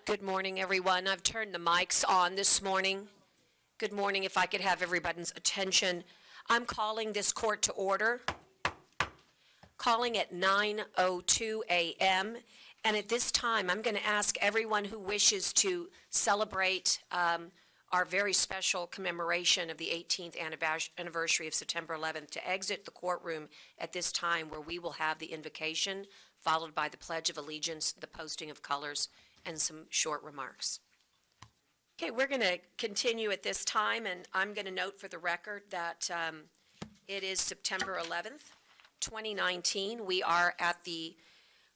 Good morning, everyone. I've turned the mics on this morning. Good morning. If I could have everybody's attention. I'm calling this court to order, calling at 9:02 a.m. And at this time, I'm going to ask everyone who wishes to celebrate our very special commemoration of the 18th anniversary of September 11th to exit the courtroom at this time, where we will have the invocation, followed by the Pledge of Allegiance, the posting of colors, and some short remarks. Okay, we're going to continue at this time, and I'm going to note for the record that it is September 11th, 2019. We are at the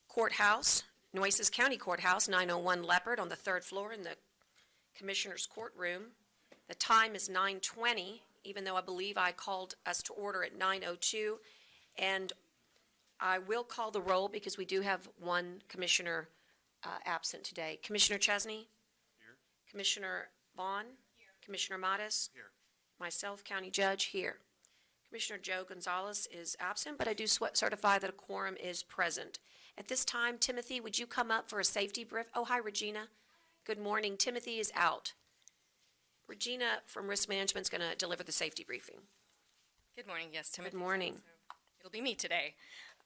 courthouse, Nueces County Courthouse, 901 Leopard, on the third floor in the Commissioner's courtroom. The time is 9:20, even though I believe I called us to order at 9:02. And I will call the roll because we do have one commissioner absent today. Commissioner Chesney? Here. Commissioner Vaughn? Here. Commissioner Mattis? Here. Myself, County Judge, here. Commissioner Joe Gonzalez is absent, but I do certify that a quorum is present. At this time, Timothy, would you come up for a safety brief? Oh, hi, Regina. Good morning. Timothy is out. Regina from Risk Management is going to deliver the safety briefing. Good morning. Yes, Timothy. Good morning. So it'll be me today.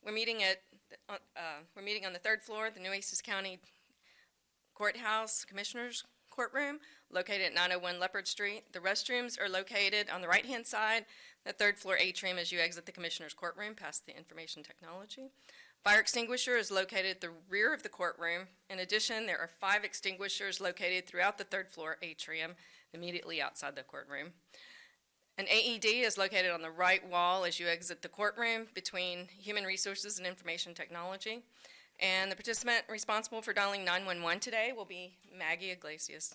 We're meeting on the third floor of the Nueces County Courthouse Commissioner's Courtroom, located at 901 Leopard Street. The restrooms are located on the right-hand side, the third floor atrium as you exit the Commissioner's Courtroom past the information technology. Fire extinguisher is located at the rear of the courtroom. In addition, there are 5 extinguishers located throughout the third floor atrium, immediately outside the courtroom. An AED is located on the right wall as you exit the courtroom between Human Resources and Information Technology. And the participant responsible for dialing 911 today will be Maggie Iglesias.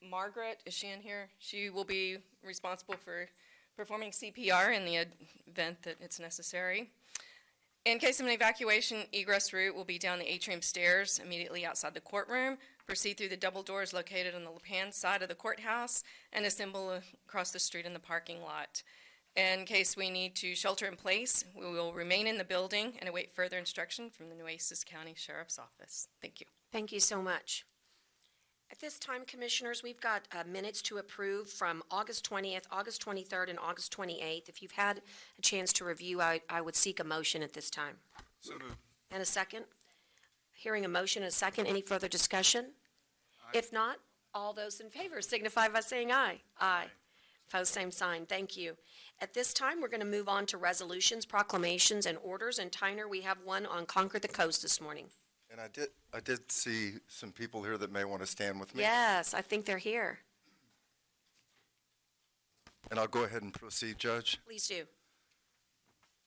Margaret, is she in here? She will be responsible for performing CPR in the event that it's necessary. In case of an evacuation, egress route will be down the atrium stairs immediately outside the courtroom. Proceed through the double doors located on the left-hand side of the courthouse and assemble across the street in the parking lot. In case we need to shelter in place, we will remain in the building and await further instruction from the Nueces County Sheriff's Office. Thank you. Thank you so much. At this time, Commissioners, we've got minutes to approve from August 20th, August 23rd, and August 28th. If you've had a chance to review, I would seek a motion at this time. So moved. And a second? Hearing a motion and a second, any further discussion? Aye. If not, all those in favor signify by saying aye. Aye. Opposed, same sign. Thank you. At this time, we're going to move on to resolutions, proclamations, and orders. And Tyner, we have one on Conquer the Coast this morning. And I did see some people here that may want to stand with me. Yes, I think they're here. And I'll go ahead and proceed, Judge. Please do.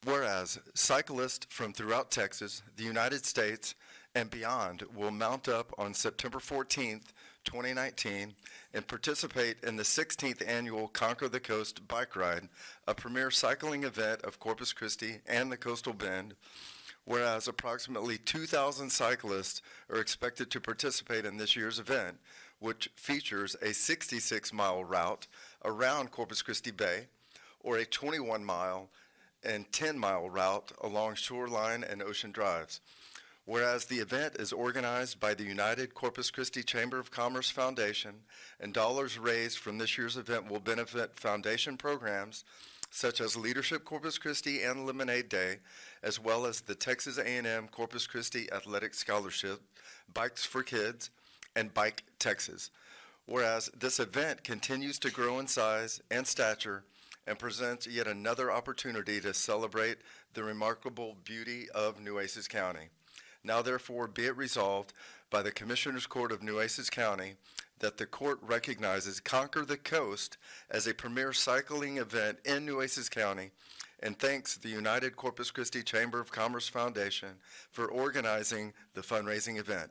Whereas cyclists from throughout Texas, the United States, and beyond will mount up on September 14th, 2019, and participate in the 16th annual Conquer the Coast bike ride, a premier cycling event of Corpus Christi and the Coastal Bend. Whereas approximately 2,000 cyclists are expected to participate in this year's event, which features a 66-mile route around Corpus Christi Bay, or a 21-mile and 10-mile route along shoreline and ocean drives. Whereas the event is organized by the United Corpus Christi Chamber of Commerce Foundation, and dollars raised from this year's event will benefit foundation programs such as Leadership Corpus Christi and Lemonade Day, as well as the Texas A&M Corpus Christi Athletic Scholarship, Bikes for Kids, and Bike Texas. Whereas this event continues to grow in size and stature and presents yet another opportunity to celebrate the remarkable beauty of Nueces County. Now therefore be it resolved by the Commissioners Court of Nueces County that the court recognizes Conquer the Coast as a premier cycling event in Nueces County, and thanks the United Corpus Christi Chamber of Commerce Foundation for organizing the fundraising event.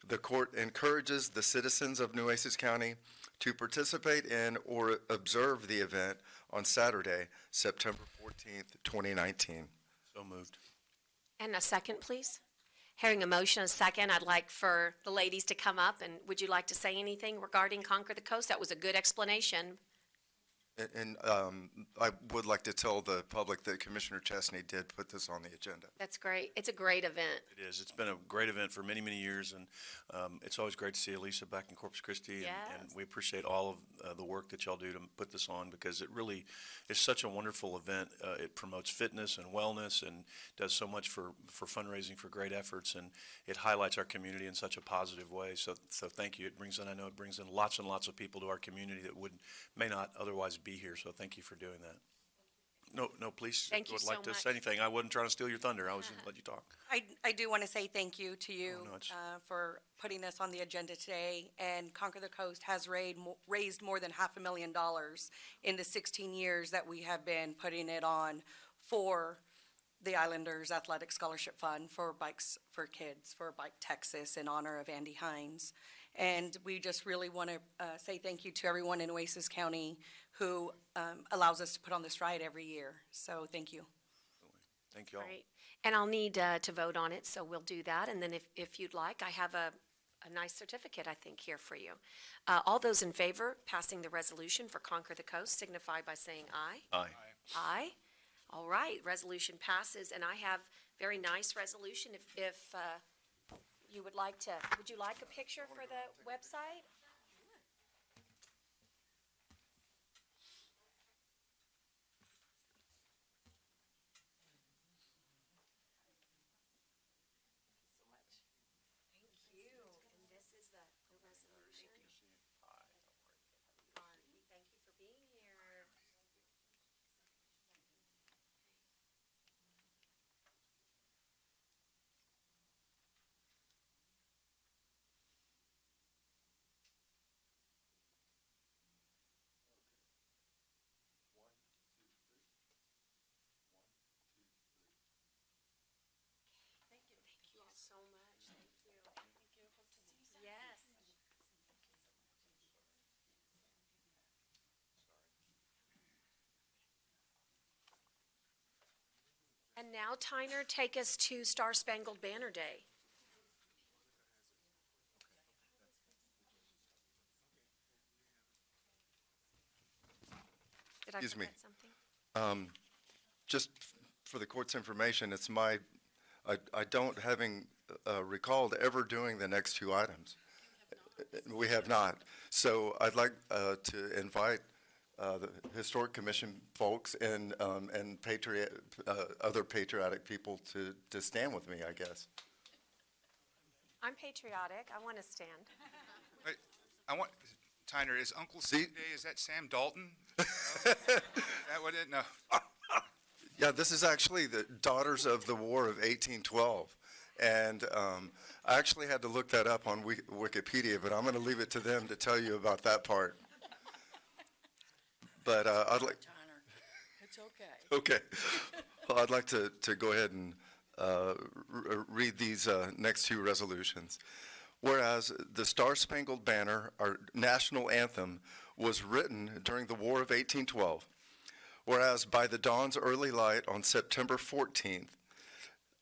The court encourages the citizens of Nueces County to participate in or observe the event on Saturday, September 14th, 2019. So moved. And a second, please. Hearing a motion, a second, I'd like for the ladies to come up, and would you like to say anything regarding Conquer the Coast? That was a good explanation. And I would like to tell the public that Commissioner Chesney did put this on the agenda. That's great. It's a great event. It is. It's been a great event for many, many years, and it's always great to see Elisa back in Corpus Christi. And Yes. we appreciate all of the work that y'all do to put this on, because it really is such a wonderful event. It promotes fitness and wellness and does so much for fundraising for great efforts, and it highlights our community in such a positive way. So thank you. I know it brings in lots and lots of people to our community that may not otherwise be here. So thank you for doing that. No, please. Thank you would so like to much. say anything. I wasn't trying to steal your thunder. I was going to let you talk. I do want to say thank you to you Oh, no, it's- for putting this on the agenda today. And Conquer the Coast has raised more than $500,000 in the 16 years that we have been putting it on for the Islanders Athletic Scholarship Fund for Bikes for Kids, for Bike Texas, in honor of Andy Hines. And we just really want to say thank you to everyone in Nueces County who allows us to put on this ride every year. So thank you. Thank you all. Great. And I'll need to vote on it, so we'll do that. And then if you'd like, I have a nice certificate, I think, here for you. All those in favor passing the resolution for Conquer the Coast signify by saying aye. Aye. Aye. All right, resolution passes, and I have very nice resolution. If you would like to, would you like a picture for the website? Thank you. And this is the resolution. We thank you for being here. Thank you all so much. Thank you. Yes. And now, Tyner, take us to Star Spangled Banner Day. Did I Excuse me. forget something? Just for the court's information, I don't having recalled ever doing the next two items. We have not. So I'd like to invite the Historic Commission folks and other patriotic people to stand with me, I guess. I'm patriotic. I want to stand. Wait, Tyner, is Uncle See- Sam Day, is that Sam Dalton? That what it, no. Yeah, this is actually the Daughters of the War of 1812. And I actually had to look that up on Wikipedia, but I'm going to leave it to them to tell you about that part. But I'd like, It's okay. okay. Well, I'd like to go ahead and read these next two resolutions. Whereas the Star Spangled Banner, our national anthem, was written during the War of 1812. Whereas by the dawn's early light on September 14th,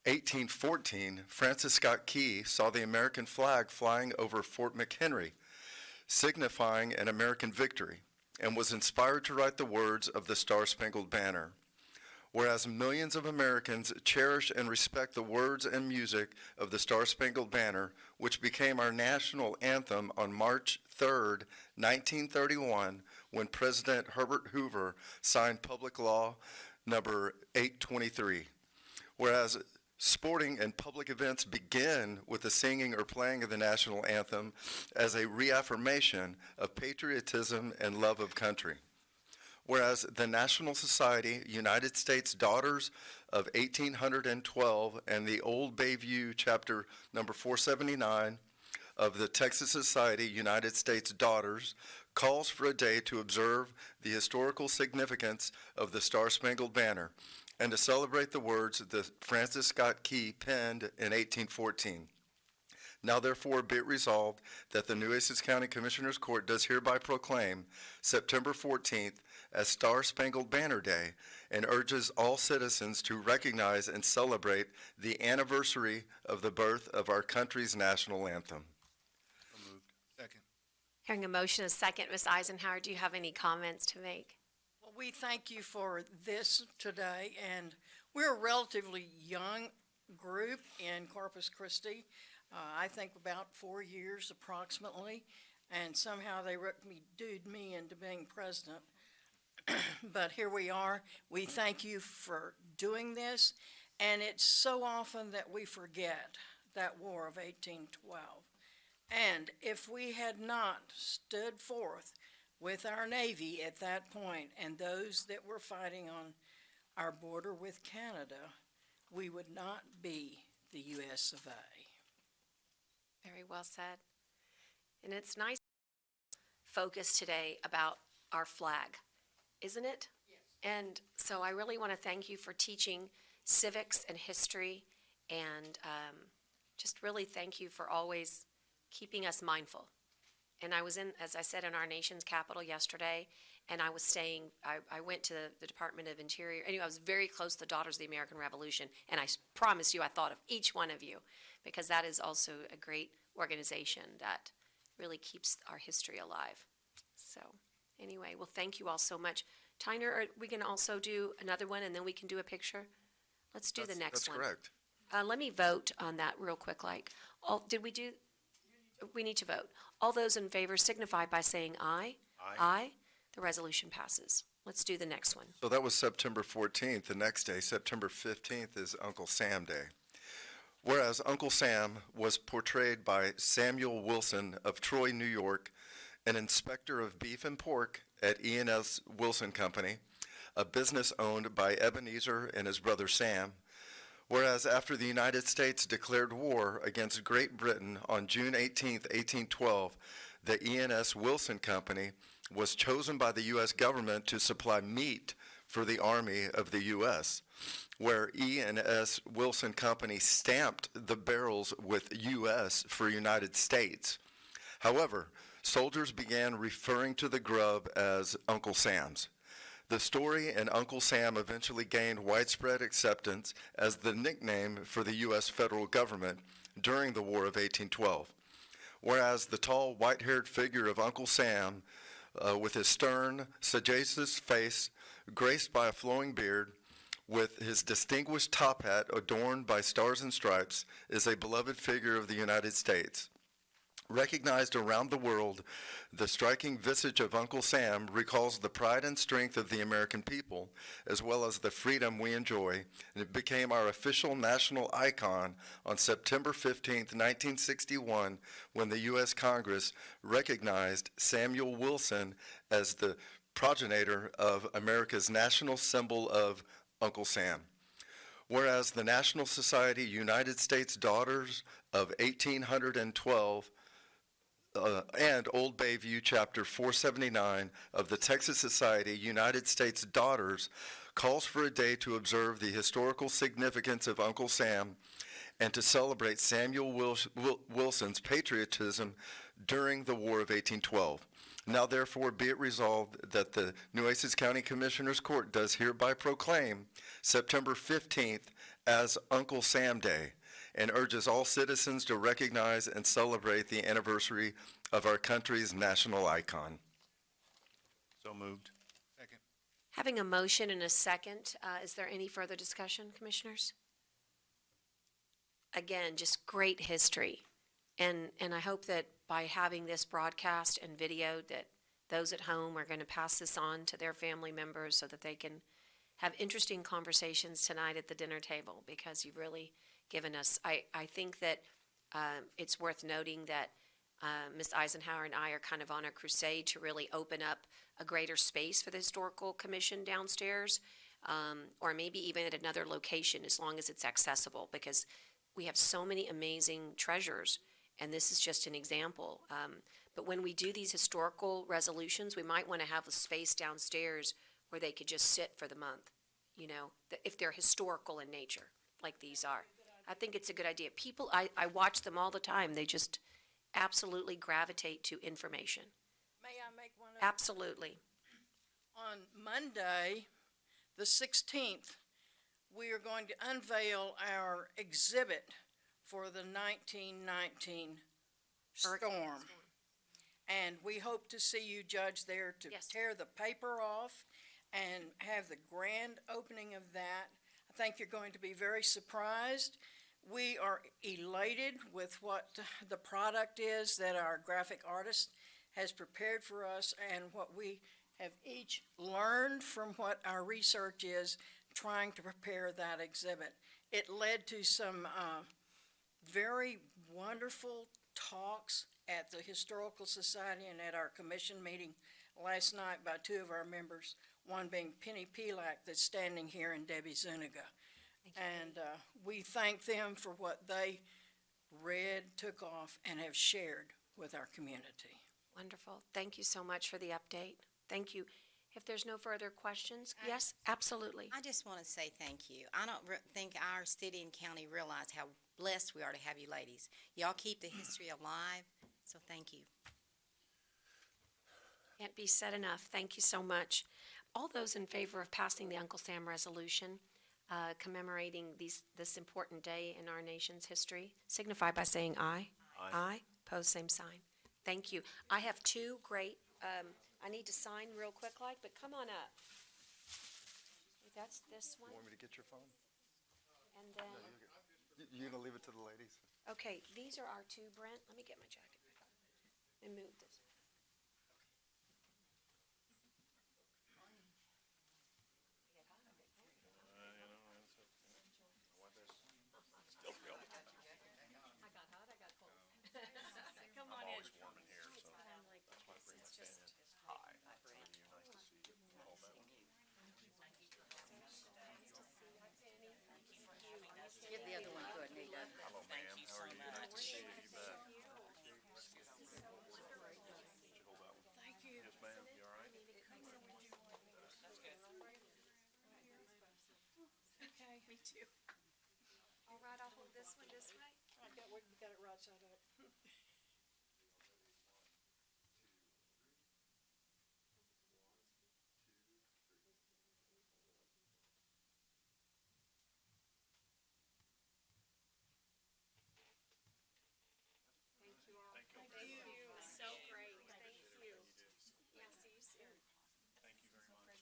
1814, Francis Scott Key saw the American flag flying over Fort McHenry, signifying an American victory, and was inspired to write the words of the Star Spangled Banner. Whereas millions of Americans cherish and respect the words and music of the Star Spangled Banner, which became our national anthem on March 3rd, 1931, when President Herbert Hoover signed Public Law number 823. Whereas sporting and public events begin with the singing or playing of the national anthem as a reaffirmation of patriotism and love of country. Whereas the National Society, United States Daughters of 1812, and the Old Bayview Chapter number 479 of the Texas Society, United States Daughters, calls for a day to observe the historical significance of the Star Spangled Banner and to celebrate the words that Francis Scott Key penned in 1814. Now therefore be it resolved that the Nueces County Commissioners Court does hereby proclaim September 14th as Star Spangled Banner Day and urges all citizens to recognize and celebrate the anniversary of the birth of our country's national anthem. Second. Hearing a motion, a second. Ms. Eisenhower, do you have any comments to make? We thank you for this today, and we're a relatively young group in Corpus Christi. I think about 4 years approximately, and somehow they dude me into being president. But here we are. We thank you for doing this, and it's so often that we forget that War of 1812. And if we had not stood forth with our Navy at that point and those that were fighting on our border with Canada, we would not be the US of A. Very well said. And it's nice focus today about our flag, isn't it? Yes. And so I really want to thank you for teaching civics and history, and just really thank you for always keeping us mindful. And I was in, as I said, in our nation's capital yesterday, and I was staying, I went to the Department of Interior. Anyway, I was very close to the Daughters of the American Revolution, and I promise you I thought of each one of you, because that is also a great organization that really keeps our history alive. So anyway, well, thank you all so much. Tyner, are we can also do another one, and then we can do a picture? Let's do the next one. That's correct. Let me vote on that real quick, we need to vote. All those in favor signify by saying aye. Aye. Aye. The resolution passes. Let's do the next one. So that was September 14th. The next day, September 15th, is Uncle Sam Day. Whereas Uncle Sam was portrayed by Samuel Wilson of Troy, New York, an inspector of beef and pork at E&S Wilson Company, a business owned by Ebenezer and his brother Sam. Whereas after the United States declared war against Great Britain on June 18, 1812, the E&S Wilson Company was chosen by the U.S. government to supply meat for the Army of the U.S., where E&S Wilson Company stamped the barrels with U.S. for United States. However, soldiers began referring to the grub as Uncle Sam's. The story and Uncle Sam eventually gained widespread acceptance as the nickname for the U.S. federal government during the War of 1812. Whereas the tall, white-haired figure of Uncle Sam, with his stern, sagacious face graced by a flowing beard, with his distinguished top hat adorned by stars and stripes, is a beloved figure of the United States. Recognized around the world, the striking visage of Uncle Sam recalls the pride and strength of the American people, as well as the freedom we enjoy, and it became our official national icon on September 15, 1961, when the U.S. Congress recognized Samuel Wilson as the progenitor of America's national symbol of Uncle Sam. Whereas the National Society United States Daughters of 1812 and Old Bayview Chapter 479 of the Texas Society United States Daughters calls for a day to observe the historical significance of Uncle Sam and to celebrate Samuel Wilson's patriotism during the War of 1812. Now therefore be it resolved that the Nueces County Commissioners Court does hereby proclaim September 15th as Uncle Sam Day, and urges all citizens to recognize and celebrate the anniversary of our country's national icon. So moved. Second. Having a motion and a second, is there any further discussion, commissioners? Again, just great history. And I hope that by having this broadcast and video that those at home are going to pass this on to their family members so that they can have interesting conversations tonight at the dinner table, because you've really given us, I think that it's worth noting that Ms. Eisenhower and I are kind of on a crusade to really open up a greater space for the Historical Commission downstairs, or maybe even at another location as long as it's accessible, because we have so many amazing treasures, and this is just an example. But when we do these historical resolutions, we might want to have a space downstairs where they could just sit for the month, you know, if they're historical in nature, like these are. I think it's a good idea. People, I watch them all the time. They just absolutely gravitate to information. May I make one of Absolutely. On Monday, the 16th, we are going to unveil our exhibit for the 1919 storm. And we hope to see you, Judge, there to Yes. tear the paper off and have the grand opening of that. I think you're going to be very surprised. We are elated with what the product is that our graphic artist has prepared for us and what we have each learned from what our research is trying to prepare that exhibit. It led to some very wonderful talks at the Historical Society and at our commission meeting last night by two of our members, one being Penny Pelak that's standing here and Debbie Zuniga. And we thank them for what they read, took off, and have shared with our community. Wonderful. Thank you so much for the update. Thank you. If there's no further questions, yes, absolutely. I just want to say thank you. I don't think our city and county realize how blessed we are to have you ladies. Y'all keep the history alive, so thank you. Can't be said enough. Thank you so much. All those in favor of passing the Uncle Sam resolution commemorating this important day in our nation's history, signify by saying aye. Aye. Aye. Pose same sign. Thank you. I have two great, I need to sign real quick but come on up. That's this one, Want me to get your phone? and then, You gonna leave it to the ladies? okay, these are our two, Brent. Let me get my jacket back up and move this. I got hot, I got cold. Come on in. Always warm in here, so I'm like, that's why I bring my it's fan just, in. Hi, nice to see you, nice to see you. Hold that one. Give the other one to Anita. Hello, ma'am, how are you? Nice to see you, you bet. Did you hold that one? Thank you. Yes, ma'am, you all right? Okay. Me too. all right, I'll hold this one this way. We got it right side up. Thank you. So great. Thank you. Yeah, see you soon. Thank you very much.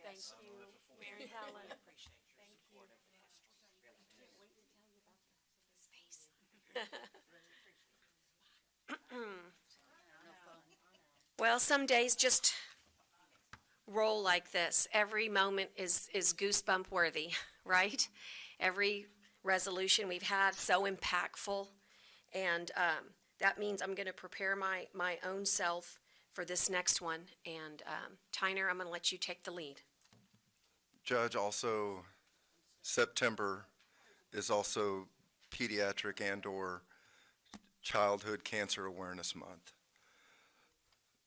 Thank you, Mary Helen. Thank you. Can't wait to tell you about the space. Well, some days just roll like this. Every moment is goosebump worthy, right? Every resolution we've had, so impactful. And that means I'm going to prepare my own self for this next one. And Tyner, I'm going to let you take the lead. Judge, also September is also Pediatric and/or Childhood Cancer Awareness Month.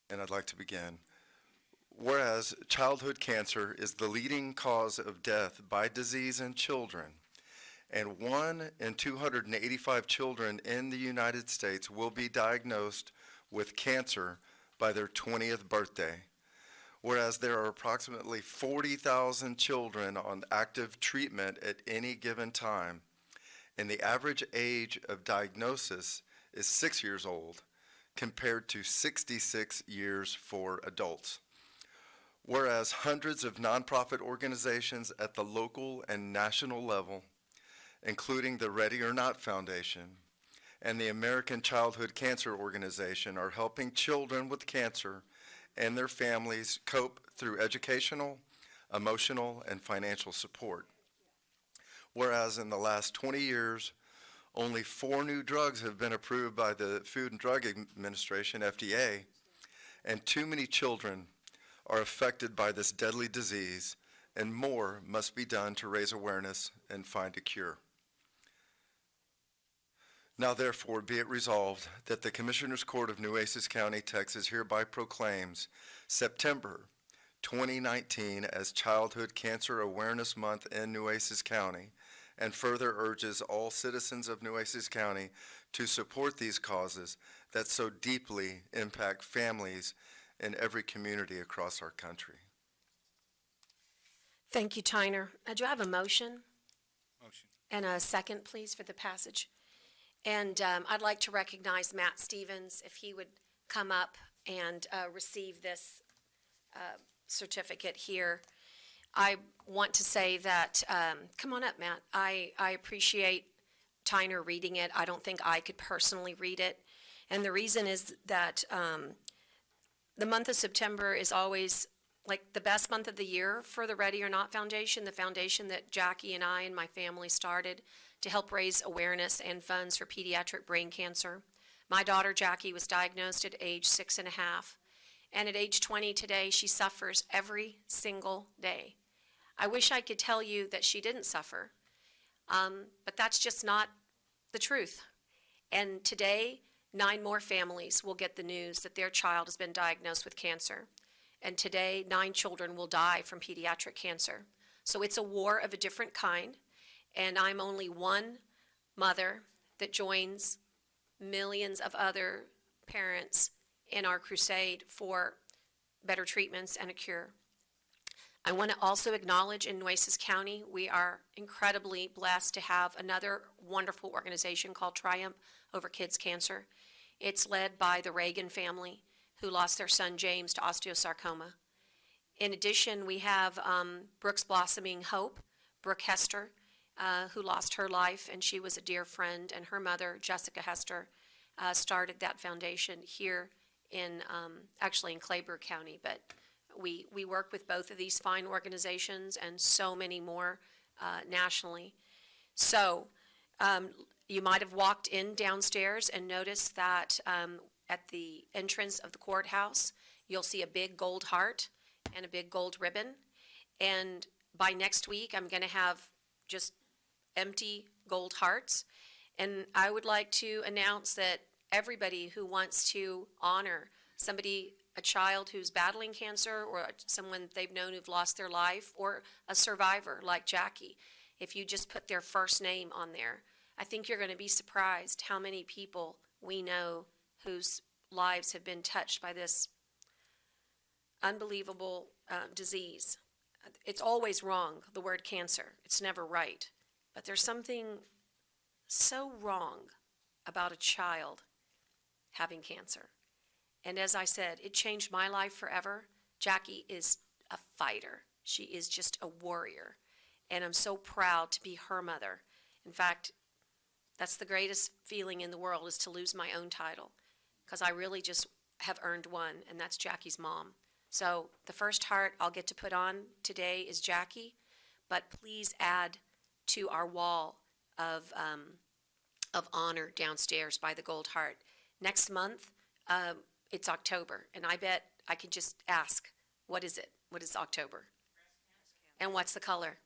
And I'd like to begin. Whereas childhood cancer is the leading cause of death by disease in children, and 1 in 285 children in the United States will be diagnosed with cancer by their 20th birthday. Whereas there are approximately 40,000 children on active treatment at any given time, and the average age of diagnosis is 6 years old, compared to 66 years for adults. Whereas hundreds of nonprofit organizations at the local and national level, including the Ready or Not Foundation and the American Childhood Cancer Organization, are helping children with cancer and their families cope through educational, emotional, and financial support. Whereas in the last 20 years, only 4 new drugs have been approved by the Food and Drug Administration, FDA, and too many children are affected by this deadly disease, and more must be done to raise awareness and find a cure. Now therefore be it resolved that the Commissioners Court of Nueces County, Texas hereby proclaims September 2019 as Childhood Cancer Awareness Month in Nueces County, and further urges all citizens of Nueces County to support these causes that so deeply impact families in every community across our country. Thank you, Tyner. Do I have a motion? Motion. And a second, please, for the passage? And I'd like to recognize Matt Stevens, if he would come up and receive this certificate here. I want to say that, come on up, Matt. I appreciate Tyner reading it. I don't think I could personally read it. And the reason is that the month of September is always like the best month of the year for the Ready or Not Foundation, the foundation that Jackie and I and my family started to help raise awareness and funds for pediatric brain cancer. My daughter Jackie was diagnosed at age 6.5, and at age 20 today, she suffers every single day. I wish I could tell you that she didn't suffer, but that's just not the truth. And today, 9 more families will get the news that their child has been diagnosed with cancer. And today, 9 children will die from pediatric cancer. So it's a war of a different kind, and I'm only one mother that joins millions of other parents in our crusade for better treatments and a cure. I want to also acknowledge in Nueces County, we are incredibly blessed to have another wonderful organization called Triumph Over Kids Cancer. It's led by the Reagan family, who lost their son James to osteosarcoma. In addition, we have Brooks Blossoming Hope, Brooke Hester, who lost her life, and she was a dear friend, and her mother, Jessica Hester, started that foundation here in, actually in Clayburgh County, but we work with both of these fine organizations and so many more nationally. So you might have walked in downstairs and noticed that at the entrance of the courthouse, you'll see a big gold heart and a big gold ribbon. And by next week, I'm going to have just empty gold hearts. And I would like to announce that everybody who wants to honor somebody, a child who's battling cancer, or someone they've known who've lost their life, or a survivor like Jackie, if you just put their first name on there, I think you're going to be surprised how many people we know whose lives have been touched by this unbelievable disease. It's always wrong, the word cancer. It's never right. But there's something so wrong about a child having cancer. And as I said, it changed my life forever. Jackie is a fighter. She is just a warrior. And I'm so proud to be her mother. In fact, that's the greatest feeling in the world, is to lose my own title, because I really just have earned one, and that's Jackie's mom. So the first heart I'll get to put on today is Jackie, but please add to our wall of honor downstairs by the gold heart. Next month, it's October, and I bet I could just ask, what is it? What is October? And what's the color?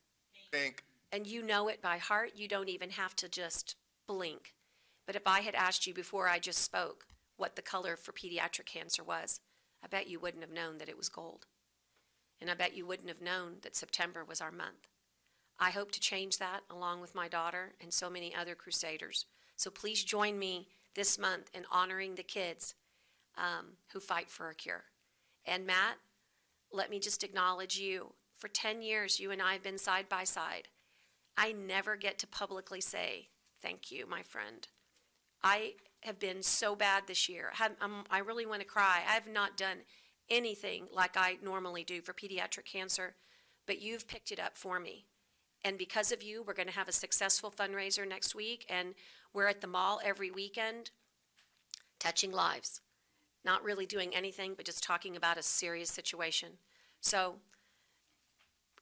Pink. And you know it by heart. You don't even have to just blink. But if I had asked you before I just spoke what the color for pediatric cancer was, I bet you wouldn't have known that it was gold. And I bet you wouldn't have known that September was our month. I hope to change that along with my daughter and so many other crusaders. So please join me this month in honoring the kids who fight for a cure. And Matt, let me just acknowledge you. For 10 years, you and I have been side by side. I never get to publicly say, thank you, my friend. I have been so bad this year. I really want to cry. I have not done anything like I normally do for pediatric cancer, but you've picked it up for me. And because of you, we're going to have a successful fundraiser next week, and we're at the mall every weekend, touching lives. Not really doing anything, but just talking about a serious situation. So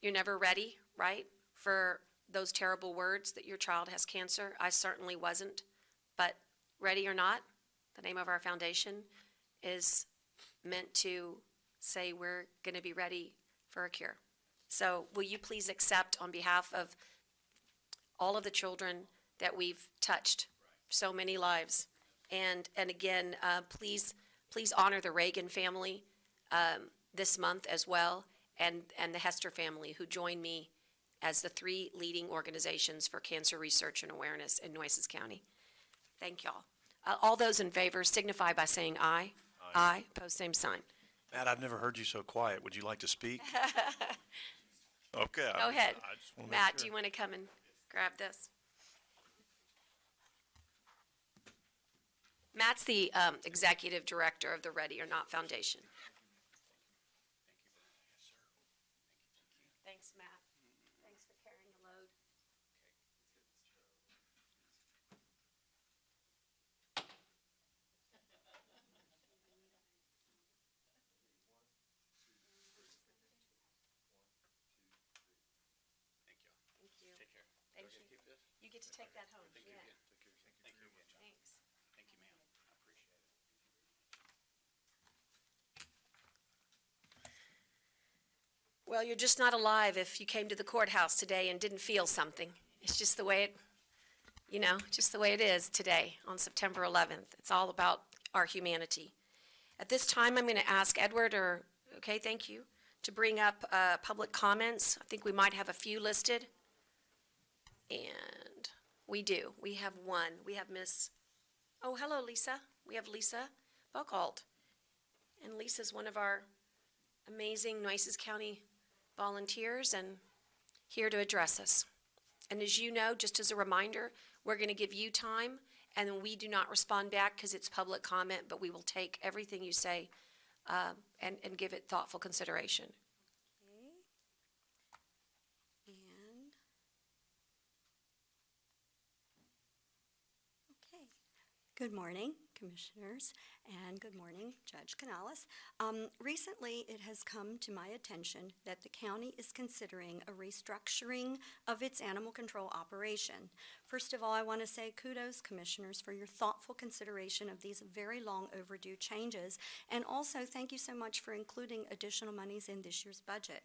you're never ready, right, for those terrible words that your child has cancer. I certainly wasn't. But Ready or Not, the name of our foundation, is meant to say we're going to be ready for a cure. So will you please accept, on behalf of all of the children that we've touched, so many lives, and again, please honor the Reagan family this month as well, and the Hester family, who join me as the 3 leading organizations for cancer research and awareness in Nueces County. Thank y'all. All those in favor signify by saying aye. Aye. Opposed, same sign. Matt, I've never heard you so quiet. Would you like to speak? Okay. Go ahead. I just wanna make Matt, sure. do you want to come and grab this? Matt's the executive director of the Ready or Not Foundation. Thanks, Matt. Thanks for carrying the load. Thank you. Take care. Thank you. You get to take that home. Yeah. Thanks. Thank you, ma'am. I appreciate it. Well, you're just not alive if you came to the courthouse today and didn't feel something. It's just the way it, just the way it is today on September 11th. It's all about our humanity. At this time, I'm going to ask Edward, okay, thank you, to bring up public comments. I think we might have a few listed. And we do. We have one. We have oh, hello, Lisa. We have Lisa Buchholz. And Lisa's one of our amazing Nueces County volunteers and here to address us. And as you know, just as a reminder, we're going to give you time, and we do not respond back because it's public comment, but we will take everything you say and give it thoughtful consideration. Okay. Good morning, Commissioners, and good morning, Judge Canales. Recently, it has come to my attention that the county is considering a restructuring of its animal control operation. First of all, I want to say kudos, Commissioners, for your thoughtful consideration of these very long overdue changes, and also thank you so much for including additional monies in this year's budget.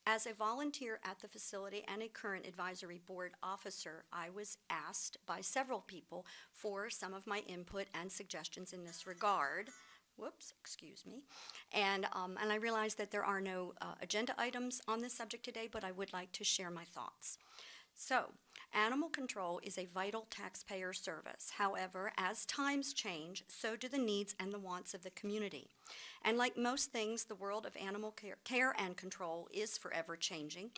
As a volunteer at the facility and a current advisory board officer, I was asked by several people for some of my input and suggestions in this regard. Whoops, excuse me. And I realize that there are no agenda items on this subject today, but I would like to share my thoughts. So, animal control is a vital taxpayer service. However, as times change, so do the needs and the wants of the community. And like most things, the world of animal care and control is forever changing.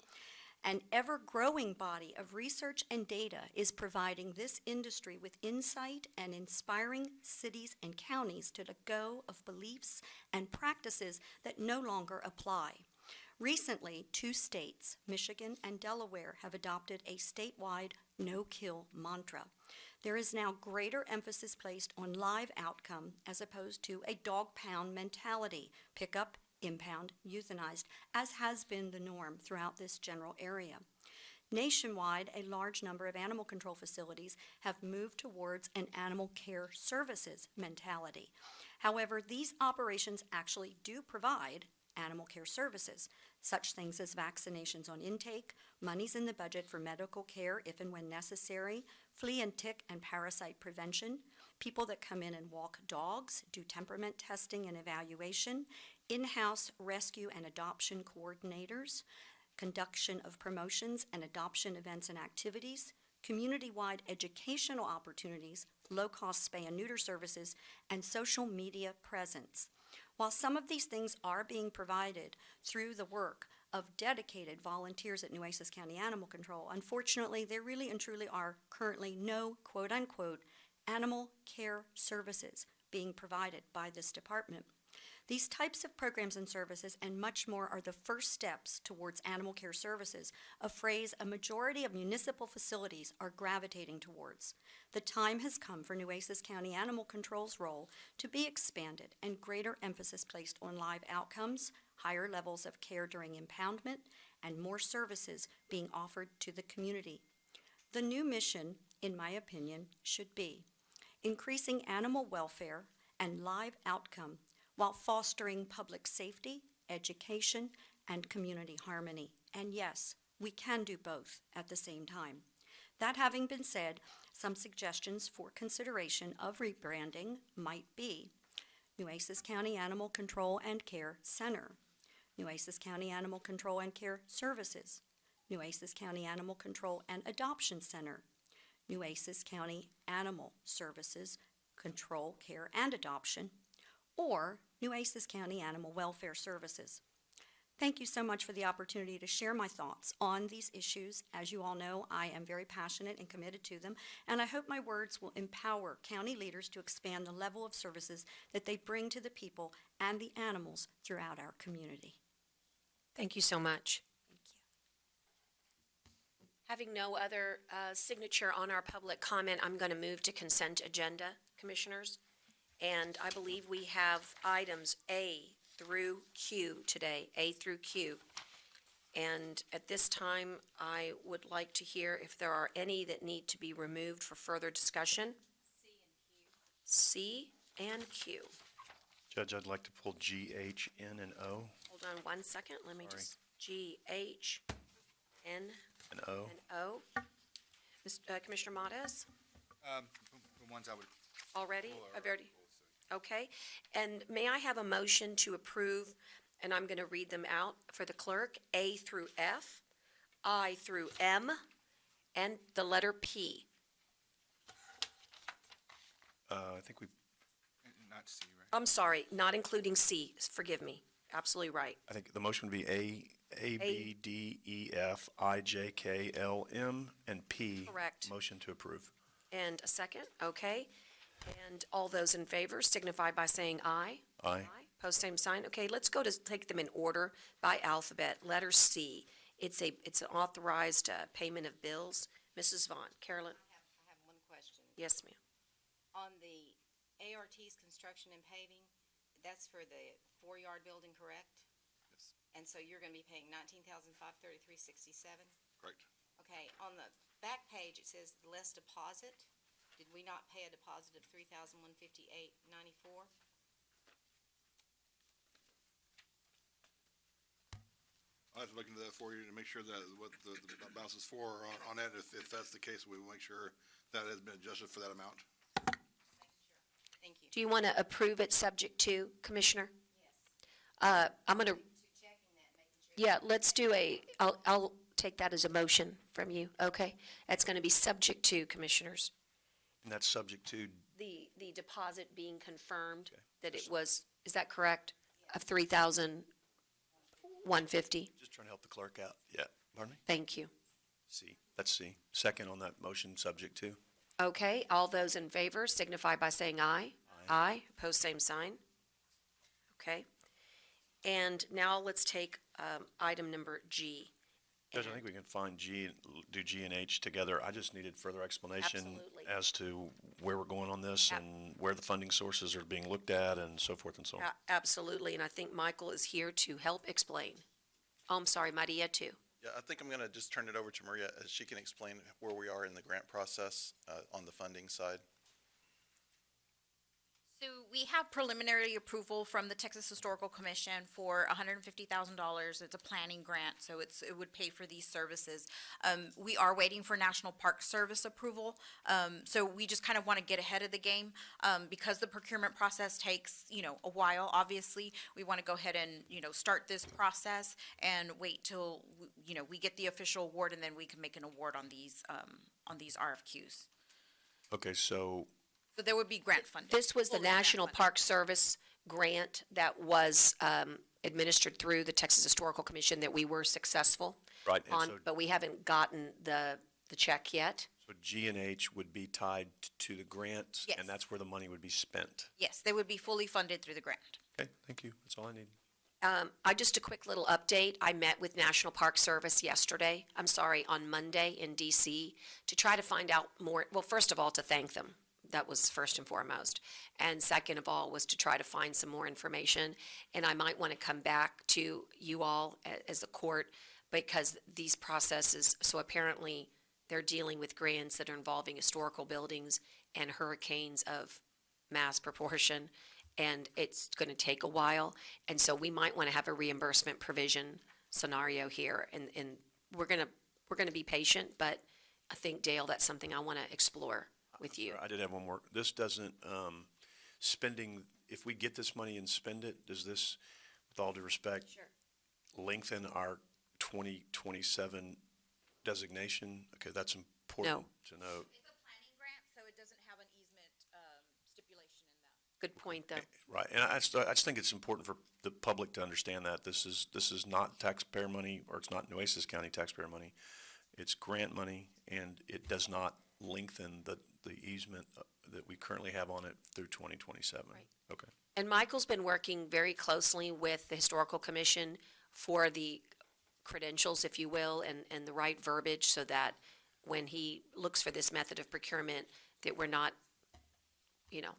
An ever-growing body of research and data is providing this industry with insight and inspiring cities and counties to let go of beliefs and practices that no longer apply. Recently, 2 states, Michigan and Delaware, have adopted a statewide no-kill mantra. There is now greater emphasis placed on live outcome as opposed to a dog pound mentality, pick up, impound, euthanized, as has been the norm throughout this general area. Nationwide, a large number of animal control facilities have moved towards an animal care services mentality. However, these operations actually do provide animal care services, such things as vaccinations on intake, monies in the budget for medical care if and when necessary, flea and tick and parasite prevention, people that come in and walk dogs, do temperament testing and evaluation, in-house rescue and adoption coordinators, conduction of promotions and adoption events and activities, community-wide educational opportunities, low-cost spay and neuter services, and social media presence. While some of these things are being provided through the work of dedicated volunteers at Nueces County Animal Control, unfortunately, there really and truly are currently no quote-unquote animal care services being provided by this department. These types of programs and services and much more are the first steps towards animal care services, a phrase a majority of municipal facilities are gravitating towards. The time has come for Nueces County Animal Control's role to be expanded and greater emphasis placed on live outcomes, higher levels of care during impoundment, and more services being offered to the community. The new mission, in my opinion, should be increasing animal welfare and live outcome while fostering public safety, education, and community harmony. And yes, we can do both at the same time. That having been said, some suggestions for consideration of rebranding might be Nueces County Animal Control and Care Center, Nueces County Animal Control and Care Services, Nueces County Animal Control and Adoption Center, Nueces County Animal Services Control, Care, and Adoption, or Nueces County Animal Welfare Services. Thank you so much for the opportunity to share my thoughts on these issues. As you all know, I am very passionate and committed to them, and I hope my words will empower county leaders to expand the level of services that they bring to the people and the animals throughout our community. Thank you so much. Thank you. Having no other signature on our public comment, I'm going to move to consent agenda, Commissioners. And I believe we have items A through Q today, A through Q. And at this time, I would like to hear if there are any that need to be removed for further discussion. C and Q. Judge, I'd like to pull G, H, N, and O. Hold on one second. Let me Sorry. just, G, H, N, And O. and O. Commissioner Modes, The ones I would, already? Pull I've or- already, okay. And may I have a motion to approve, and I'm going to read them out for the clerk, A through F, I through M, and the letter P. I think we, not C, right? I'm sorry, not including C, forgive me. Absolutely right. I think the motion would be A, B, D, E, F, I, J, K, L, M, and P. Correct. Motion to approve. And a second, okay. And all those in favor signify by saying aye. Aye. Post same sign. Okay, let's go to take them in order by alphabet. Letter C. It's an authorized payment of bills. Mrs. Vaughn. Carolyn? I have one question. Yes, ma'am. On the ART's construction and paving, that's for the 4-yard building, correct? Yes. And so you're gonna be paying $19,533.67? Correct. Okay, on the back page, it says less deposit. Did we not pay a deposit of $3,158.94? I'll have to look into that for you to make sure that what the balance is for on that. If that's the case, we will make sure that has been adjusted for that amount. Thank you. Do you want to approve it subject to, Commissioner? Yes. I'm going to, Checking that, making sure. yeah, let's do I'll take that as a motion from you, okay? That's going to be subject to, Commissioners. And that's subject to, The deposit being confirmed, Okay. that it was, is that correct? Of $3,150? just trying to help the clerk out. Yeah, pardon me? Thank you. C, that's C. Second on that motion, subject to. Okay, all those in favor signify by saying aye. Aye. Post same sign. Okay. And now let's take item number G. Judge, I think we can find G, do G and H together. I just needed further explanation Absolutely. as to where we're going on this Ab- and where the funding sources are being looked at and so forth and so on. Absolutely, and I think Michael is here to help explain. Oh, I'm sorry, Maria too. Yeah, I think I'm going to just turn it over to Maria, as she can explain where we are in the grant process on the funding side. So we have preliminary approval from the Texas Historical Commission for $150,000. It's a planning grant, so it would pay for these services. We are waiting for National Park Service approval, so we just kind of want to get ahead of the game. Because the procurement process takes, a while, obviously, we want to go ahead and, start this process and wait till, we get the official award, and then we can make an award on these RFQs. Okay, so So there would be grant funding. This was the Fully grant National funding. Park Service grant that was administered through the Texas Historical Commission that we were successful right, and on, so, but we haven't gotten the check yet. so G and H would be tied to the grant, Yes. and that's where the money would be spent. Yes, they would be fully funded through the grant. Okay, thank you. That's all I need. Just a quick little update. I met with National Park Service on Monday in DC to try to find out more. Well, first of all, to thank them. That was first and foremost. And second of all was to try to find some more information. And I might want to come back to you all as a court because these processes, so apparently they're dealing with grants that are involving historical buildings and hurricanes of mass proportion. And it's going to take a while. And so we might want to have a reimbursement provision scenario here. And we're going to be patient, but I think, Dale, that's something I want to explore with you. I did have one more. This doesn't, spending, if we get this money and spend it, does this, with all due respect, Sure. lengthen our 2027 designation? Okay, that's important to note. It's a planning grant, so it doesn't have an easement stipulation in that. Good point, though. Right, and I just think it's important for the public to understand that this is not taxpayer money, or it's not Nueces County taxpayer money. It's grant money, and it does not lengthen the easement that we currently have on it through 2027. Right. Okay. And Michael's been working very closely with the Historical Commission for the credentials, if you will, and the right verbiage, so that when he looks for this method of procurement, that we're not,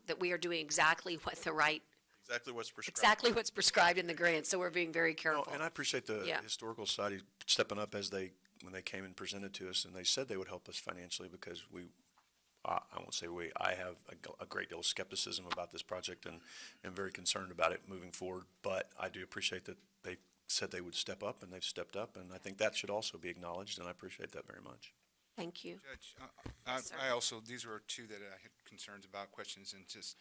that we are doing exactly what the right, Exactly what's prescribed. exactly what's prescribed in the grant, so we're being very No, careful. and I appreciate the Yeah. Historical Society stepping up when they came and presented to us, and they said they would help us financially, because I won't say I have a great deal of skepticism about this project, and am very concerned about it moving forward, but I do appreciate that they said they would step up, and they've stepped up, and I think that should also be acknowledged, and I appreciate that very much. Thank you. Judge, Yes, sir. I also, these were two that I had concerns about, questions, and just,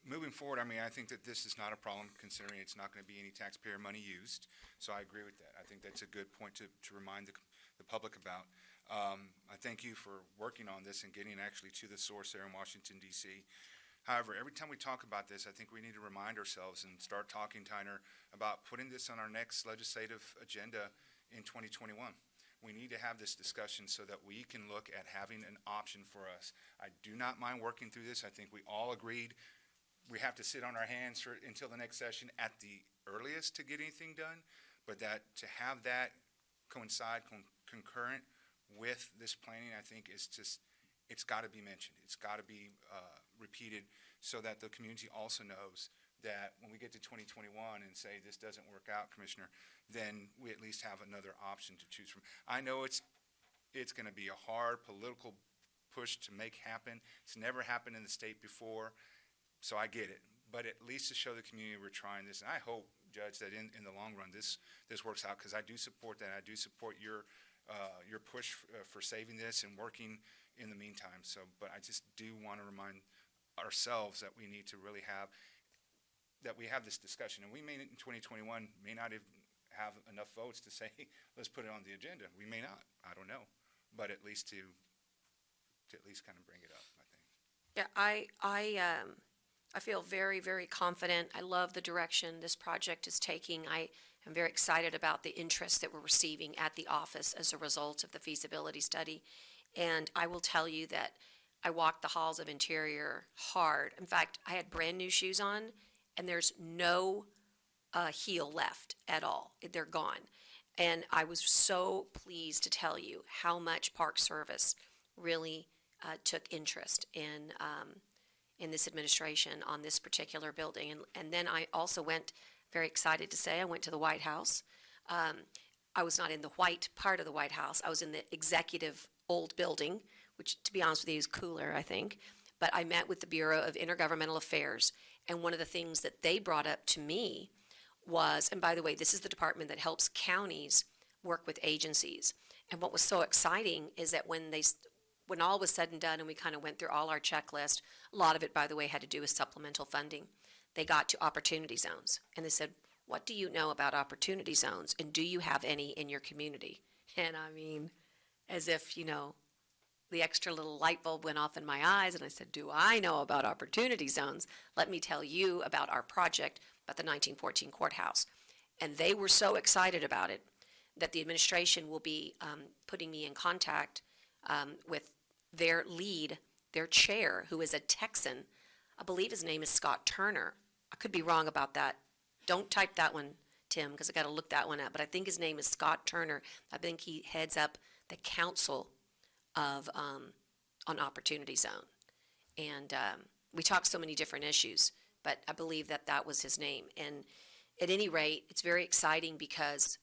moving forward, I mean, I think that this is not a problem, considering it's not gonna be any taxpayer money used, so I agree with that. I think that's a good point to remind the public about. I thank you for working on this and getting actually to the source there in Washington DC. However, every time we talk about this, I think we need to remind ourselves and start talking, Tyner, about putting this on our next legislative agenda in 2021. We need to have this discussion so that we can look at having an option for us. I do not mind working through this. I think we all agreed we have to sit on our hands until the next session at the earliest to get anything done, but that to have that coincide concurrent with this planning, I think is just, it's got to be mentioned. It's got to be repeated so that the community also knows that when we get to 2021 and say this doesn't work out, Commissioner, then we at least have another option to choose from. I know it's going to be a hard political push to make happen. It's never happened in the state before, so I get it. But at least to show the community we're trying this, and I hope, Judge, that in the long run this works out, because I do support that. I do support your push for saving this and working in the meantime. So, but I just do want to remind ourselves that we need to really have this discussion, and we may in 2021 may not have enough votes to say let's put it on the agenda. We may not. I don't know, but at least to at least kind of bring it up, I think. Yeah, I feel very, very confident. I love the direction this project is taking. I am very excited about the interest that we're receiving at the office as a result of the feasibility study. And I will tell you that I walked the halls of Interior hard. In fact, I had brand new shoes on, and there's no heel left at all. They're gone. And I was so pleased to tell you how much Park Service really took interest in this administration on this particular building. And then I also went, very excited to say, I went to the White House. I was not in the white part of the White House. I was in the executive old building, which, to be honest with you, is cooler, I think. But I met with the Bureau of Intergovernmental Affairs, and one of the things that they brought up to me was, and by the way, this is the department that helps counties work with agencies. And what was so exciting is that when all was said and done and we kind of went through all our checklist, a lot of it, by the way, had to do with supplemental funding. They got to opportunity zones, and they said, what do you know about opportunity zones, and do you have any in your community? And I mean, as if, the extra little light bulb went off in my eyes, and I said, do I know about opportunity zones? Let me tell you about our project at the 1914 courthouse. And they were so excited about it that the administration will be putting me in contact with their lead, their chair, who is a Texan. I believe his name is Scott Turner. I could be wrong about that. Don't type that one, Tim, because I got to look that one up. But I think his name is Scott Turner. I think he heads up the council of on Opportunity Zone. And we talked so many different issues, but I believe that was his name. And at any rate, it's very exciting because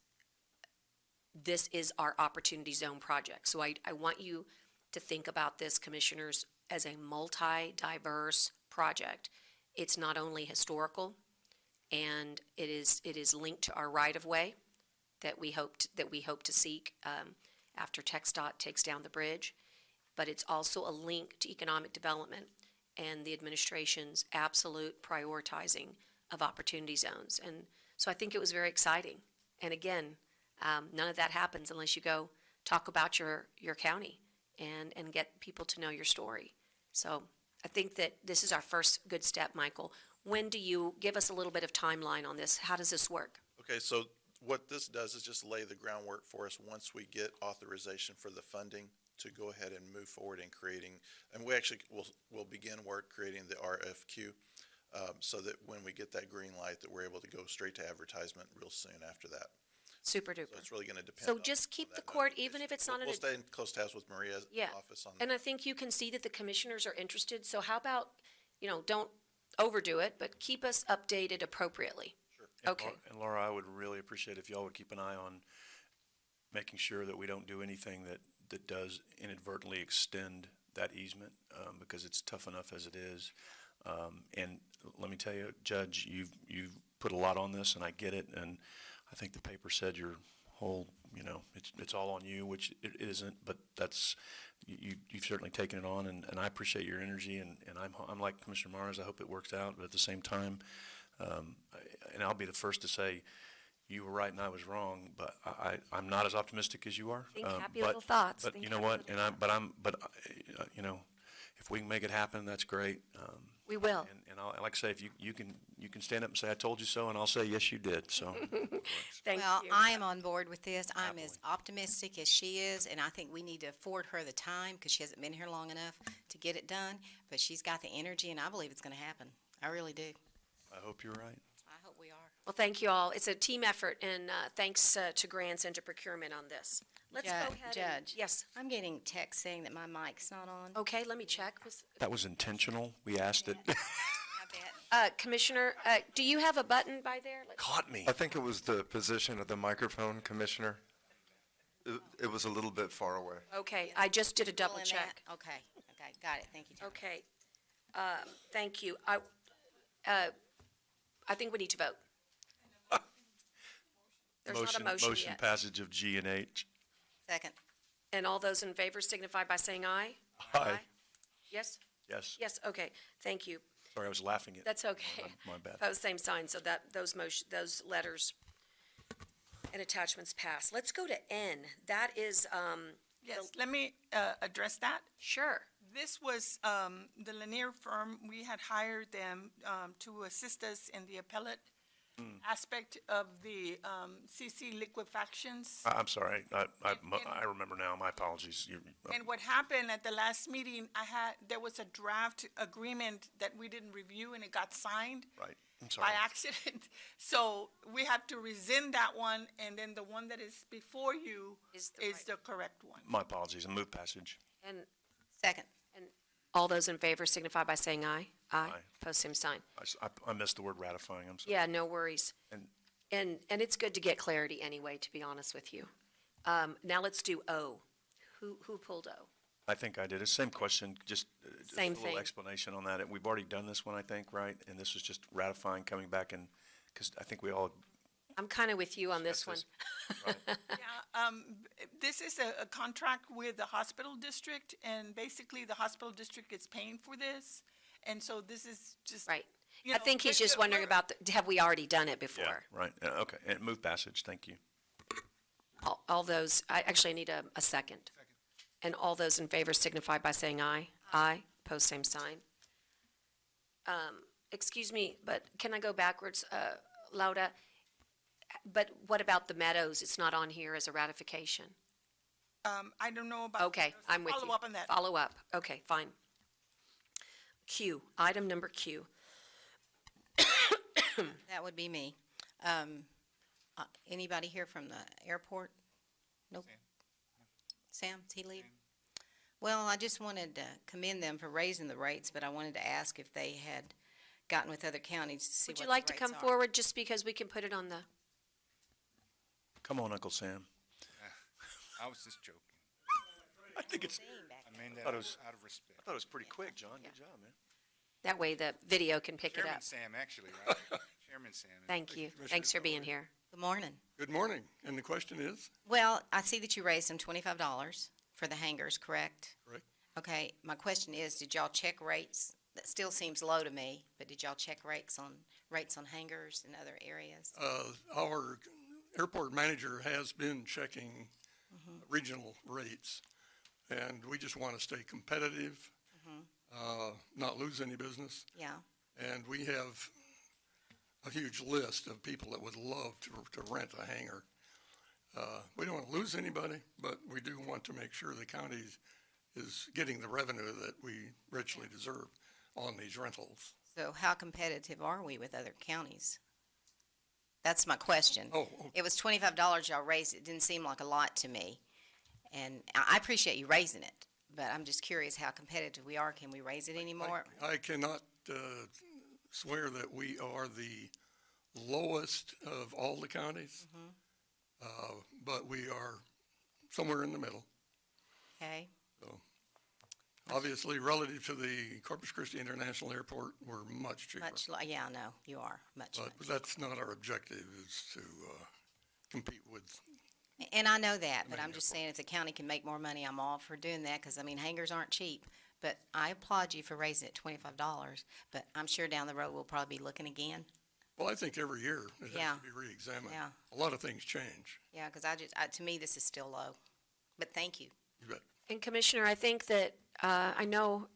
this is our Opportunity Zone project. So I want you to think about this, commissioners, as a multi-diverse project. It's not only historical, and it is linked to our right-of-way that we hope to seek after TxDOT takes down the bridge, but it's also a link to economic development and the administration's absolute prioritizing of opportunity zones. And so I think it was very exciting. And again, none of that happens unless you go talk about your county and get people to know your story. So I think that this is our first good step, Michael. When do you, give us a little bit of timeline on this? How does this work? Okay, so what this does is just lay the groundwork for us once we get authorization for the funding to go ahead and move forward in creating, and we actually will begin work creating the RFQ, so that when we get that green light, that we're able to go straight to advertisement real soon after that. Super So duper. it's really gonna depend So on just keep that the court, notification. even if it's not We'll an, stay in close tabs with Maria's Yeah. office on and I think you can see that the commissioners are interested, so how about, don't overdo it, but keep us updated appropriately. And Okay. And Laura, I would really appreciate if y'all would keep an eye on making sure that we don't do anything that does inadvertently extend that easement, because it's tough enough as it is. And let me tell you, Judge, you've put a lot on this, and I get it, and I think the paper said your whole, it's all on you, which it isn't, but you've certainly taken it on, and I appreciate your energy, and I'm like Commissioner Mars, I hope it works out, but at the same time, and I'll be the first to say, you were right and I was wrong, but I'm not as optimistic as you are. Think happy but- little thoughts. But Think you know happy what, little and if we can make it happen, that's great. We will. And like I say, if you can stand up and say, I told you so, and I'll say, yes, you did, so. Thank Well, you. I am on board with this. I'm as optimistic as she is, and I think we need to afford her the time, because she hasn't been here long enough to get it done, but she's got the energy, and I believe it's gonna happen. I really do. I hope you're right. I hope we are. Well, thank you all. It's a team effort, and thanks to grants and to procurement on this. Let's go ahead. Judge. Yes. I'm getting text saying that my mic's not on. Okay, let me check. That was intentional. We asked it. I bet. Commissioner, do you have a button by there? Caught me. I think it was the position of the microphone, Commissioner. It was a little bit far away. Okay, I just did a double Pulling check. that? Okay, got it. Thank you, Tom. Okay. Thank you. I think we need to vote. There's not a motion Motion yet. passage of G and H. Second. And all those in favor signify by saying aye. Aye. Yes? Yes. Yes, okay. Thank you. Sorry, I was laughing at. That's okay. My bad. Those same sign, so that, those letters and attachments pass. Let's go to N. That is, Yes, let me address that. sure. This was the Lanier firm. We had hired them to assist us in the appellate aspect of the CC liquefactions. I'm sorry. I remember now. My apologies. And what happened at the last meeting, there was a draft agreement that we didn't review, and it got signed Right. I'm sorry. by accident. So we have to rescind that one, and then the one that is before you Is is the the correct one. My apologies. And move passage. And Second. all those in favor signify by saying aye. Aye. Aye. Post same sign. I missed the word ratifying. I'm sorry. Yeah, no worries. And- And it's good to get clarity anyway, to be honest with you. Now let's do O. Who pulled O? I think I did. It's the same question, just Same a little thing. explanation on that. We've already done this one, I think, right? And this was just ratifying, coming back, and, because I think we all. I'm kind of with you on this one. Right. Yeah, this is a contract with the hospital district, and basically the hospital district is paying for this. And so this is just. Right. you I know, think he's we're- just wondering we're- about, have we already done it Yeah, before? right. Okay. And move passage. Thank you. All those, I actually need a second. And all those in favor signify by saying aye. Aye. Post same sign. Excuse me, but can I go backwards, Lauda? But what about the Meadows? It's not on here as a ratification. I don't know about. Okay, I'm with you. Follow up on that. Follow up. Okay, fine. Q, item number Q. That would be me. Anybody here from the airport? Nope. Sam, is he leave? Well, I just wanted to commend them for raising the rates, but I wanted to ask if they had gotten with other counties to see Would what you the like to rates come are. forward just because we can put it on the, Come on, Uncle Sam. I was just joking. I think it's. Seeing back I mean that Thought it was- out of respect. I thought it was pretty quick, John. Good job, man. that way the video can pick it Chairman up. Sam, actually, right? Chairman Sam. Thank you. Thanks for being here. Good morning. Good morning, and the question is? Well, I see that you raised them $25 for the hangars, correct? Correct. Okay, my question is, did y'all check rates? That still seems low to me, but did y'all check rates on hangars and other areas? Our airport manager has been checking regional rates, and we just want to stay competitive. not lose any business. Yeah. And we have a huge list of people that would love to rent a hangar. We don't want to lose anybody, but we do want to make sure the county is getting the revenue that we richly deserve on these rentals. So how competitive are we with other counties? That's my question. Oh, It was $25 y'all raised. It didn't seem like a lot to me. And I appreciate you raising it, but I'm just curious how competitive we are. Can we raise it anymore? I cannot swear that we are the lowest of all the counties, but we are somewhere in the middle. Okay. So, obviously, relative to the Corpus Christi International Airport, we're much cheaper. Yeah, I know, you are, much. But that's not our objective, is to compete with. And I know that, but I'm just saying if the county can make more money, I'm all for doing that, because, I mean, hangars aren't cheap. But I applaud you for raising it $25, but I'm sure down the road we'll probably be looking again. Well, I think every year it has Yeah. to be re-examined. Yeah. A lot of things change. Yeah, because to me, this is still low. But thank you. You bet. And Commissioner, I think that, I know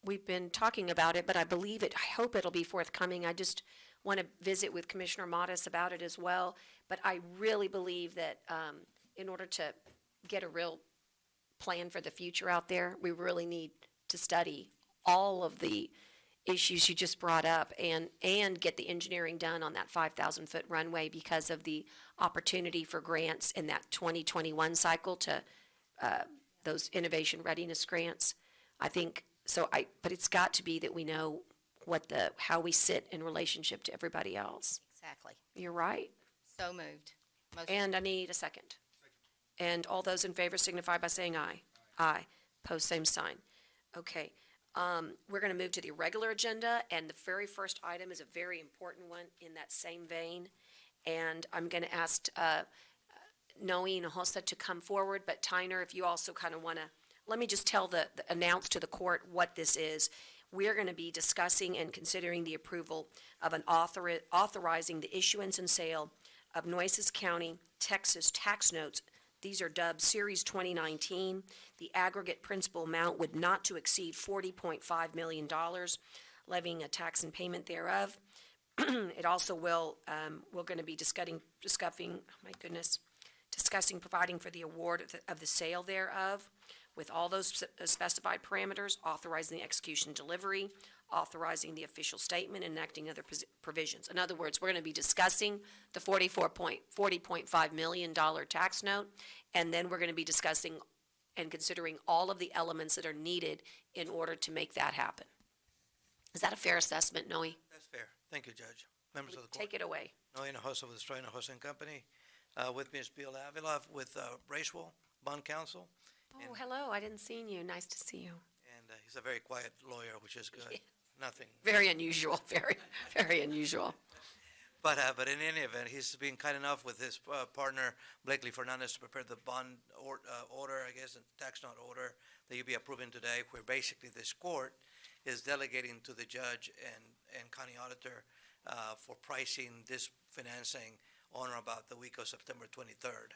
we've been talking about it, but I believe it, I hope it'll be forthcoming. I just want to visit with Commissioner Modis about it as well. But I really believe that in order to get a real plan for the future out there, we really need to study all of the issues you just brought up and get the engineering done on that 5,000-foot runway because of the opportunity for grants in that 2021 cycle to those innovation readiness grants. I think so. But it's got to be that we know how we sit in relationship to everybody else. Exactly. You're right. So moved. Motion. And I need a second. And all those in favor signify by saying aye. Aye. Pose same sign. Okay. We're going to move to the regular agenda, and the very first item is a very important one in that same vein. And I'm going to ask Noe and Hossa to come forward, but Tyner, if you also kind of want to, let me just announce to the court what this is. We're going to be discussing and considering the approval of an authorizing the issuance and sale of Nueces County, Texas tax notes. These are dubbed Series 2019. The aggregate principal amount would not to exceed $40.5 million, levying a tax and payment thereof. It also we're going to be discussing, providing for the award of the sale thereof with all those specified parameters, authorizing the execution and delivery, authorizing the official statement, and enacting other provisions. In other words, we're going to be discussing the $40.5 million tax note, and then we're going to be discussing and considering all of the elements that are needed in order to make that happen. Is that a fair assessment, Noe? That's fair. Thank you, Judge. Members of the court. Take it away. Noe Hinojosa with the Stroy Hinojosa and Company. With me is Bill Avila with Bracewell Bond Counsel. Oh, hello. I didn't see you. Nice to see you. And he's a very quiet lawyer, which is good. Yeah. Nothing. Very unusual. Very, very unusual. But in any event, he's been kind enough with his partner, Blakely Fernandez, to prepare the bond order, I guess, and tax note order that you'll be approving today, where basically this court is delegating to the judge and county auditor for pricing this financing on or about the week of September 23rd.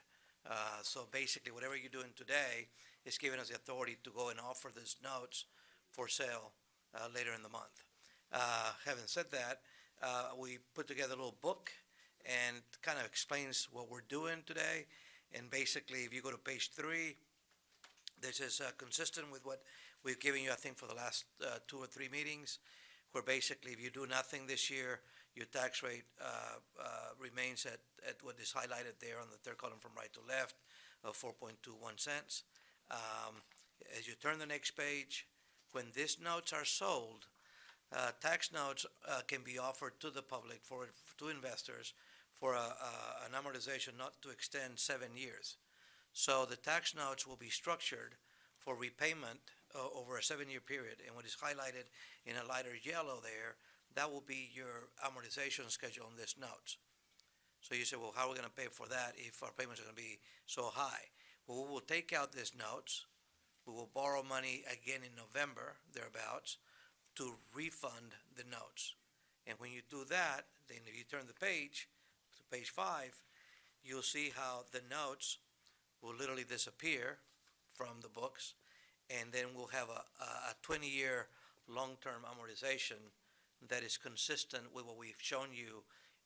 So basically, whatever you're doing today is giving us the authority to go and offer these notes for sale later in the month. Having said that, we put together a little book and kind of explains what we're doing today. And basically, if you go to page 3, this is consistent with what we've given you, I think, for the last 2 or 3 meetings, where basically if you do nothing this year, your tax rate remains at what is highlighted there on the third column from right to left of 4.21 cents. As you turn the next page, when these notes are sold, tax notes can be offered to the public, to investors, for an amortization not to extend 7 years. So the tax notes will be structured for repayment over a 7-year period. And what is highlighted in a lighter yellow there, that will be your amortization schedule on these notes. So you say, well, how are we going to pay for that if our payments are going to be so high? Well, we will take out these notes. We will borrow money again in November, thereabouts, to refund the notes. And when you do that, then if you turn the page to page 5, you'll see how the notes will literally disappear from the books, and then we'll have a 20-year long-term amortization that is consistent with what we've shown you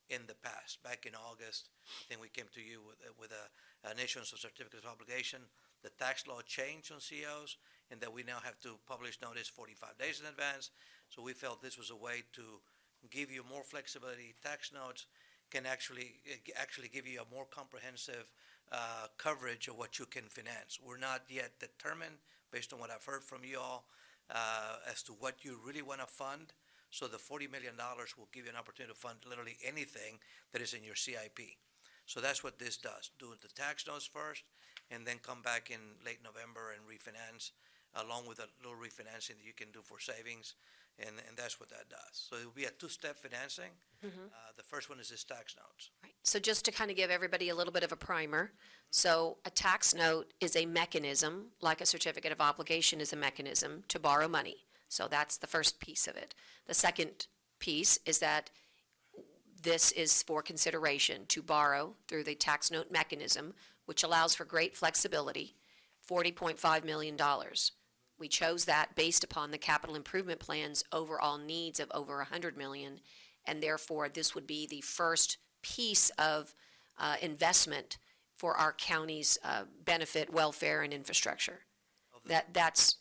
in the past. Back in August, I think we came to you with an issuance of certificates of obligation. The tax law changed on COs, and that we now have to publish notice 45 days in advance. So we felt this was a way to give you more flexibility. Tax notes can actually give you a more comprehensive coverage of what you can finance. We're not yet determined, based on what I've heard from you all, as to what you really want to fund. So the $40 million will give you an opportunity to fund literally anything that is in your CIP. So that's what this does. Do the tax notes first, and then come back in late November and refinance, along with a little refinancing that you can do for savings, and that's what that does. So it will be a two-step financing. The first one is this tax notes. Right. So just to kind of give everybody a little bit of a primer, so a tax note is a mechanism, like a certificate of obligation is a mechanism to borrow money. So that's the first piece of it. The second piece is that this is for consideration to borrow through the tax note mechanism, which allows for great flexibility, $40.5 million. We chose that based upon the capital improvement plan's overall needs of over $100 million, and therefore this would be the first piece of investment for our county's benefit, welfare, and infrastructure. That's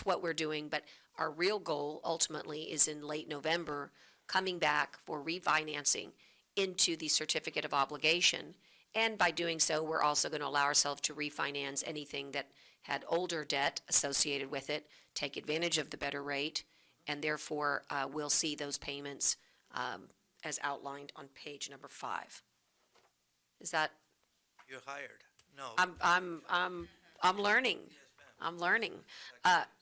what we're doing, but our real goal ultimately is in late November, coming back for refinancing into the certificate of obligation. And by doing so, we're also going to allow ourselves to refinance anything that had older debt associated with it, take advantage of the better rate, and therefore we'll see those payments as outlined on page number 5. Is that? You're hired. No. I'm learning. I'm learning.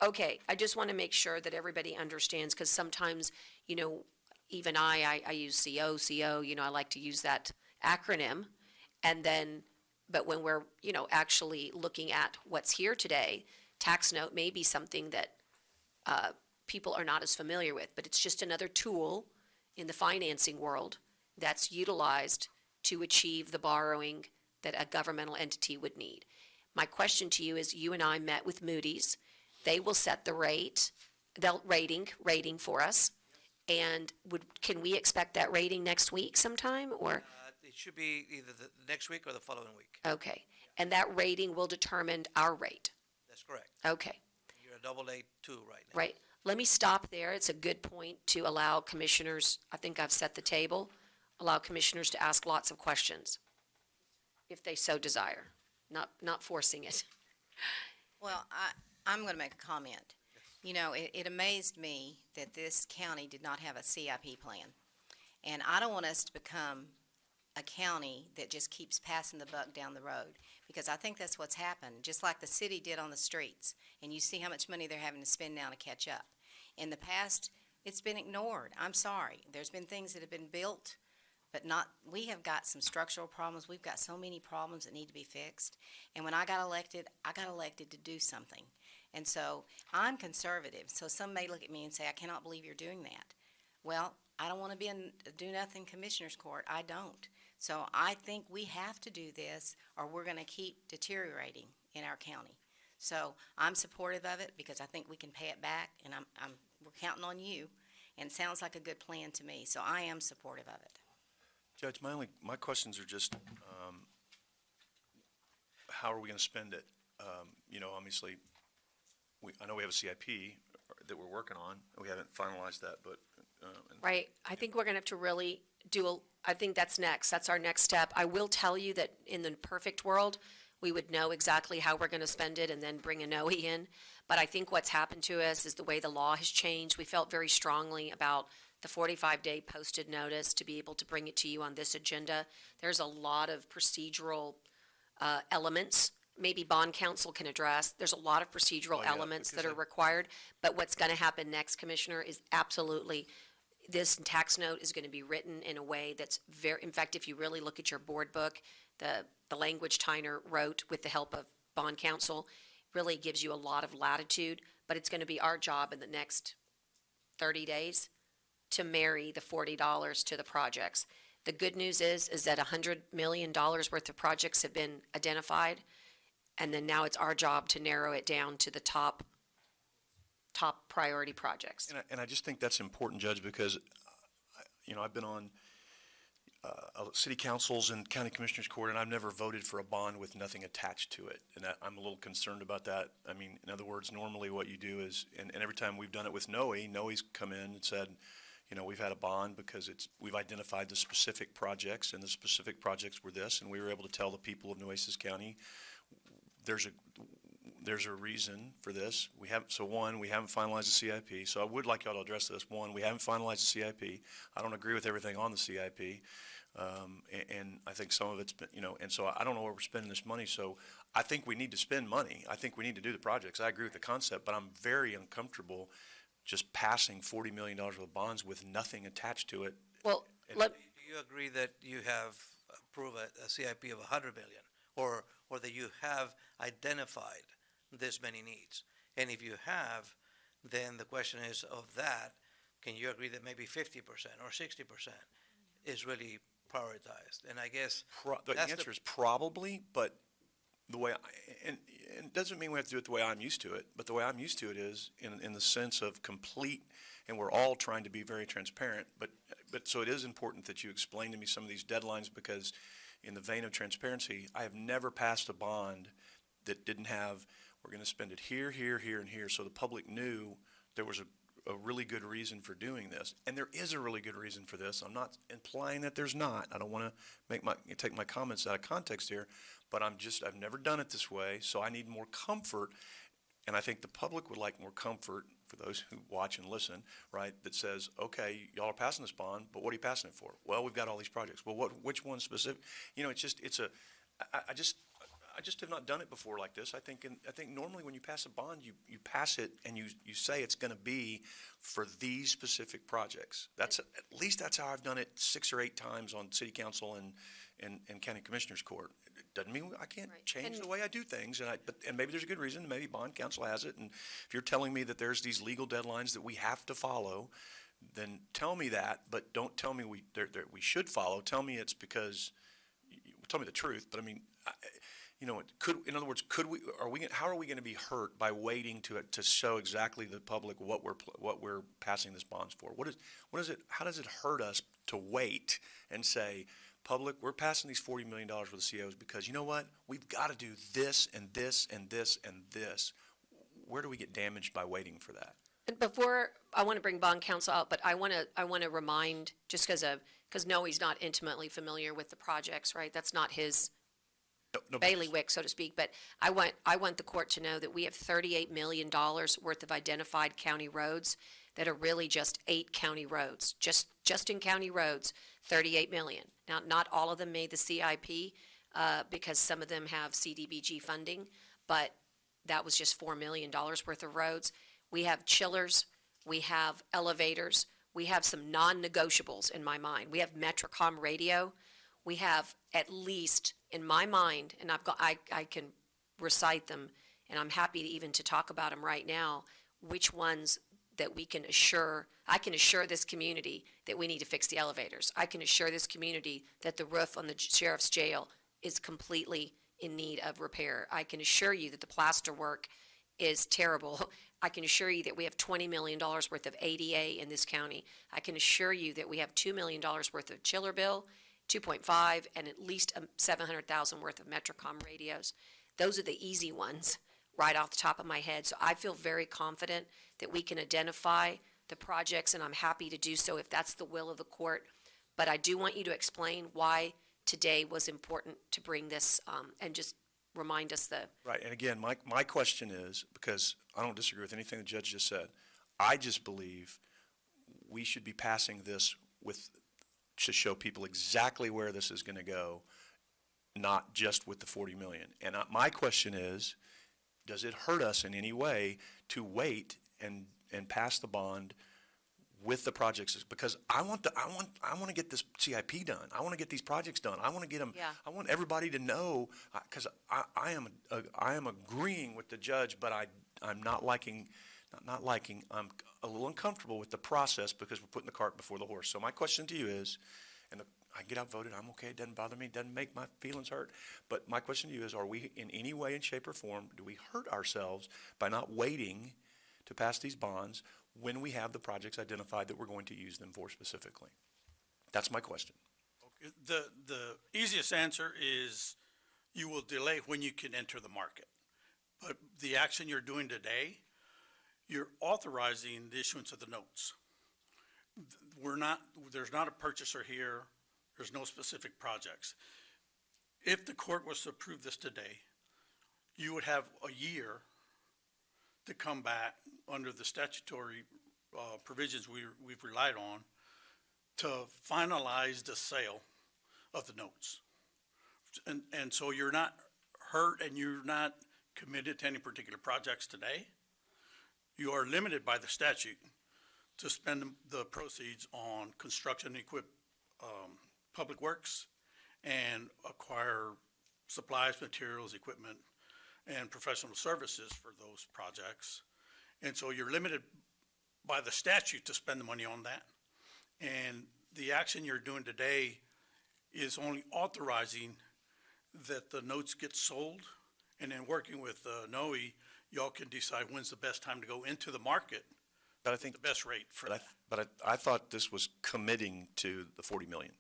Okay, I just want to make sure that everybody understands, because sometimes, even I use CO, I like to use that acronym. And then, but when we're, actually looking at what's here today, tax note may be something that people are not as familiar with, but it's just another tool in the financing world that's utilized to achieve the borrowing that a governmental entity would need. My question to you is, you and I met with Moody's. They will set the rating for us. And can we expect that rating next week sometime, or? It should be either the next week or the following week. Okay, and that rating will determine our rate? That's correct. Okay. You're a AA2 right now. Right. Let me stop there. It's a good point to allow commissioners, I think I've set the table, allow commissioners to ask lots of questions, if they so desire, not forcing it. Well, I'm going to make a comment. It amazed me that this county did not have a CIP plan. And I don't want us to become a county that just keeps passing the buck down the road, because I think that's what's happened, just like the city did on the streets. And you see how much money they're having to spend now to catch up. In the past, it's been ignored. I'm sorry. There's been things that have been built, but we have got some structural problems. We've got so many problems that need to be fixed. And when I got elected to do something. And so I'm conservative. So some may look at me and say, I cannot believe you're doing that. Well, I don't want to be in do-nothing commissioner's court. I don't. So I think we have to do this, or we're going to keep deteriorating in our county. So I'm supportive of it because I think we can pay it back, and we're counting on you. And it sounds like a good plan to me. So I am supportive of it. Judge, my questions are just, how are we going to spend it? Obviously, I know we have a CIP that we're working on. We haven't finalized that, but. Right. I think we're going to have to really I think that's next. That's our next step. I will tell you that in the perfect world, we would know exactly how we're going to spend it and then bring a NOE in. But I think what's happened to us is the way the law has changed. We felt very strongly about the 45-day posted notice to be able to bring it to you on this agenda. There's a lot of procedural elements maybe bond counsel can address. There's a lot of procedural elements that are required. But what's going to happen next, Commissioner, is absolutely this tax note is going to be written in a way that's in fact, if you really look at your board book, the language Tyner wrote with the help of bond counsel really gives you a lot of latitude, but it's going to be our job in the next 30 days to marry the $40 to the projects. The good news is that $100 million worth of projects have been identified, and then now it's our job to narrow it down to the top top priority projects. And I just think that's important, Judge, because, I've been on city councils and county commissioners court, and I've never voted for a bond with nothing attached to it. And I'm a little concerned about that. I mean, in other words, normally what you do is, and every time we've done it with Noe's come in and said, we've had a bond because we've identified the specific projects, and the specific projects were this, and we were able to tell the people of Nueces County, there's a reason for this. We haven't finalized the CIP, so I would like y'all to address this. One, we haven't finalized the CIP. I don't agree with everything on the CIP, and I think some of it's been, and so I don't know where we're spending this money, so I think we need to spend money. I think we need to do the projects. I agree with the concept, but I'm very uncomfortable just passing $40 million worth of bonds with nothing attached to it. Well, Do you agree that you have approved a CIP of 100 million, or that you have identified this many needs? And if you have, then the question is, of that, can you agree that maybe 50% or 60% is really prioritized? And I guess The answer is probably, but the way, and it doesn't mean we have to do it the way I'm used to it, but the way I'm used to it is in the sense of complete, and we're all trying to be very transparent, but so it is important that you explain to me some of these deadlines, because in the vein of transparency, I have never passed a bond that didn't have, we're going to spend it here, here, here, and here, so the public knew there was a really good reason for doing this. And there is a really good reason for this. I'm not implying that there's not. I don't want to take my comments out of context here, but I've never done it this way, so I need more comfort. And I think the public would like more comfort, for those who watch and listen, right, that says, okay, y'all are passing this bond, but what are you passing it for? Well, we've got all these projects. Well, which one specific? I just have not done it before like this. I think normally when you pass a bond, you pass it and you say it's going to be for these specific projects. At least that's how I've done it 6 or 8 times on city council and county commissioners court. It doesn't mean I can't change the way I do things, and maybe there's a good reason. Maybe bond council has it, and if you're telling me that there's these legal deadlines that we have to follow, then tell me that. But don't tell me we should follow. Tell me it's because. Tell me the truth. But I mean. In other words, how are we going to be hurt by waiting to show exactly the public what we're passing this bonds for? How does it hurt us to wait and say, public, we're passing these $40 million worth of COs because you know what? We've got to do this and this and this and this. Where do we get damaged by waiting for that? And before, I want to bring bond counsel out, but I want to remind, just because Noe's not intimately familiar with the projects, right? That's not his bailiwick, so to speak, but I want the court to know that we have $38 million worth of identified county roads that are really just 8 county roads, just in county roads, 38 million. Now, not all of them made the CIP because some of them have CDBG funding, but that was just $4 million worth of roads. We have chillers, we have elevators, we have some non-negotiables in my mind. We have Metrocom radio. We have at least, in my mind, and I can recite them, and I'm happy to talk about them right now, which ones that I can assure this community that we need to fix the elevators. I can assure this community that the roof on the sheriff's jail is completely in need of repair. I can assure you that the plaster work is terrible. I can assure you that we have $20 million worth of ADA in this county. I can assure you that we have $2 million worth of chiller bill, 2.5, and at least $700,000 worth of Metrocom radios. Those are the easy ones right off the top of my head. So I feel very confident that we can identify the projects, and I'm happy to do so if that's the will of the court. But I do want you to explain why today was important to bring this and just remind us Right, and again, my question is, because I don't disagree with anything the judge just said, I just believe we should be passing this to show people exactly where this is going to go, not just with the 40 million. And my question is, does it hurt us in any way to wait and pass the bond with the projects? Because I want to get this CIP done. I want to get these projects done. I want to get them. Yeah. I want everybody to know, because I am agreeing with the judge, but I'm not liking. I'm a little uncomfortable with the process because we're putting the cart before the horse. So my question to you is, I get outvoted, I'm okay, it doesn't bother me, it doesn't make my feelings hurt. But my question to you is, are we in any way, in shape, or form, do we hurt ourselves by not waiting to pass these bonds when we have the projects identified that we're going to use them for specifically? That's my question. The easiest answer is you will delay when you can enter the market. But the action you're doing today, you're authorizing the issuance of the notes. There's not a purchaser here, there's no specific projects. If the court was to approve this today, you would have a year to come back under the statutory provisions we've relied on to finalize the sale of the notes. And so you're not hurt and you're not committed to any particular projects today. You are limited by the statute to spend the proceeds on construction, public works, and acquire supplies, materials, equipment, and professional services for those projects. And so you're limited by the statute to spend the money on that. And the action you're doing today is only authorizing that the notes get sold, and then working with NOE, y'all can decide when's the best time to go into the market, But I think, the best rate for that. but I thought this was committing to the 40 million.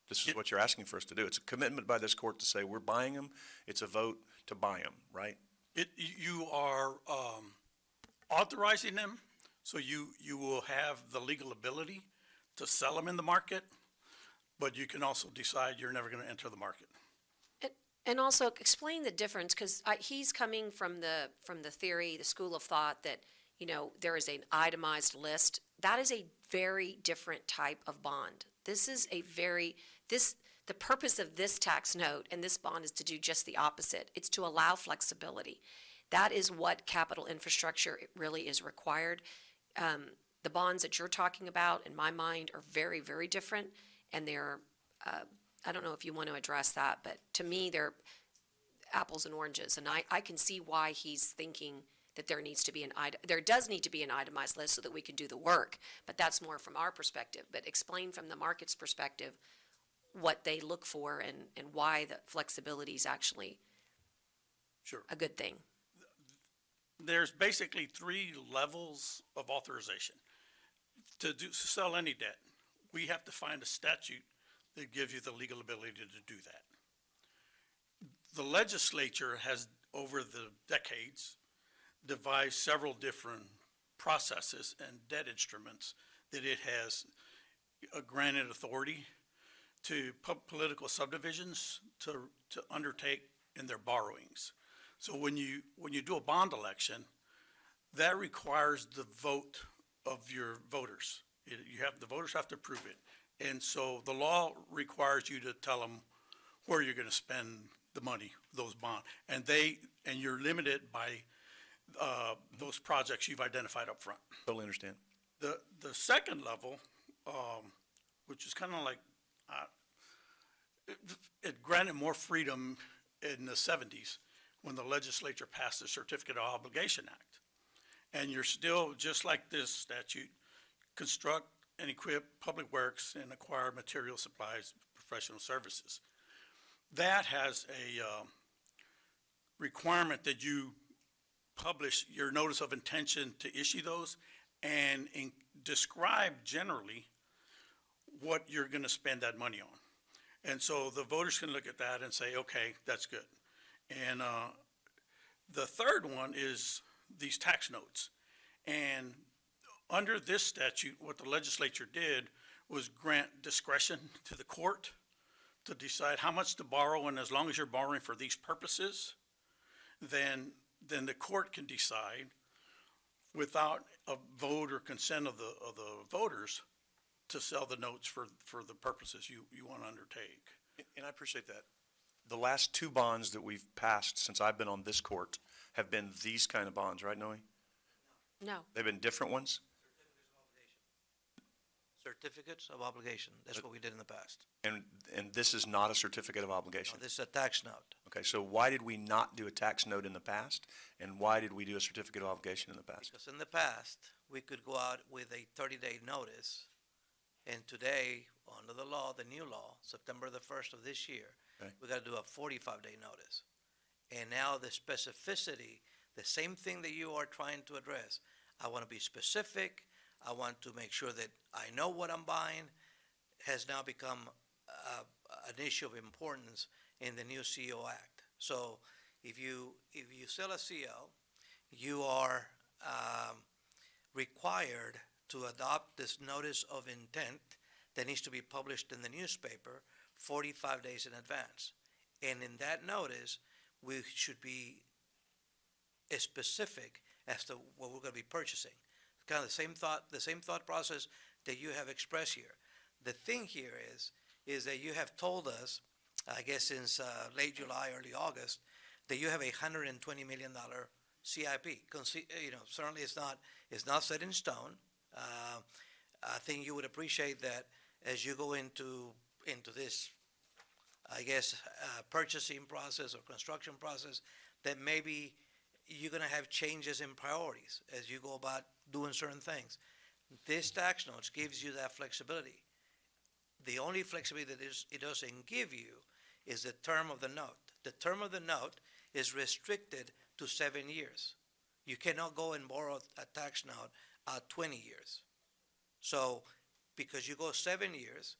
This is what you're asking for us to do. It's a commitment by this court to say we're buying them. It's a vote to buy them, right? You are authorizing them, so you will have the legal ability to sell them in the market, but you can also decide you're never going to enter the market. And also explain the difference, because he's coming from the theory, the school of thought that, there is an itemized list. That is a very different type of bond. This is the purpose of this tax note and this bond is to do just the opposite. It's to allow flexibility. That is what capital infrastructure really is required. The bonds that you're talking about, in my mind, are very, very different, and they're, I don't know if you want to address that, but to me, they're apples and oranges, and I can see why he's thinking that there does need to be an itemized list so that we can do the work, but that's more from our perspective. But explain from the market's perspective what they look for and why the flexibility is actually a good thing. There's basically 3 levels of authorization. To sell any debt, we have to find a statute that gives you the legal ability to do that. The legislature has, over the decades, devised several different processes and debt instruments that it has granted authority to political subdivisions to undertake in their borrowings. So when you do a bond election, that requires the vote of your voters. The voters have to approve it. And so the law requires you to tell them where you're going to spend the money, those bonds. And you're limited by those projects you've identified up front. Totally understand. The second level, which is kind of like, it granted more freedom in the 70s when the legislature passed the Certificate of Obligation Act. And you're still, just like this statute, construct and equip public works and acquire material supplies, professional services. That has a requirement that you publish your notice of intention to issue those and describe generally what you're going to spend that money on. And so the voters can look at that and say, okay, that's good. And the third one is these tax notes. And under this statute, what the legislature did was grant discretion to the court to decide how much to borrow, and as long as you're borrowing for these purposes, then the court can decide without a vote or consent of the voters to sell the notes for the purposes you want to undertake. And I appreciate that. The last 2 bonds that we've passed since I've been on this court have been these kind of bonds, right, Noe? No. They've been different ones? Certificates of obligation, that's what we did in the past. And this is not a certificate of obligation? No, this is a tax note. Okay, so why did we not do a tax note in the past? And why did we do a certificate of obligation in the past? Because in the past, we could go out with a 30-day notice, and today, under the law, the new law, September the 1st of this year, Okay. we got to do a 45-day notice. And now the specificity, the same thing that you are trying to address, I want to be specific. I want to make sure that I know what I'm buying. Has now become an issue of importance in the new CO Act. So if you sell a CO, you are required to adopt this notice of intent that needs to be published in the newspaper 45 days in advance. And in that notice, we should be specific as to what we're going to be purchasing. Kind of the same thought process that you have expressed here. The thing here is that you have told us, I guess since late July, early August, that you have a $120 million CIP. Certainly it's not set in stone. I think you would appreciate that as you go into this, I guess, purchasing process or construction process, that maybe you're going to have changes in priorities as you go about doing certain things. This tax notes gives you that flexibility. The only flexibility that it doesn't give you is the term of the note. The term of the note is restricted to 7 years. You cannot go and borrow a tax note 20 years. So because you go 7 years,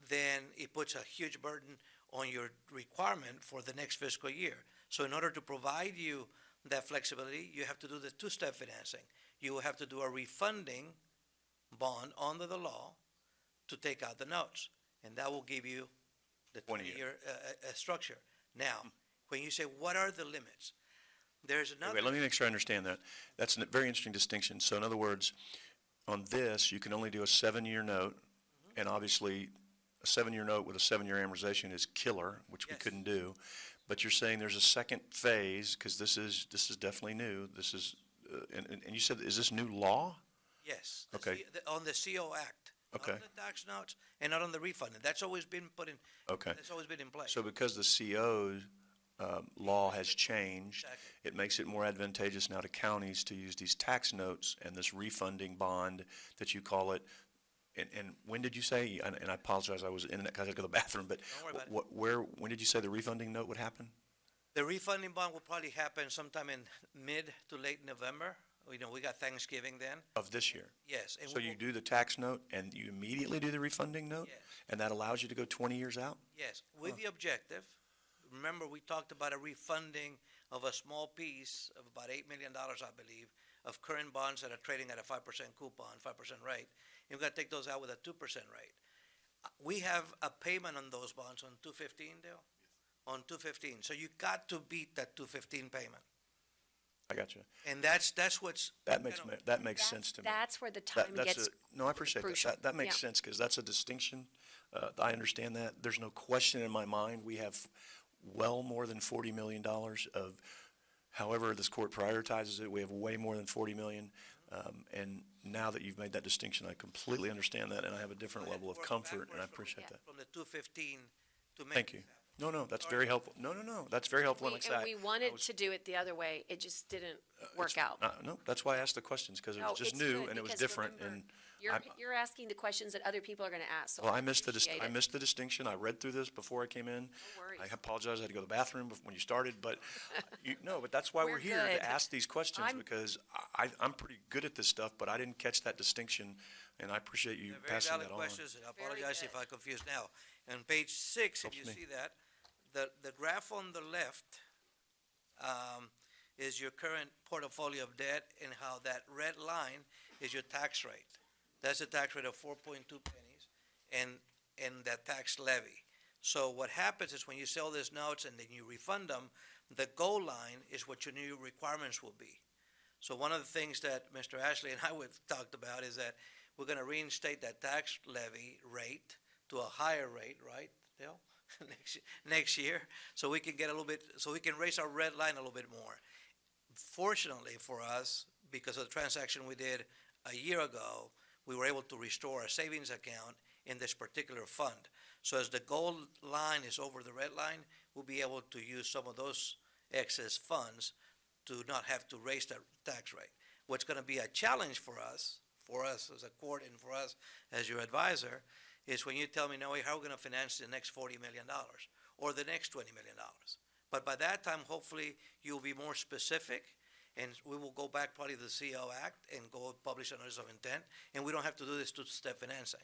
then it puts a huge burden on your requirement for the next fiscal year. So in order to provide you that flexibility, you have to do the two-step financing. You will have to do a refunding bond under the law to take out the notes, and that will give you the 20-year structure. Now, when you say, what are the limits? There's another. Wait, let me make sure I understand that. That's a very interesting distinction. So in other words, on this, you can only do a 7-year note, and obviously, a 7-year note with a 7-year amortization is killer, which we couldn't do. But you're saying there's a second phase, because this is definitely new. This is, and you said, is this new law? Yes. Okay. On the CO Act. Okay. Not on the tax notes and not on the refunding. That's always been put in. Okay. That's always been in place. So because the CO law has changed, Exactly. it makes it more advantageous now to counties to use these tax notes and this refunding bond that you call it. And when did you say, and I apologize, I was in that because I had to go to the bathroom, but Don't worry about it. when did you say the refunding note would happen? The refunding bond will probably happen sometime in mid to late November. We got Thanksgiving then. Of this year? Yes. And So you do the tax note and you immediately do the refunding note? Yes. And that allows you to go 20 years out? Yes, with the objective, remember, we talked about a refunding of a small piece of about $8 million, I believe, of current bonds that are trading at a 5% coupon, 5% rate. And we've got to take those out with a 2% rate. We have a payment on those bonds on 215, Dale? On 215. So you got to beat that 215 payment. I got you. And that's what's. That makes sense to me. That's where the time gets No, I appreciate crucial. that. That makes Yeah. sense, because that's a distinction. I understand that. There's no question in my mind, we have well more than $40 million of, however this court prioritizes it, we have way more than $40 million. And now that you've made that distinction, I completely understand that, and I have a different level of comfort, and I appreciate that. From the 215 to make. Thank you. No, that's very helpful. No, that's very helpful. And we wanted to do it the other way, it just didn't work out. No, that's why I asked the questions, because it No, was just it's new, good, and it was because different, remember, and You're asking the questions that other people are gonna ask, so well, I missed appreciate I it. missed the distinction. I read through this before I came in. No worries. I apologize, I had to go to the bathroom when you started, but, but that's why We're we're here, good. to ask these questions, I'm- because I'm pretty good at this stuff, but I didn't catch that distinction, and I appreciate you They're very passing valid that on. questions, and I Very apologize good. if I confused now. On page 6, if Helps you me. see that, the graph on the left is your current portfolio of debt, and how that red line is your tax rate. That's a tax rate of 4.2 pennies, and that tax levy. So what happens is when you sell these notes and then you refund them, the goal line is what your new requirements will be. So one of the things that Mr. Ashley and I would talked about is that we're going to reinstate that tax levy rate to a higher rate, right, Dale? next year, so we can get a little bit, so we can raise our red line a little bit more. Fortunately for us, because of the transaction we did a year ago, we were able to restore our savings account in this particular fund. So as the goal line is over the red line, we'll be able to use some of those excess funds to not have to raise the tax rate. What's going to be a challenge for us as a court and for us as your advisor, is when you tell me, no, how are we going to finance the next $40 million or the next $20 million? But by that time, hopefully, you'll be more specific, and we will go back probably to the CO Act and go publish a notice of intent, and we don't have to do this two-step financing.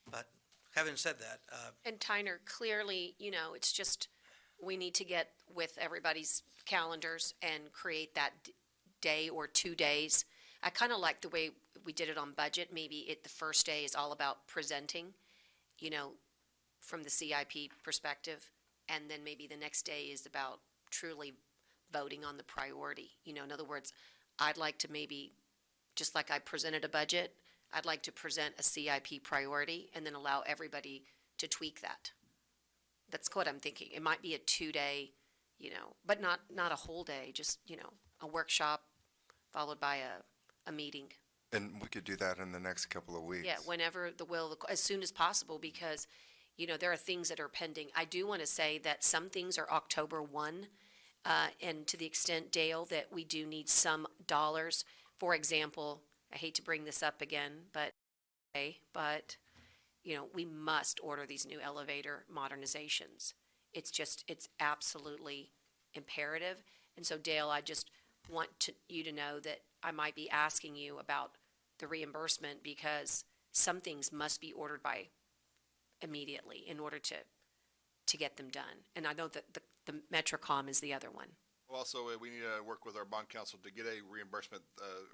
But having said that, And Tyner, clearly, it's just, we need to get with everybody's calendars and create that day or 2 days. I kind of like the way we did it on budget. Maybe the first day is all about presenting, from the CIP perspective. And then maybe the next day is about truly voting on the priority. In other words, I'd like to maybe, just like I presented a budget, I'd like to present a CIP priority and then allow everybody to tweak that. That's what I'm thinking. It might be a 2-day, but not a whole day, just, a workshop followed by a meeting. And we could do that in the next couple of weeks. Yeah, whenever as soon as possible, because, there are things that are pending. I do want to say that some things are October 1, and to the extent, Dale, that we do need some dollars. For example, I hate to bring this up again, but, we must order these new elevator modernizations. It's absolutely imperative. And so, Dale, I just want you to know that I might be asking you about the reimbursement because some things must be ordered by immediately in order to get them done. And I know that the Metrocom is the other one. Well, also, we need to work with our bond counsel to get a reimbursement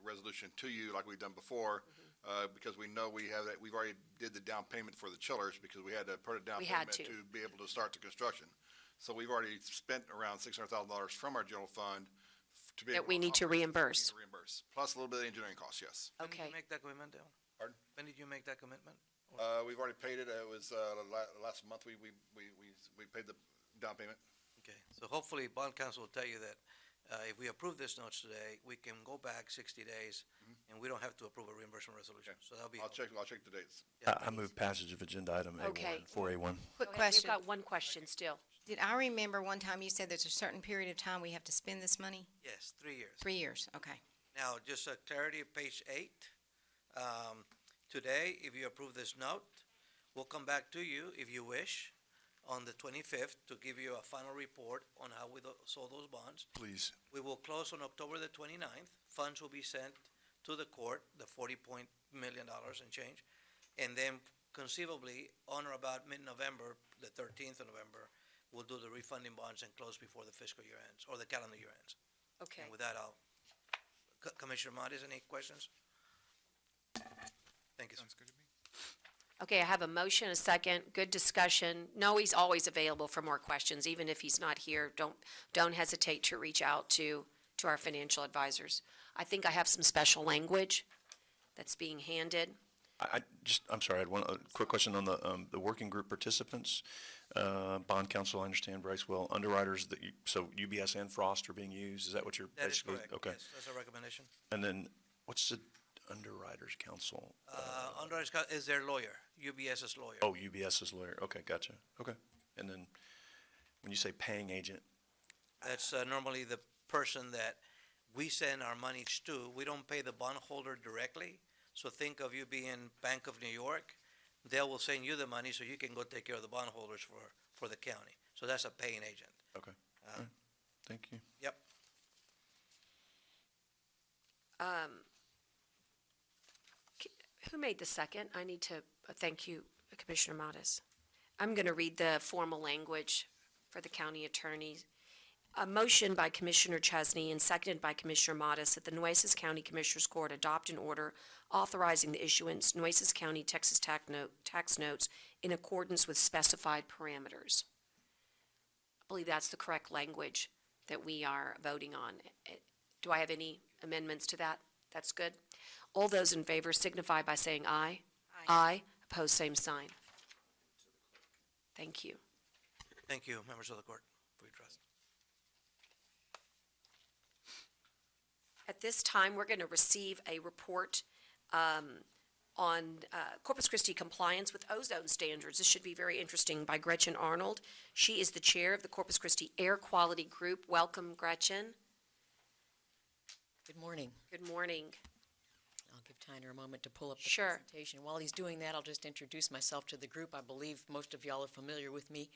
resolution to you like we've done before, because we know we've already did the down payment for the chillers because we had to put a down payment to be able to start the construction. So we've already spent around $600,000 from our general fund to be able That we need to reimburse. Plus a little bit of engineering costs, yes. when did Okay. you make that commitment, Dale? Pardon? When did you make that commitment? We've already paid it. It was last month we paid the down payment. Okay, so hopefully bond counsel will tell you that if we approve this notes today, we can go back 60 days and we don't have to approve a reimbursement resolution. So that'll be. I'll check the dates. Yeah, I move passage of agenda item A1, Okay. 4A1. Quick We've question. got one question still. Did I remember one time you said there's a certain period of time we have to spend this money? Yes, 3 years. 3 years, okay. Now, just a clarity, page 8. Today, if you approve this note, we'll come back to you, if you wish, on the 25th to give you a final report on how we sold those bonds. Please. We will close on October the 29th. Funds will be sent to the court, the $40 million and change. And then conceivably, on or about mid-November, the 13th of November, we'll do the refunding bonds and close before the fiscal year ends, or the calendar year ends. Okay. And with that, Commissioner Modis, any questions? Thank you, sir. Sounds good to me. Okay, I have a motion, a second, good discussion. Noe's always available for more questions, even if he's not here. Don't hesitate to reach out to our financial advisors. I think I have some special language that's being handed. I'm sorry, I had one quick question on the working group participants. Bond counsel, I understand, Bryce, well, underwriters, so UBS and Frost are being used, is that what you're That is basically? correct, Okay. yes, that's a recommendation. And then, what's the underwriters council? Underwriters is their lawyer, UBS's lawyer. Oh, UBS's lawyer, okay, gotcha, okay. And then, when you say paying agent, That's normally the person that we send our monies to. We don't pay the bondholder directly. So think of you being Bank of New York. They will send you the money so you can go take care of the bondholders for the county. So that's a paying agent. okay, all right, thank you. Yep. Who made the second? I need to thank you, Commissioner Modis. I'm going to read the formal language for the county attorney. A motion by Commissioner Chesney and seconded by Commissioner Modis that the Nueces County Commissioners Court adopt an order authorizing the issuance Nueces County, Texas tax notes in accordance with specified parameters. I believe that's the correct language that we are voting on. Do I have any amendments to that? That's good. All those in favor signify by saying aye. Aye. Opposed, same sign. Thank you. Thank you, members of the court, for your trust. At this time, we're going to receive a report on Corpus Christi compliance with ozone standards. This should be very interesting, by Gretchen Arnold. She is the chair of the Corpus Christi Air Quality Group. Welcome, Gretchen. Good morning. Good morning. I'll give Tyner a moment to pull up the Sure. presentation. While he's doing that, I'll just introduce myself to the group. I believe most of y'all are familiar with me.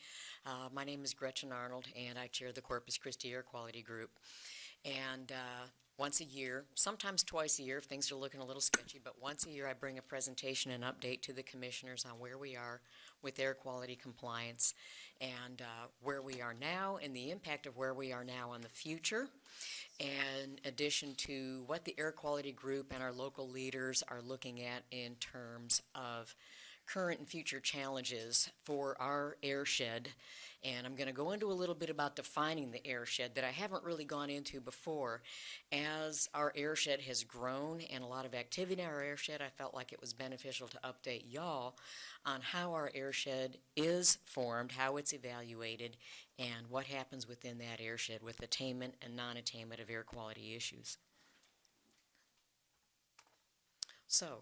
My name is Gretchen Arnold, and I chair the Corpus Christi Air Quality Group. And once a year, sometimes twice a year if things are looking a little sketchy, but once a year I bring a presentation and update to the commissioners on where we are with air quality compliance and where we are now and the impact of where we are now on the future, in addition to what the air quality group and our local leaders are looking at in terms of current and future challenges for our airshed. And I'm going to go into a little bit about defining the airshed that I haven't really gone into before. As our airshed has grown and a lot of activity in our airshed, I felt like it was beneficial to update y'all on how our airshed is formed, how it's evaluated, and what happens within that airshed with attainment and non-attainment of air quality issues. So,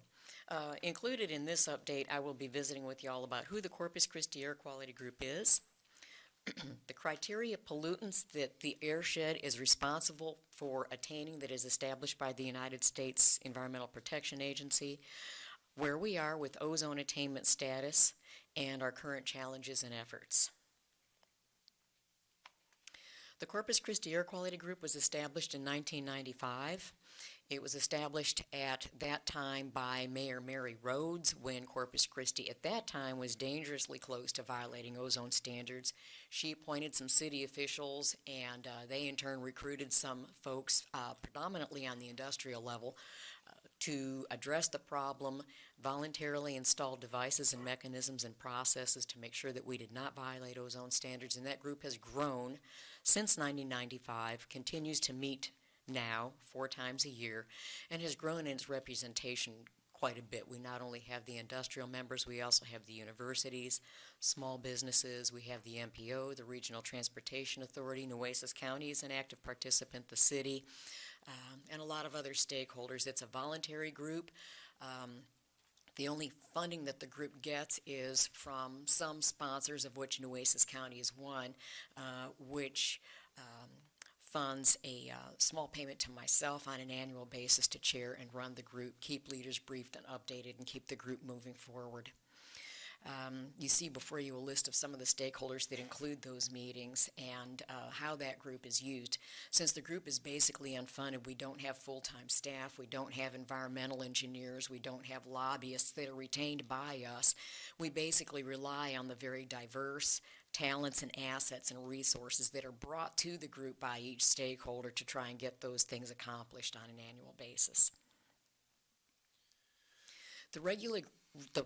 included in this update, I will be visiting with y'all about who the Corpus Christi Air Quality Group is, the criteria pollutants that the airshed is responsible for attaining that is established by the United States Environmental Protection Agency, where we are with ozone attainment status, and our current challenges and efforts. The Corpus Christi Air Quality Group was established in 1995. It was established at that time by Mayor Mary Rhodes when Corpus Christi at that time was dangerously close to violating ozone standards. She appointed some city officials and they in turn recruited some folks predominantly on the industrial level to address the problem, voluntarily installed devices and mechanisms and processes to make sure that we did not violate ozone standards, and that group has grown since 1995, continues to meet now 4 times a year, and has grown in its representation quite a bit. We not only have the industrial members, we also have the universities, small businesses, we have the MPO, the Regional Transportation Authority, Nueces County is an active participant, the city, and a lot of other stakeholders. It's a voluntary group. The only funding that the group gets is from some sponsors, of which Nueces County is one, which funds a small payment to myself on an annual basis to chair and run the group, keep leaders briefed and updated, and keep the group moving forward. You see before you a list of some of the stakeholders that include those meetings and how that group is used. Since the group is basically unfunded, we don't have full-time staff, we don't have environmental engineers, we don't have lobbyists that are retained by us. We basically rely on the very diverse talents and assets and resources that are brought to the group by each stakeholder to try and get those things accomplished on an annual basis. The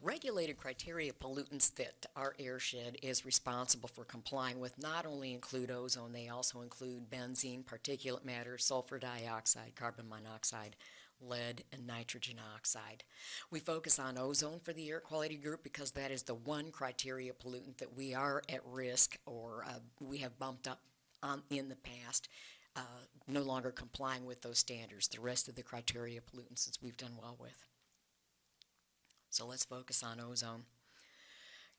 regulated criteria pollutants that our airshed is responsible for complying with not only include ozone, they also include benzene, particulate matter, sulfur dioxide, carbon monoxide, lead, and nitrogen oxide. We focus on ozone for the air quality group because that is the one criteria pollutant that we are at risk or we have bumped up on in the past, no longer complying with those standards. The rest of the criteria pollutants we've done well with. So let's focus on ozone.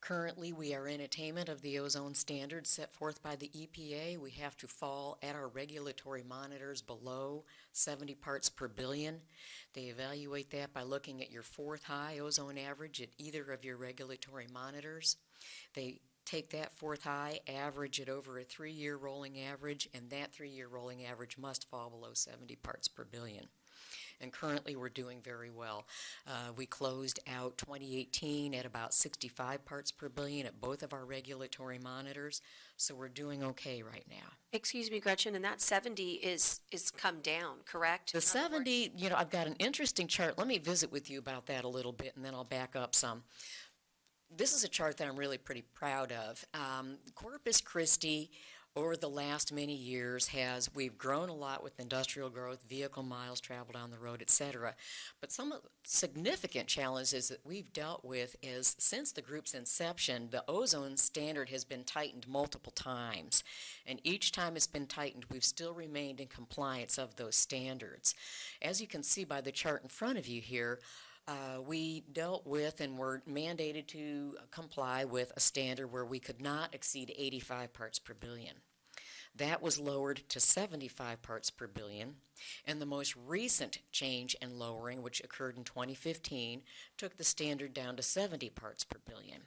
Currently, we are in attainment of the ozone standards set forth by the EPA. We have to fall at our regulatory monitors below 70 parts per billion. They evaluate that by looking at your 4th high ozone average at either of your regulatory monitors. They take that 4th high, average it over a 3-year rolling average, and that 3-year rolling average must fall below 70 parts per billion. And currently we're doing very well. We closed out 2018 at about 65 parts per billion at both of our regulatory monitors, so we're doing okay right now. Excuse me, Gretchen, and that 70 is come down, correct? The 70, you know, I've got an interesting chart. Let me visit with you about that a little bit, and then I'll back up some. This is a chart that I'm really pretty proud of. Corpus Christi, over the last many years, we've grown a lot with industrial growth, vehicle miles traveled on the road, et cetera. But some of the significant challenges that we've dealt with is, since the group's inception, the ozone standard has been tightened multiple times. And each time it's been tightened, we've still remained in compliance of those standards. As you can see by the chart in front of you here, we dealt with and were mandated to comply with a standard where we could not exceed 85 parts per billion. That was lowered to 75 parts per billion, and the most recent change in lowering, which occurred in 2015, took the standard down to 70 parts per billion.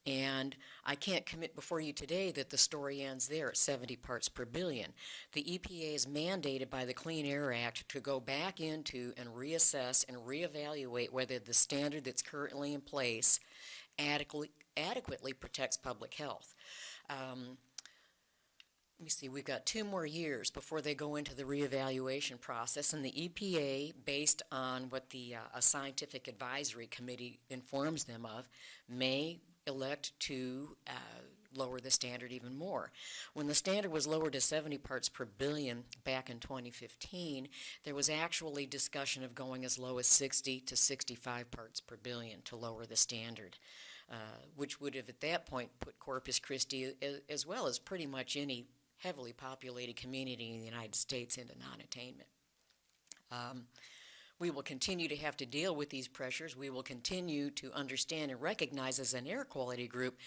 And I can't commit before you today that the story ends there at 70 parts per billion. The EPA is mandated by the Clean Air Act to go back into and reassess and reevaluate whether the standard that's currently in place adequately protects public health. Let me see, we've got 2 more years before they go into the reevaluation process, and the EPA, based on what the a scientific advisory committee informs them of, may elect to lower the standard even more. When the standard was lowered to 70 parts per billion back in 2015, there was actually discussion of going as low as 60 to 65 parts per billion to lower the standard, which would have at that point put Corpus Christi, as well as pretty much any heavily populated community in the United States, into non-attainment. We will continue to have to deal with these pressures. We will continue to understand and recognize as an air quality group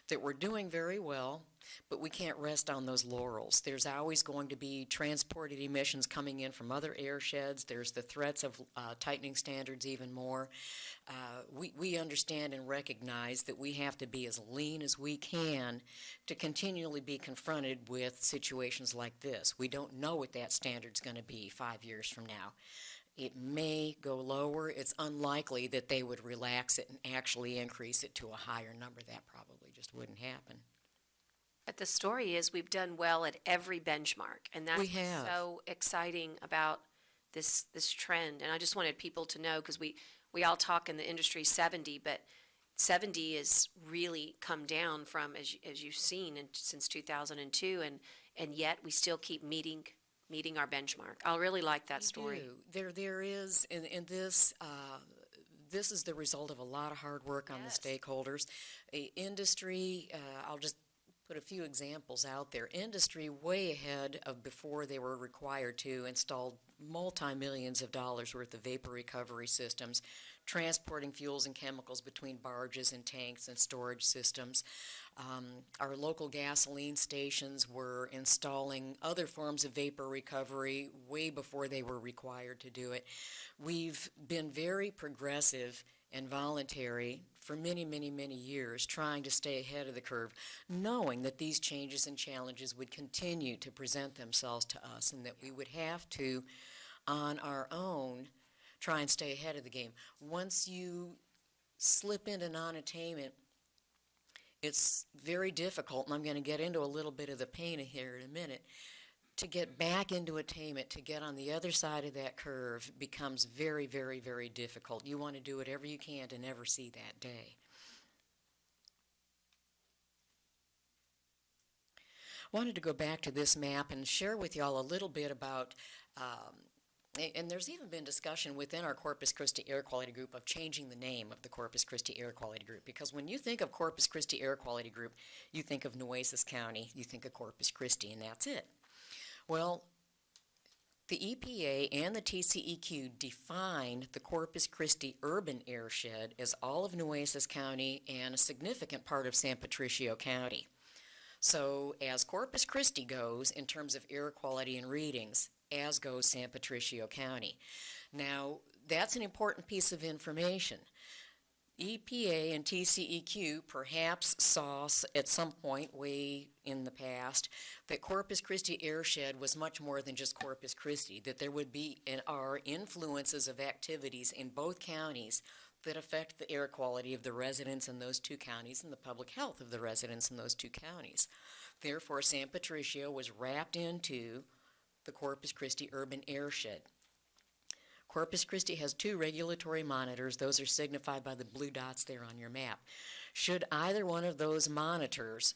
that we're doing very well, but we can't rest on those laurels. There's always going to be transported emissions coming in from other air sheds. There's the threats of tightening standards even more. We understand and recognize that we have to be as lean as we can to continually be confronted with situations like this. We don't know what that standard's going to be 5 years from now. It may go lower. It's unlikely that they would relax it and actually increase it to a higher number. That probably just wouldn't happen. But the story is we've done well at every benchmark, and that's We what's have. so exciting about this trend. And I just wanted people to know, because we all talk in the industry 70, but 70 has really come down from, as you've seen, since 2002, and yet we still keep meeting our benchmark. I really like that story. There is, and this is the result of a lot of hard work on the stakeholders. Industry, I'll just put a few examples out there. Industry way ahead of before they were required to installed multi-millions of dollars worth of vapor recovery systems, transporting fuels and chemicals between barges and tanks and storage systems. Our local gasoline stations were installing other forms of vapor recovery way before they were required to do it. We've been very progressive and voluntary for many, many, many years, trying to stay ahead of the curve, knowing that these changes and challenges would continue to present themselves to us and that we would have to, on our own, try and stay ahead of the game. Once you slip into non-attainment, it's very difficult, and I'm going to get into a little bit of the pain here in a minute, to get back into attainment, to get on the other side of that curve becomes very, very, very difficult. You want to do whatever you can to never see that day. I wanted to go back to this map and share with y'all a little bit about and there's even been discussion within our Corpus Christi Air Quality Group of changing the name of the Corpus Christi Air Quality Group, because when you think of Corpus Christi Air Quality Group, you think of Nueces County, you think of Corpus Christi, and that's it. Well, the EPA and the TCEQ defined the Corpus Christi urban airshed as all of Nueces County and a significant part of San Patricio County. So as Corpus Christi goes in terms of air quality and readings, as goes San Patricio County. Now, that's an important piece of information. EPA and TCEQ perhaps saw at some point way in the past that Corpus Christi airshed was much more than just Corpus Christi, that there would be and are influences of activities in both counties that affect the air quality of the residents in those two counties and the public health of the residents in those two counties. Therefore, San Patricio was wrapped into the Corpus Christi urban airshed. Corpus Christi has 2 regulatory monitors. Those are signified by the blue dots there on your map. Should either one of those monitors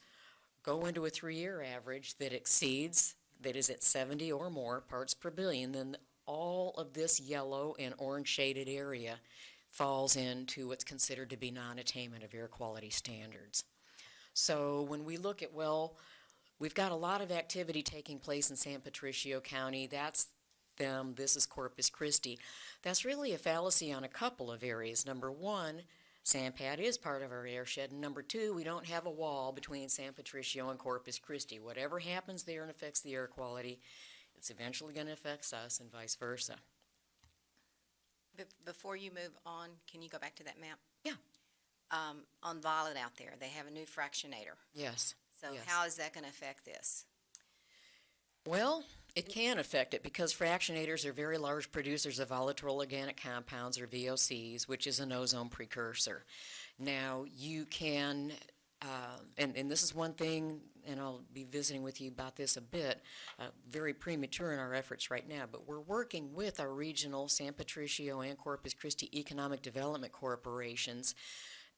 go into a 3-year average that exceeds, that is at 70 or more parts per billion, then all of this yellow and orange shaded area falls into what's considered to be non-attainment of air quality standards. So when we look at, well, we've got a lot of activity taking place in San Patricio County, that's them, this is Corpus Christi. That's really a fallacy on a couple of areas. Number one, San Pat is part of our airshed, and number two, we don't have a wall between San Patricio and Corpus Christi. Whatever happens there and affects the air quality, it's eventually going to affect us and vice versa. Before you move on, can you go back to that map? Yeah. on Violet out there, they have a new fractionator. Yes. So Yes. how is that going to affect this? Well, it can affect it because fractionators are very large producers of volatile organic compounds, or VOCs, which is an ozone precursor. Now, you can, and this is one thing, and I'll be visiting with you about this a bit, very premature in our efforts right now, but we're working with our regional San Patricio and Corpus Christi Economic Development Corporations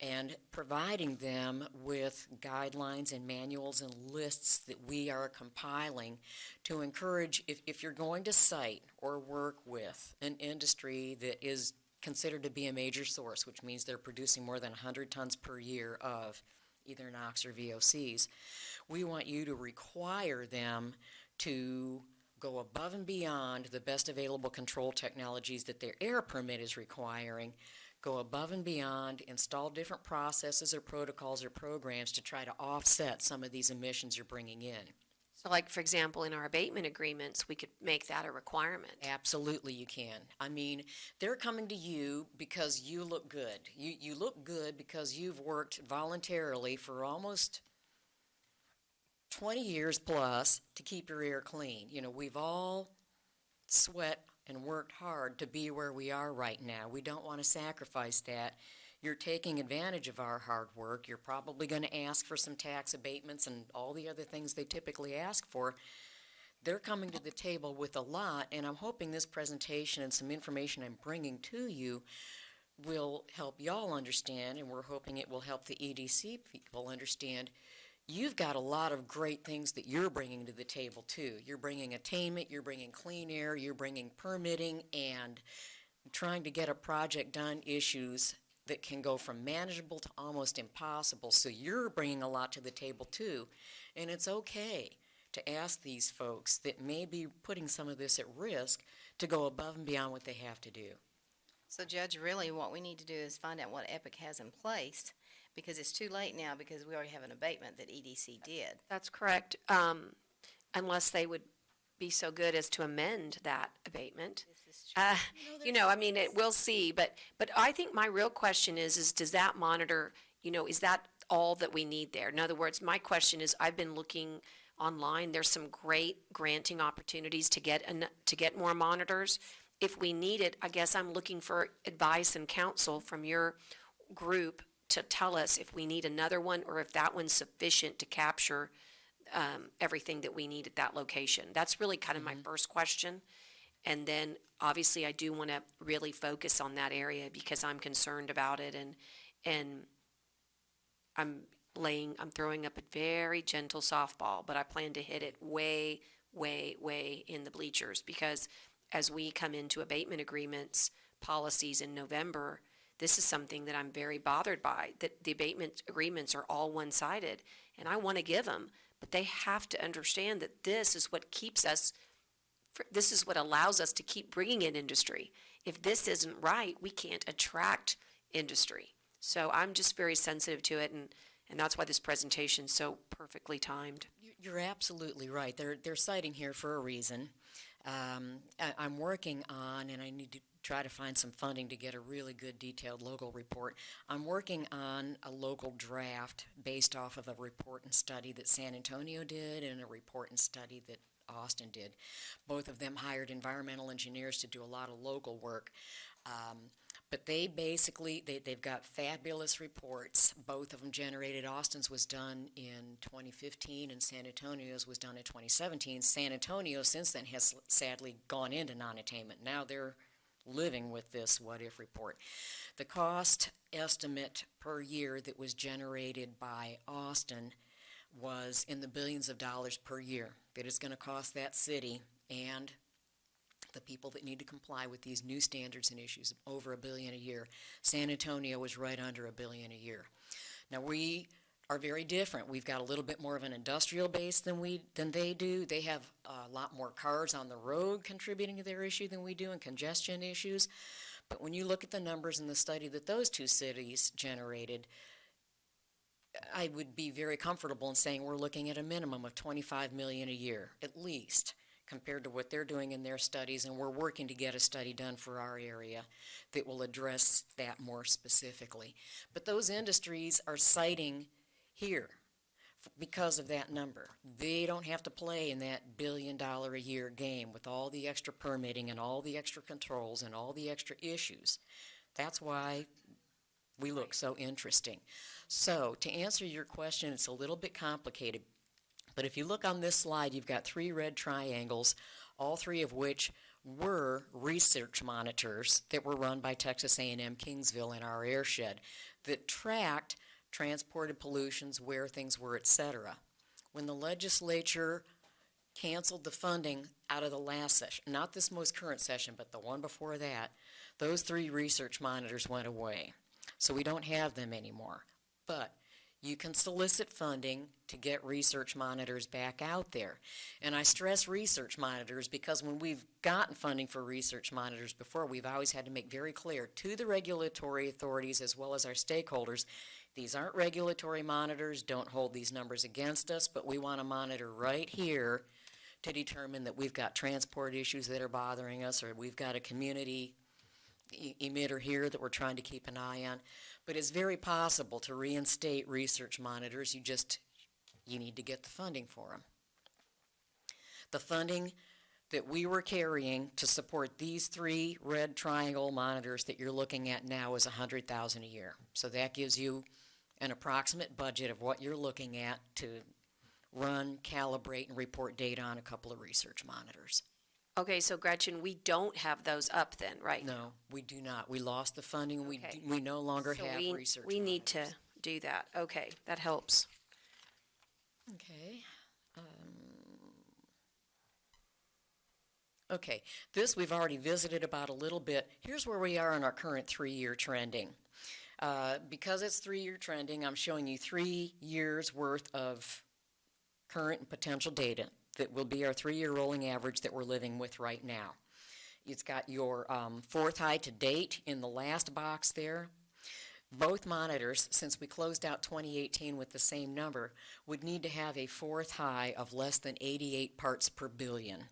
and providing them with guidelines and manuals and lists that we are compiling to encourage, if you're going to cite or work with an industry that is considered to be a major source, which means they're producing more than 100 tons per year of either NOx or VOCs, we want you to require them to go above and beyond the best available control technologies that their air permit is requiring, go above and beyond, install different processes or protocols or programs to try to offset some of these emissions you're bringing in. So like, for example, in our abatement agreements, we could make that a requirement. Absolutely you can. I mean, they're coming to you because you look good. You look good because you've worked voluntarily for almost 20 years plus to keep your air clean. You know, we've all sweat and worked hard to be where we are right now. We don't want to sacrifice that. You're taking advantage of our hard work. You're probably going to ask for some tax abatements and all the other things they typically ask for. They're coming to the table with a lot, and I'm hoping this presentation and some information I'm bringing to you will help y'all understand, and we're hoping it will help the EDC people understand. You've got a lot of great things that you're bringing to the table, too. You're bringing attainment, you're bringing clean air, you're bringing permitting, and trying to get a project done issues that can go from manageable to almost impossible. So you're bringing a lot to the table, too. And it's okay to ask these folks that may be putting some of this at risk to go above and beyond what they have to do. So Judge, really what we need to do is find out what EPIC has in place, because it's too late now because we already have an abatement that EDC did. That's correct, unless they would be so good as to amend that abatement. You know, I mean, we'll see, but I think my real question is does that monitor, you know, is that all that we need there? In other words, my question is, I've been looking online, there's some great granting opportunities to get more monitors. If we need it, I guess I'm looking for advice and counsel from your group to tell us if we need another one or if that one's sufficient to capture everything that we need at that location. That's really kind of my first question. And then obviously I do want to really focus on that area because I'm concerned about it, and I'm throwing up a very gentle softball, but I plan to hit it way, way, way in the bleachers, because as we come into abatement agreements policies in November, this is something that I'm very bothered by, that the abatement agreements are all one-sided, and I want to give them, but they have to understand that this is what keeps us, this is what allows us to keep bringing in industry. If this isn't right, we can't attract industry. So I'm just very sensitive to it, and that's why this presentation is so perfectly timed. You're absolutely right. They're citing here for a reason. I'm working on, and I need to try to find some funding to get a really good detailed local report. I'm working on a local draft based off of a report and study that San Antonio did and a report and study that Austin did. Both of them hired environmental engineers to do a lot of local work. But they basically, they've got fabulous reports. Both of them generated. Austin's was done in 2015 and San Antonio's was done in 2017. San Antonio since then has sadly gone into non-attainment. Now they're living with this what-if report. The cost estimate per year that was generated by Austin was in the billions of dollars per year that it's going to cost that city and the people that need to comply with these new standards and issues, over $1 billion a year. San Antonio was right under $1 billion a year. Now we are very different. We've got a little bit more of an industrial base than they do. They have a lot more cars on the road contributing to their issue than we do, and congestion issues. But when you look at the numbers in the study that those two cities generated, I would be very comfortable in saying we're looking at a minimum of $25 million a year, at least, compared to what they're doing in their studies, and we're working to get a study done for our area that will address that more specifically. But those industries are citing here because of that number. They don't have to play in that billion-dollar-a-year game with all the extra permitting and all the extra controls and all the extra issues. That's why we look so interesting. So, to answer your question, it's a little bit complicated. But if you look on this slide, you've got 3 red triangles, all 3 of which were research monitors that were run by Texas A&M Kingsville in our airshed that tracked transported pollutions, where things were, etc. When the legislature canceled the funding out of the last session, not this most current session, but the one before that, those 3 research monitors went away. So we don't have them anymore. But you can solicit funding to get research monitors back out there. And I stress research monitors because when we've gotten funding for research monitors before, we've always had to make very clear to the regulatory authorities as well as our stakeholders, these aren't regulatory monitors, don't hold these numbers against us, but we want to monitor right here to determine that we've got transport issues that are bothering us, or we've got a community emitter here that we're trying to keep an eye on. But it's very possible to reinstate research monitors. You need to get the funding for them. The funding that we were carrying to support these 3 red triangle monitors that you're looking at now is $100,000 a year. So that gives you an approximate budget of what you're looking at to run, calibrate, and report data on a couple of research monitors. Okay, so Gretchen, we don't have those up then, right? No, we do not. We lost the funding. Okay. We no longer So have research we need to monitors. do that. Okay, that helps. Okay. Okay, this we've already visited about a little bit. Here's where we are on our current 3-year trending. Because it's 3-year trending, I'm showing you 3 years worth of current and potential data that will be our 3-year rolling average that we're living with right now. It's got your 4th high to date in the last box there. Both monitors, since we closed out 2018 with the same number, would need to have a 4th high of less than 88 parts per billion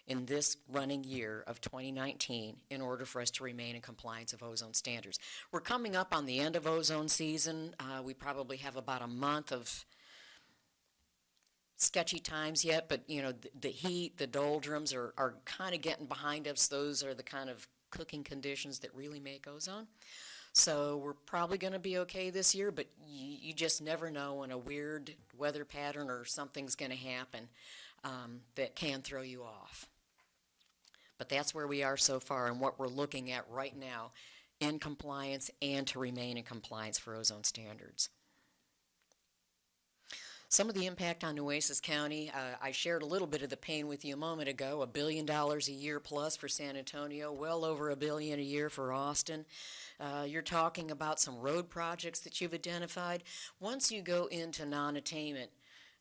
in this running year of 2019 in order for us to remain in compliance of ozone standards. We're coming up on the end of ozone season. We probably have about a month of sketchy times yet, but the heat, the doldrums are kind of getting behind us. Those are the kind of cooking conditions that really make ozone. So we're probably going to be okay this year, but you just never know when a weird weather pattern or something's going to happen that can throw you off. But that's where we are so far and what we're looking at right now in compliance and to remain in compliance for ozone standards. Some of the impact on Nueces County, I shared a little bit of the pain with you a moment ago, $1 billion a year plus for San Antonio, well over $1 billion a year for Austin. You're talking about some road projects that you've identified. Once you go into non-attainment,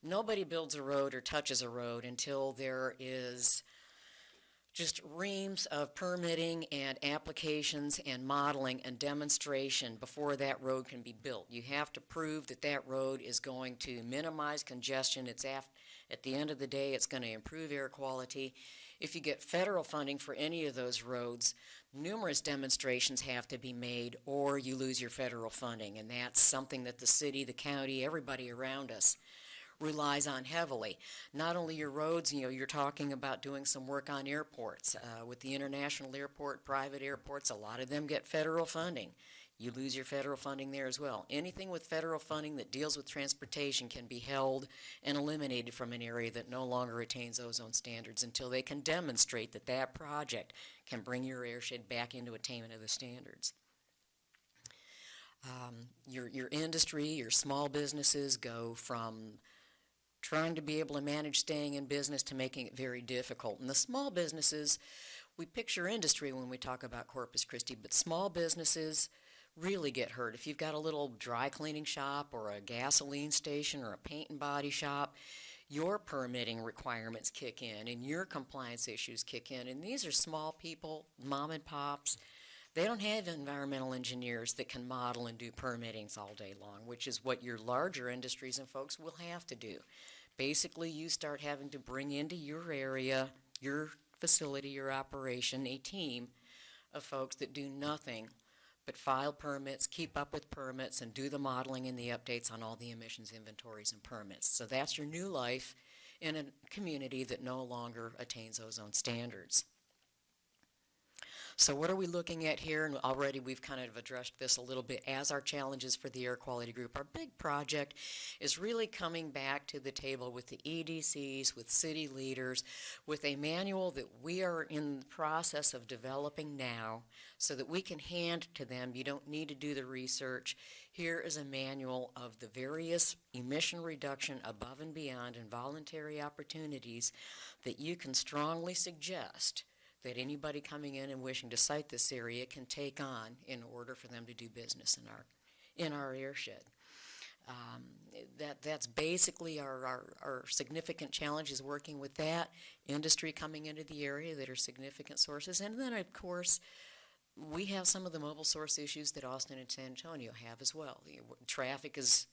nobody builds a road or touches a road until there is just reams of permitting and applications and modeling and demonstration before that road can be built. You have to prove that that road is going to minimize congestion. At the end of the day, it's going to improve air quality. If you get federal funding for any of those roads, numerous demonstrations have to be made or you lose your federal funding. And that's something that the city, the county, everybody around us relies on heavily. Not only your roads, you're talking about doing some work on airports. With the international airport, private airports, a lot of them get federal funding. You lose your federal funding there as well. Anything with federal funding that deals with transportation can be held and eliminated from an area that no longer attains ozone standards until they can demonstrate that that project can bring your airshed back into attainment of the standards. Your industry, your small businesses go from trying to be able to manage staying in business to making it very difficult. And the small businesses, we picture industry when we talk about Corpus Christi, but small businesses really get hurt. If you've got a little dry cleaning shop or a gasoline station or a paint and body shop, your permitting requirements kick in and your compliance issues kick in. And these are small people, mom and pops. They don't have environmental engineers that can model and do permittings all day long, which is what your larger industries and folks will have to do. Basically, you start having to bring into your area your facility, your operation, a team of folks that do nothing but file permits, keep up with permits, and do the modeling and the updates on all the emissions inventories and permits. So that's your new life in a community that no longer attains ozone standards. So what are we looking at here? And already we've kind of addressed this a little bit as our challenges for the air quality group. Our big project is really coming back to the table with the EDCs, with city leaders, with a manual that we are in the process of developing now so that we can hand to them. You don't need to do the research. Here is a manual of the various emission reduction above and beyond and voluntary opportunities that you can strongly suggest that anybody coming in and wishing to site this area can take on in order for them to do business in our airshed. That's basically our significant challenge is working with that industry coming into the area that are significant sources. And then, of course, we have some of the mobile source issues that Austin and San Antonio have as well. Traffic is,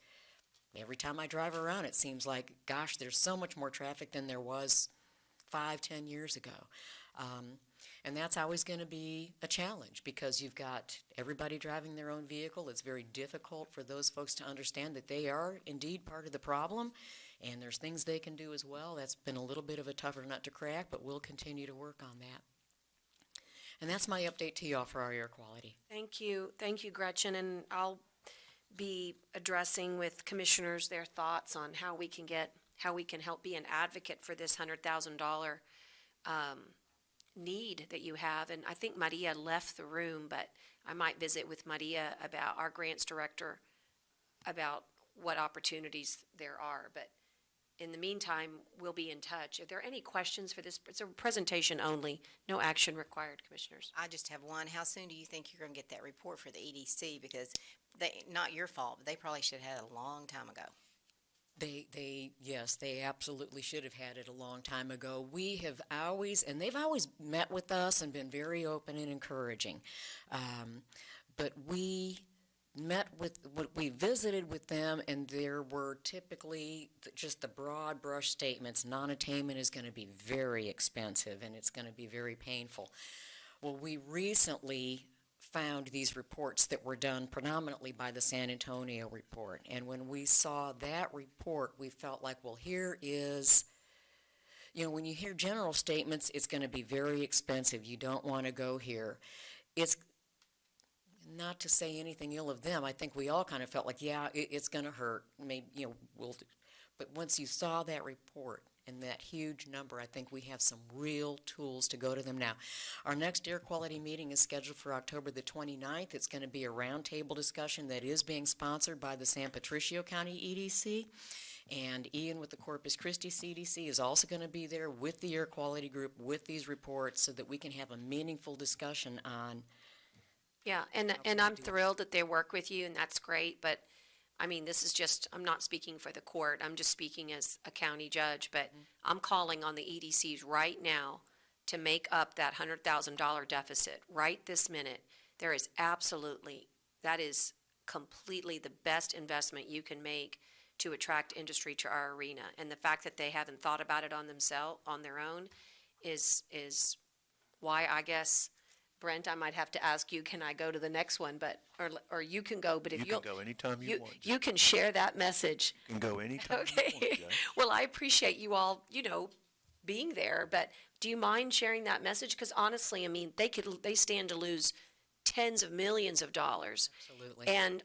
every time I drive around, it seems like, gosh, there's so much more traffic than there was 5-10 years ago. And that's always going to be a challenge because you've got everybody driving their own vehicle. It's very difficult for those folks to understand that they are indeed part of the problem, and there's things they can do as well. That's been a little bit of a tougher nut to crack, but we'll continue to work on that. And that's my update to you all for our air quality. Thank you, Gretchen, and I'll be addressing with commissioners their thoughts on how we can help be an advocate for this $100,000 need that you have. And I think Maria left the room, but I might visit with Maria, about our grants director, about what opportunities there are. But in the meantime, we'll be in touch. Are there any questions for this? It's a presentation only, no action required, commissioners. I just have one. How soon do you think you're going to get that report for the EDC? Because not your fault, but they probably should have had it a long time ago. Yes, they absolutely should have had it a long time ago. We have always, and they've always met with us and been very open and encouraging. But we visited with them, and there were typically just the broad brush statements. Non-attainment is going to be very expensive, and it's going to be very painful. Well, we recently found these reports that were done predominantly by the San Antonio report. And when we saw that report, we felt like, well, here is, when you hear general statements, it's going to be very expensive. You don't want to go here. It's not to say anything ill of them. I think we all kind of felt like, yeah, it's going to hurt. Maybe, but once you saw that report, and that huge number, I think we have some real tools to go to them now. Our next air quality meeting is scheduled for October the 29th. It's going to be a roundtable discussion that is being sponsored by the San Patricio County EDC. And Ian with the Corpus Christi CDC is also going to be there with the air quality group with these reports so that we can have a meaningful discussion on. Yeah, and I'm thrilled that they work with you, and that's great, but this is just, I'm not speaking for the court, I'm just speaking as a county judge, but I'm calling on the EDCs right now to make up that $100,000 deficit right this minute. That is completely the best investment you can make to attract industry to our arena. And the fact that they haven't thought about it on their own is why, I guess, Brent, I might have to ask you, can I go to the next one, or you can go, but if you can go anytime you want. You can share that message. You can go anytime Okay. you want, Judge. Well, I appreciate you all, being there, but do you mind sharing that message? Because honestly, they stand to lose tens of millions of dollars. Absolutely. And,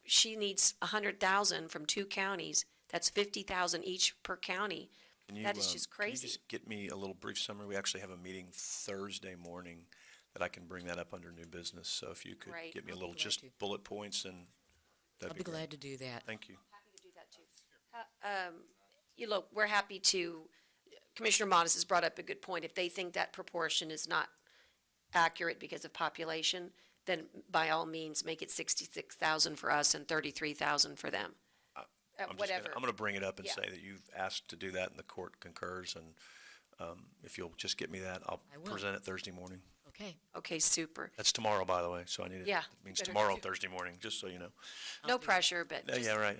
she needs $100,000 from 2 counties. That's $50,000 each per county. That is just crazy. Can you just get me a little brief summary? We actually have a meeting Thursday morning that I can bring that up under new business. So if you could get me a little just bullet points, and that'd be great. I'll be glad to do that. Thank you. Happy to do that too. Look, we're happy to, Commissioner Modis has brought up a good point. If they think that proportion is not accurate because of population, then by all means, make it 66,000 for us and 33,000 for them. I'm going to bring it up and say that you've asked to do that, and the court concurs. And if you'll just get me that, I'll present it Thursday morning. Okay. Okay, super. That's tomorrow, by the way. So I need it. Yeah. It means tomorrow, Thursday morning, just so you know. No pressure, but. Yeah, right.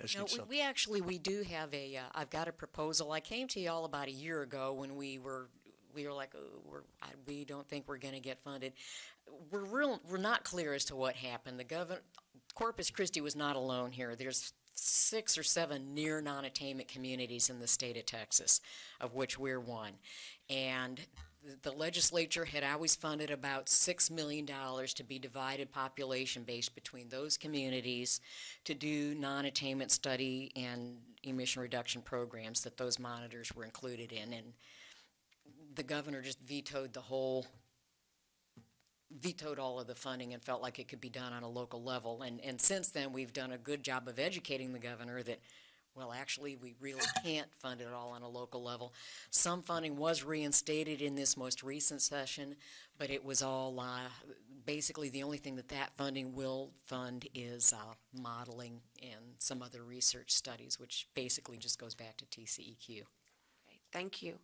We do have I've got a proposal. I came to you all about a year ago when we were we were like, oh, we don't think we're going to get funded. We're not clear as to what happened. Corpus Christi was not alone here. There's 6 or 7 near non-attainment communities in the state of Texas, of which we're one. And the legislature had always funded about $6 million to be divided population-based between those communities to do non-attainment study and emission reduction programs that those monitors were included in. And the governor just vetoed all of the funding and felt like it could be done on a local level. And since then, we've done a good job of educating the governor that, well, actually, we really can't fund it all on a local level. Some funding was reinstated in this most recent session, but it was all, basically the only thing that funding will fund is modeling and some other research studies, which basically just goes back to TCEQ. Okay, thank you.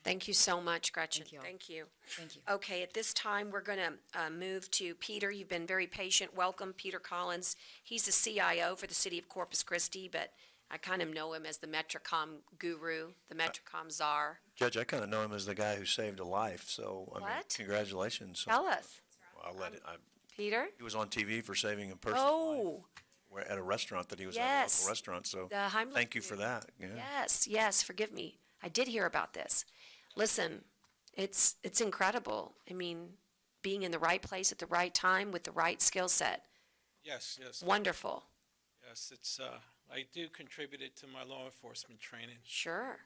Thank you so much, Gretchen. Thank you all. Thank you. Thank you. Okay, at this time, we're going to move to Peter. You've been very patient. Welcome, Peter Collins. He's the CIO for the city of Corpus Christi, but I kind of know him as the Metrocom guru, the Metrocom czar. Judge, I kind of know him as the guy who saved a life, so, I mean, What? congratulations. Tell us. Well, Peter? he was on TV for saving a person's Oh, life at a restaurant that he was at, a yes. local restaurant, so The Heimlich thank you for group. that, yeah. Yes, forgive me. I did hear about this. Listen, it's incredible. I mean, being in the right place at the right time with the right skill set. Yes. Wonderful. Yes, I do contribute to my law enforcement training. Sure.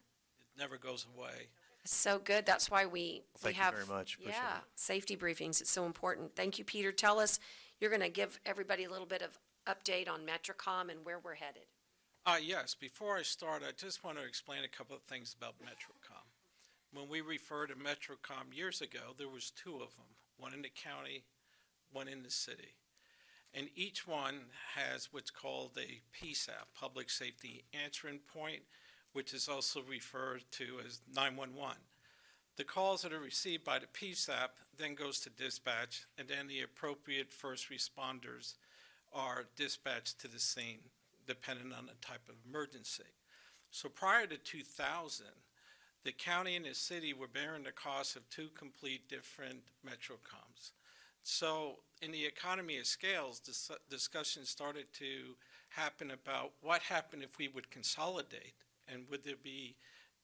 It never goes away. It's so good. That's why we Thank you have. very much. Appreciate Yeah, it. safety briefings. It's so important. Thank you, Peter. Tell us, you're going to give everybody a little bit of update on Metrocom and where we're headed. Yes, before I start, I just want to explain a couple of things about Metrocom. When we referred to Metrocom years ago, there was 2 of them, one in the county, one in the city. And each one has what's called a PSAP, Public Safety Answering Point, which is also referred to as 911. The calls that are received by the PSAP then goes to dispatch, and then the appropriate first responders are dispatched to the scene, depending on the type of emergency. So prior to 2000, the county and the city were bearing the cost of 2 complete different Metrocoms. So in the economy of scales, discussions started to happen about what happened if we would consolidate, and would there be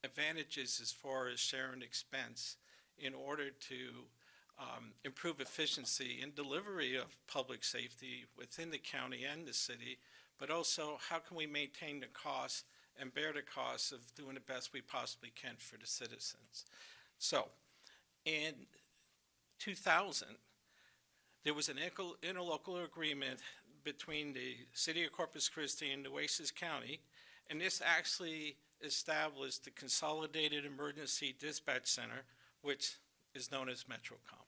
advantages as far as sharing expense in order to improve efficiency in delivery of public safety within the county and the city, but also how can we maintain the costs and bear the costs of doing the best we possibly can for the citizens. So, in 2000, there was an interlocal agreement between the City of Corpus Christi and Nueces County, and this actually established the Consolidated Emergency Dispatch Center, which is known as Metrocom.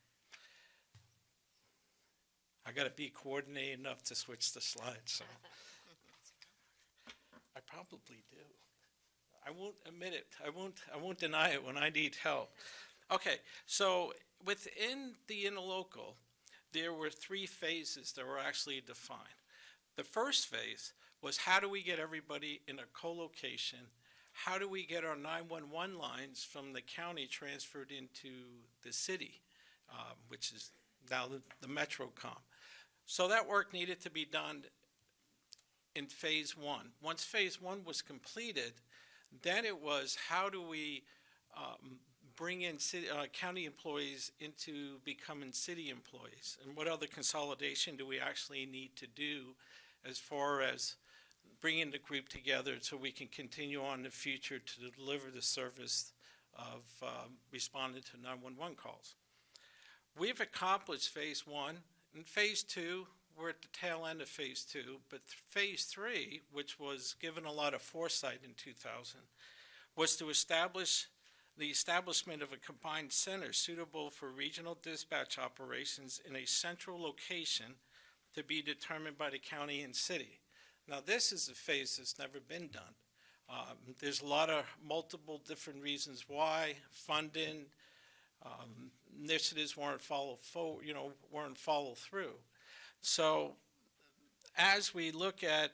I got to be coordinated enough to switch the slides, so. I probably do. I won't admit it. I won't deny it when I need help. Okay, so within the interlocal, there were 3 phases that were actually defined. The first phase was how do we get everybody in a co-location? How do we get our 911 lines from the county transferred into the city, which is now the Metrocom? So that work needed to be done in phase 1. Once phase 1 was completed, then it was how do we bring in county employees into becoming city employees, and what other consolidation do we actually need to do as far as bringing the group together so we can continue on in the future to deliver the service of responding to 911 calls. We've accomplished phase 1. In phase 2, we're at the tail end of phase 2, but phase 3, which was given a lot of foresight in 2000, was to establish the establishment of a combined center suitable for regional dispatch operations in a central location to be determined by the county and city. Now, this is a phase that's never been done. There's a lot of multiple different reasons why, funding, initiatives weren't followed through. So as we look at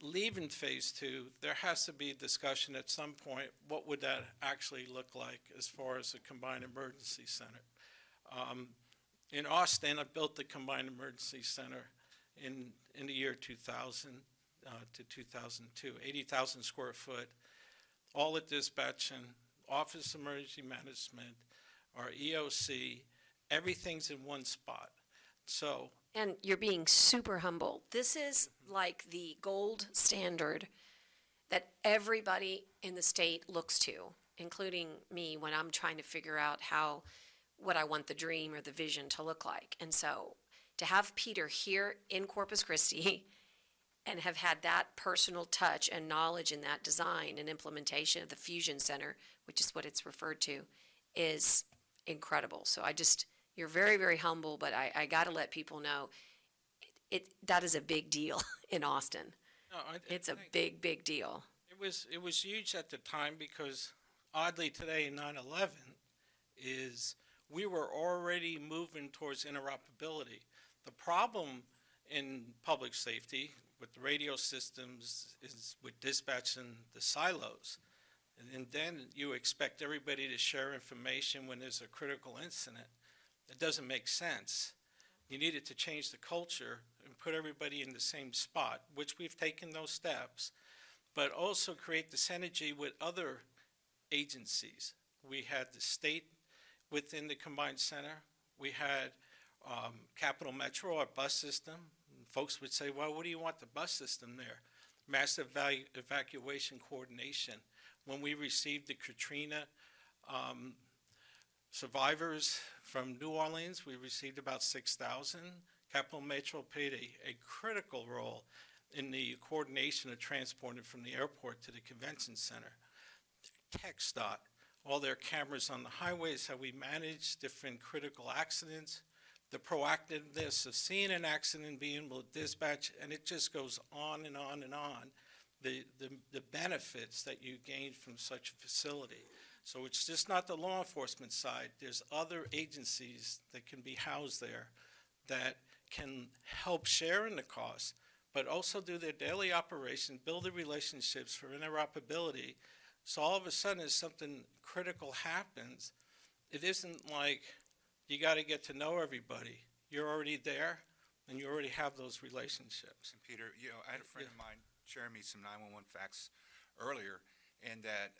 leaving phase two, there has to be discussion at some point, what would that actually look like as far as a combined emergency center? In Austin, I built the combined emergency center in the year 2000 to 2002, 80,000 square foot, all at dispatch and Office of Emergency Management, our EOC, everything's in one spot. So, And you're being super humble. This is like the gold standard that everybody in the state looks to, including me when I'm trying to figure out what I want the dream or the vision to look like. And so to have Peter here in Corpus Christi and have had that personal touch and knowledge in that design and implementation of the Fusion Center, which is what it's referred to, is incredible. So you're very, very humble, but I got to let people know that is a big deal in Austin. no, It's a big, big deal. it was huge at the time because oddly today, 9/11, is we were already moving towards interoperability. The problem in public safety with the radio systems is with dispatching the silos. And then you expect everybody to share information when there's a critical incident. It doesn't make sense. You needed to change the culture and put everybody in the same spot, which we've taken those steps, but also create the synergy with other agencies. We had the state within the combined center. We had Capital Metro, our bus system. And folks would say, well, what do you want the bus system there? Massive evacuation coordination. When we received the Katrina survivors from New Orleans, we received about 6,000. Capital Metro played a critical role in the coordination of transporting from the airport to the convention center. TxDOT, all their cameras on the highways, how we manage different critical accidents, the proactiveness of seeing an accident, being able to dispatch, and it just goes on and on and on. The benefits that you gain from such a facility. So it's just not the law enforcement side. There's other agencies that can be housed there that can help share in the cost, but also do their daily operation, build the relationships for interoperability. So all of a sudden, if something critical happens, it isn't like you got to get to know everybody. You're already there, and you already have those relationships. And Peter, I had a friend of mine sharing me some 911 facts earlier, and that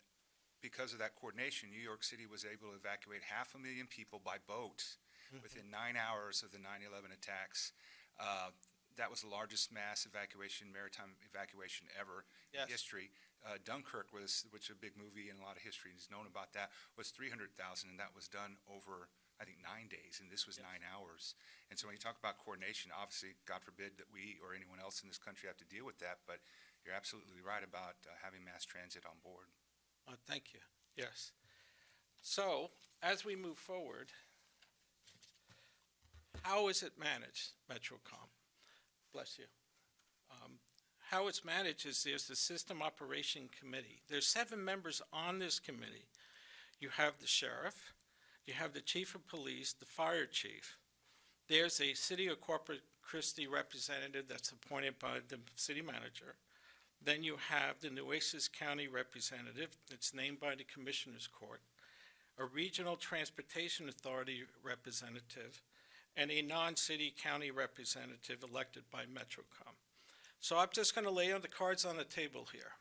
because of that coordination, New York City was able to evacuate 500,000 people by boat within 9 hours of the 9/11 attacks. That was the largest mass evacuation, maritime evacuation ever in history. Dunkirk which is a big movie and a lot of history is known about that, was 300,000, and that was done over, I think, 9 days, and this was 9 hours. And so when you talk about coordination, obviously, God forbid that we or anyone else in this country have to deal with that, but you're absolutely right about having mass transit on board. Thank you. Yes. So as we move forward, how is it managed, MetroCom? Bless you. How it's managed is there's the System Operation Committee. There's 7 members on this committee. You have the sheriff, you have the chief of police, the fire chief. There's a City of Corpus Christi representative that's appointed by the city manager. Then you have the Nueces County representative that's named by the Commissioner's Court, a Regional Transportation Authority representative, and a non-city county representative elected by MetroCom. So I'm just going to lay out the cards on the table here.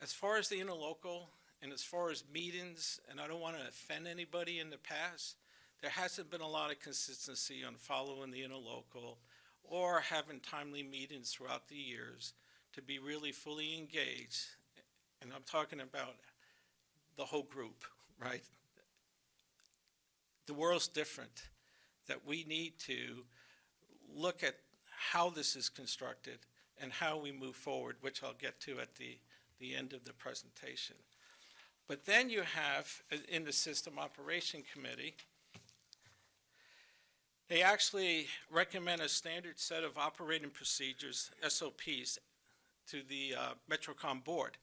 As far as the interlocal and as far as meetings, and I don't want to offend anybody in the past, there hasn't been a lot of consistency on following the interlocal or having timely meetings throughout the years to be really fully engaged. And I'm talking about the whole group, right? The world's different, that we need to look at how this is constructed and how we move forward, which I'll get to at the end of the presentation. But then you have, in the System Operation Committee, they actually recommend a standard set of operating procedures, SOPs, to the MetroCom board.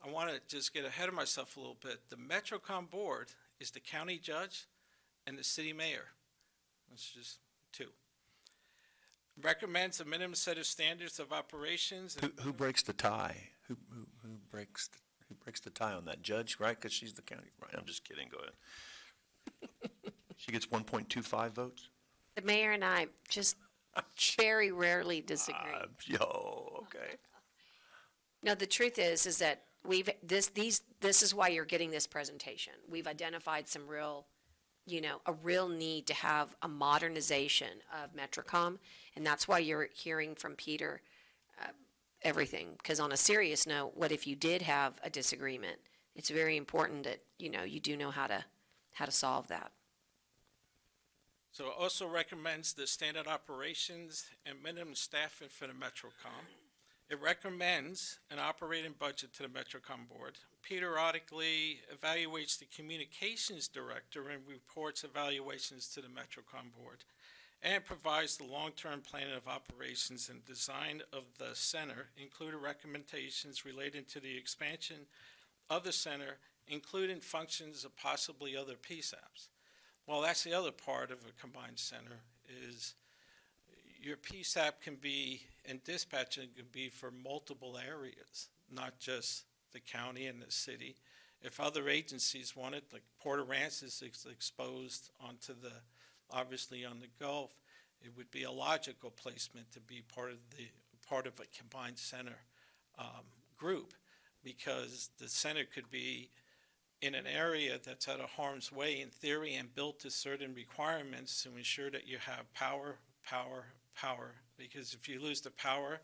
I want to just get ahead of myself a little bit. The MetroCom board is the county judge and the city mayor. That's just 2. recommends a minimum set of standards of operations. Who breaks the tie? Who breaks the tie on that? Judge, right? Because she's the county, right? I'm just kidding. Go ahead. She gets 1.25 votes? The mayor and I just very rarely disagree. Okay. No, the truth is that this is why you're getting this presentation. We've identified some real, a real need to have a modernization of MetroCom, and that's why you're hearing from Peter everything. Because on a serious note, what if you did have a disagreement? It's very important that, you do know how to solve that. So it also recommends the standard operations and minimum staffing for the MetroCom. It recommends an operating budget to the MetroCom board, periodically evaluates the communications director and reports evaluations to the MetroCom board, and provides the long-term plan of operations and design of the center, including recommendations related to the expansion of the center, including functions of possibly other PSAPs. Well, that's the other part of a combined center is your PSAP can be, and dispatching can be for multiple areas, not just the county and the city. If other agencies want it, like Port Aransas is exposed onto obviously on the Gulf, it would be a logical placement to be part of a combined center group, because the center could be in an area that's out of harm's way in theory and built to certain requirements to ensure that you have power, because if you lose the power,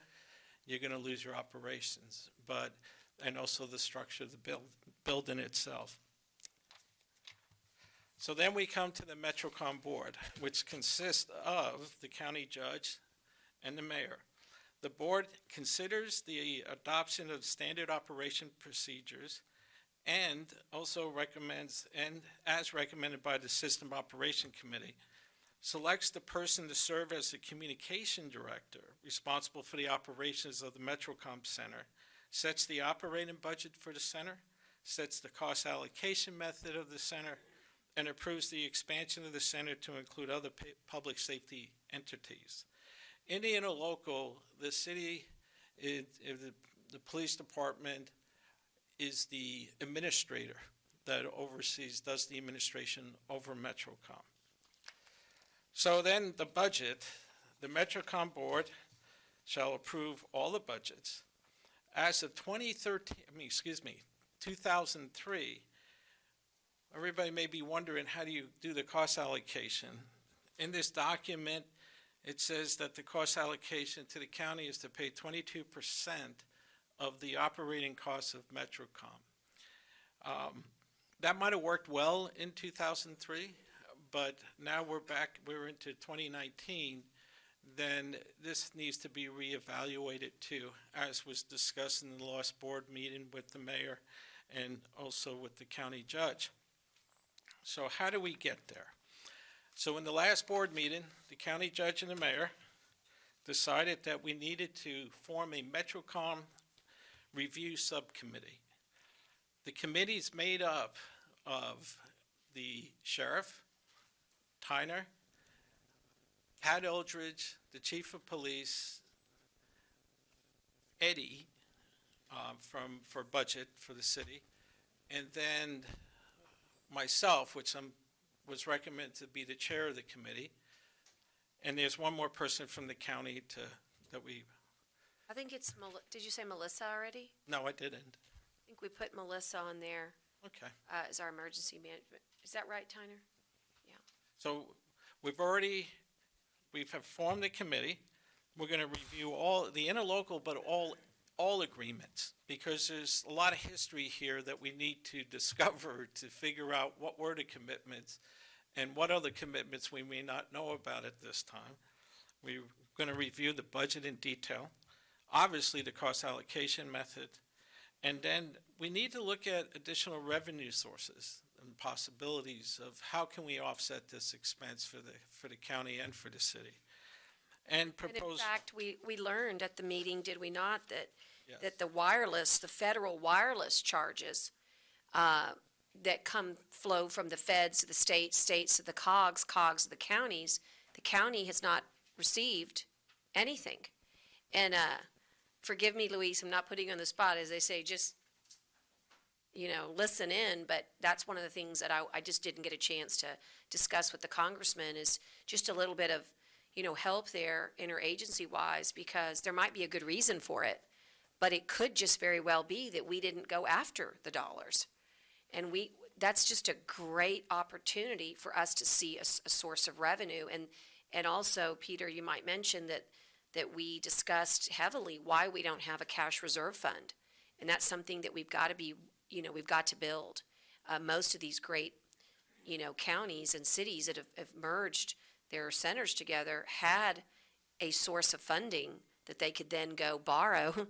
you're going to lose your operations, and also the structure of the building itself. So then we come to the MetroCom board, which consists of the county judge and the mayor. The board considers the adoption of standard operation procedures and also recommends, and as recommended by the System Operation Committee, selects the person to serve as the communication director responsible for the operations of the MetroCom Center, sets the operating budget for the center, sets the cost allocation method of the center, and approves the expansion of the center to include other public safety entities. In the interlocal, the city, the police department is the administrator that does the administration over MetroCom. So then the budget, the MetroCom board shall approve all the budgets. As of 2003, everybody may be wondering, how do you do the cost allocation? In this document, it says that the cost allocation to the county is to pay 22% of the operating costs of MetroCom. That might have worked well in 2003, but now we're into 2019, then this needs to be reevaluated too, as was discussed in the last board meeting with the mayor and also with the county judge. So how do we get there? So in the last board meeting, the county judge and the mayor decided that we needed to form a MetroCom review subcommittee. The committee is made up of the sheriff, Tyner, Pat Eldridge, the chief of police, Eddie for budget for the city, and then myself, which was recommended to be the chair of the committee, and there's one more person from the county that we. I think it's, did you say Melissa already? No, I didn't. I think we put Melissa on there. Okay. As our emergency management. Is that right, Tyner? Yeah. So we have formed the committee. We're going to review all the interlocal, but all agreements, because there's a lot of history here that we need to discover to figure out what were the commitments and what other commitments we may not know about at this time. We're going to review the budget in detail, obviously the cost allocation method, and then we need to look at additional revenue sources and possibilities of how can we offset this expense for the county and for the city. And propose. And in fact, we learned at the meeting, did we not, that Yes. that the federal wireless charges that flow from the feds to the states to the COGs to the counties, the county has not received anything. And forgive me, Louise, I'm not putting you on the spot. As they say, just, listen in. But that's one of the things that I just didn't get a chance to discuss with the congressman is just a little bit of, help there interagency-wise, because there might be a good reason for it. But it could just very well be that we didn't go after the dollars. And that's just a great opportunity for us to see a source of revenue. And also, Peter, you might mention that we discussed heavily why we don't have a cash reserve fund. And that's something that we've got to build. Most of these great, counties and cities that have merged their centers together had a source of funding that they could then go borrow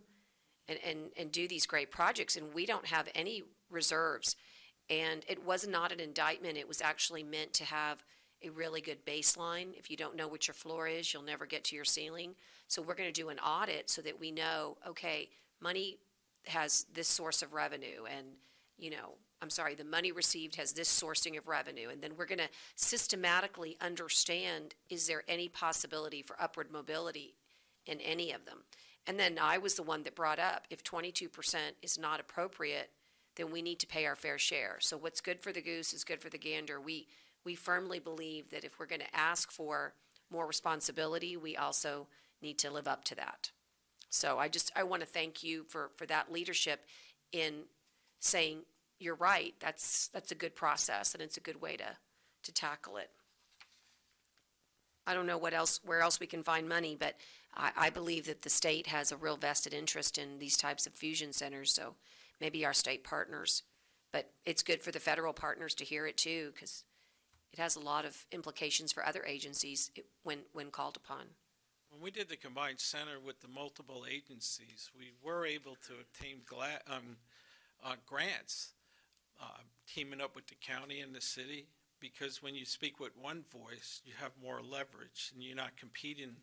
and do these great projects. And we don't have any reserves. And it was not an indictment. It was actually meant to have a really good baseline. If you don't know what your floor is, you'll never get to your ceiling. So we're going to do an audit so that we know, okay, money has this source of revenue, and, the money received has this sourcing of revenue. And then we're going to systematically understand, is there any possibility for upward mobility in any of them? And then I was the one that brought up, if 22% is not appropriate, then we need to pay our fair share. So what's good for the goose is good for the gander. We firmly believe that if we're going to ask for more responsibility, we also need to live up to that. So I want to thank you for that leadership in saying, you're right, that's a good process, and it's a good way to tackle it. I don't know where else we can find money, but I believe that the state has a real vested interest in these types of fusion centers, so maybe our state partners. But it's good for the federal partners to hear it too, because it has a lot of implications for other agencies when called upon. When we did the combined center with the multiple agencies, we were able to obtain grants, teaming up with the county and the city, because when you speak with one voice, you have more leverage, and you're not competing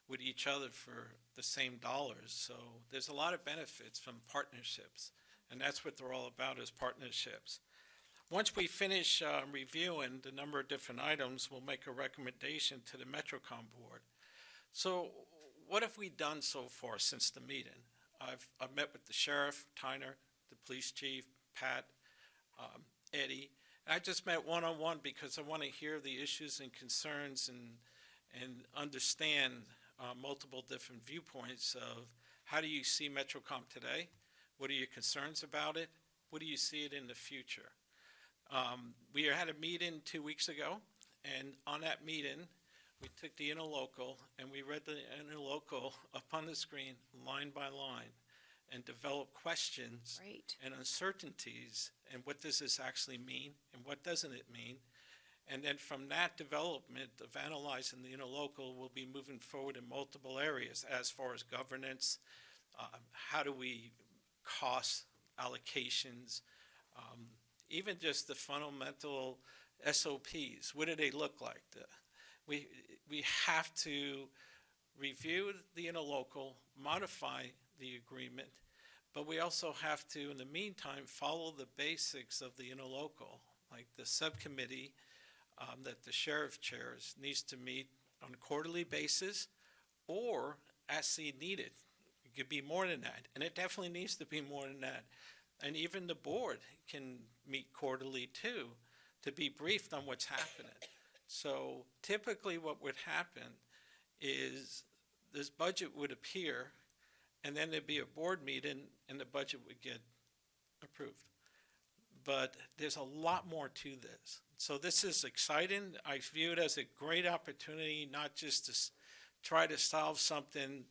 with each other for the same dollars. So there's a lot of benefits from partnerships, and that's what they're all about, is partnerships. Once we finish reviewing the number of different items, we'll make a recommendation to the MetroCom board. So what have we done so far since the meeting? I've met with the sheriff, Tyner, the police chief, Pat, Eddie. And I just met one-on-one because I want to hear the issues and concerns and understand multiple different viewpoints of how do you see MetroCom today? What are your concerns about it? What do you see it in the future? We had a meeting 2 weeks ago, and on that meeting, we took the interlocal and we read the interlocal up on the screen line by line and developed questions and uncertainties and what does this actually mean and what doesn't it mean. And then from that development of analyzing the interlocal, we'll be moving forward in multiple areas as far as governance, how do we cost allocations, even just the fundamental SOPs. What do they look like? We have to review the interlocal, modify the agreement, but we also have to, in the meantime, follow the basics of the interlocal, like the subcommittee that the sheriff chairs needs to meet on a quarterly basis or as needed. It could be more than that, and it definitely needs to be more than that. And even the board can meet quarterly too, to be briefed on what's happening. So typically what would happen is this budget would appear, and then there'd be a board meeting, and the budget would get approved. But there's a lot more to this. So this is exciting. I view it as a great opportunity, not just to try to solve something,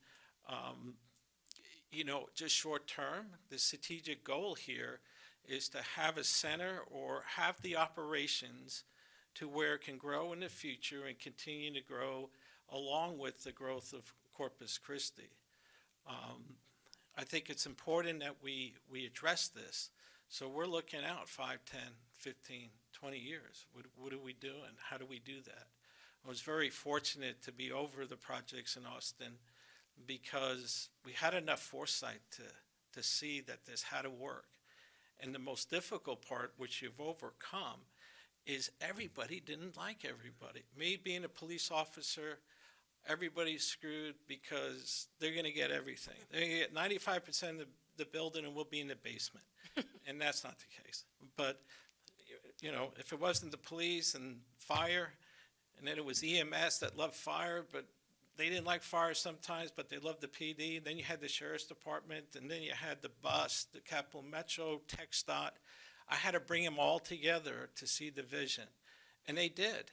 just short term. The strategic goal here is to have a center or have the operations to where it can grow in the future and continue to grow along with the growth of Corpus Christi. I think it's important that we address this. So we're looking out 5, 10, 15, 20 years. What do we do and how do we do that? I was very fortunate to be over the projects in Austin because we had enough foresight to see that this had to work. And the most difficult part, which you've overcome, is everybody didn't like everybody. Me being a police officer, everybody's screwed because they're going to get everything. They're going to get 95% of the building and we'll be in the basement. And that's not the case. But, you know, if it wasn't the police and fire, and then it was EMS that loved fire, but they didn't like fire sometimes, but they loved the PD. Then you had the sheriff's department, and then you had the bus, the Capital Metro, TxDOT. I had to bring them all together to see the vision, and they did.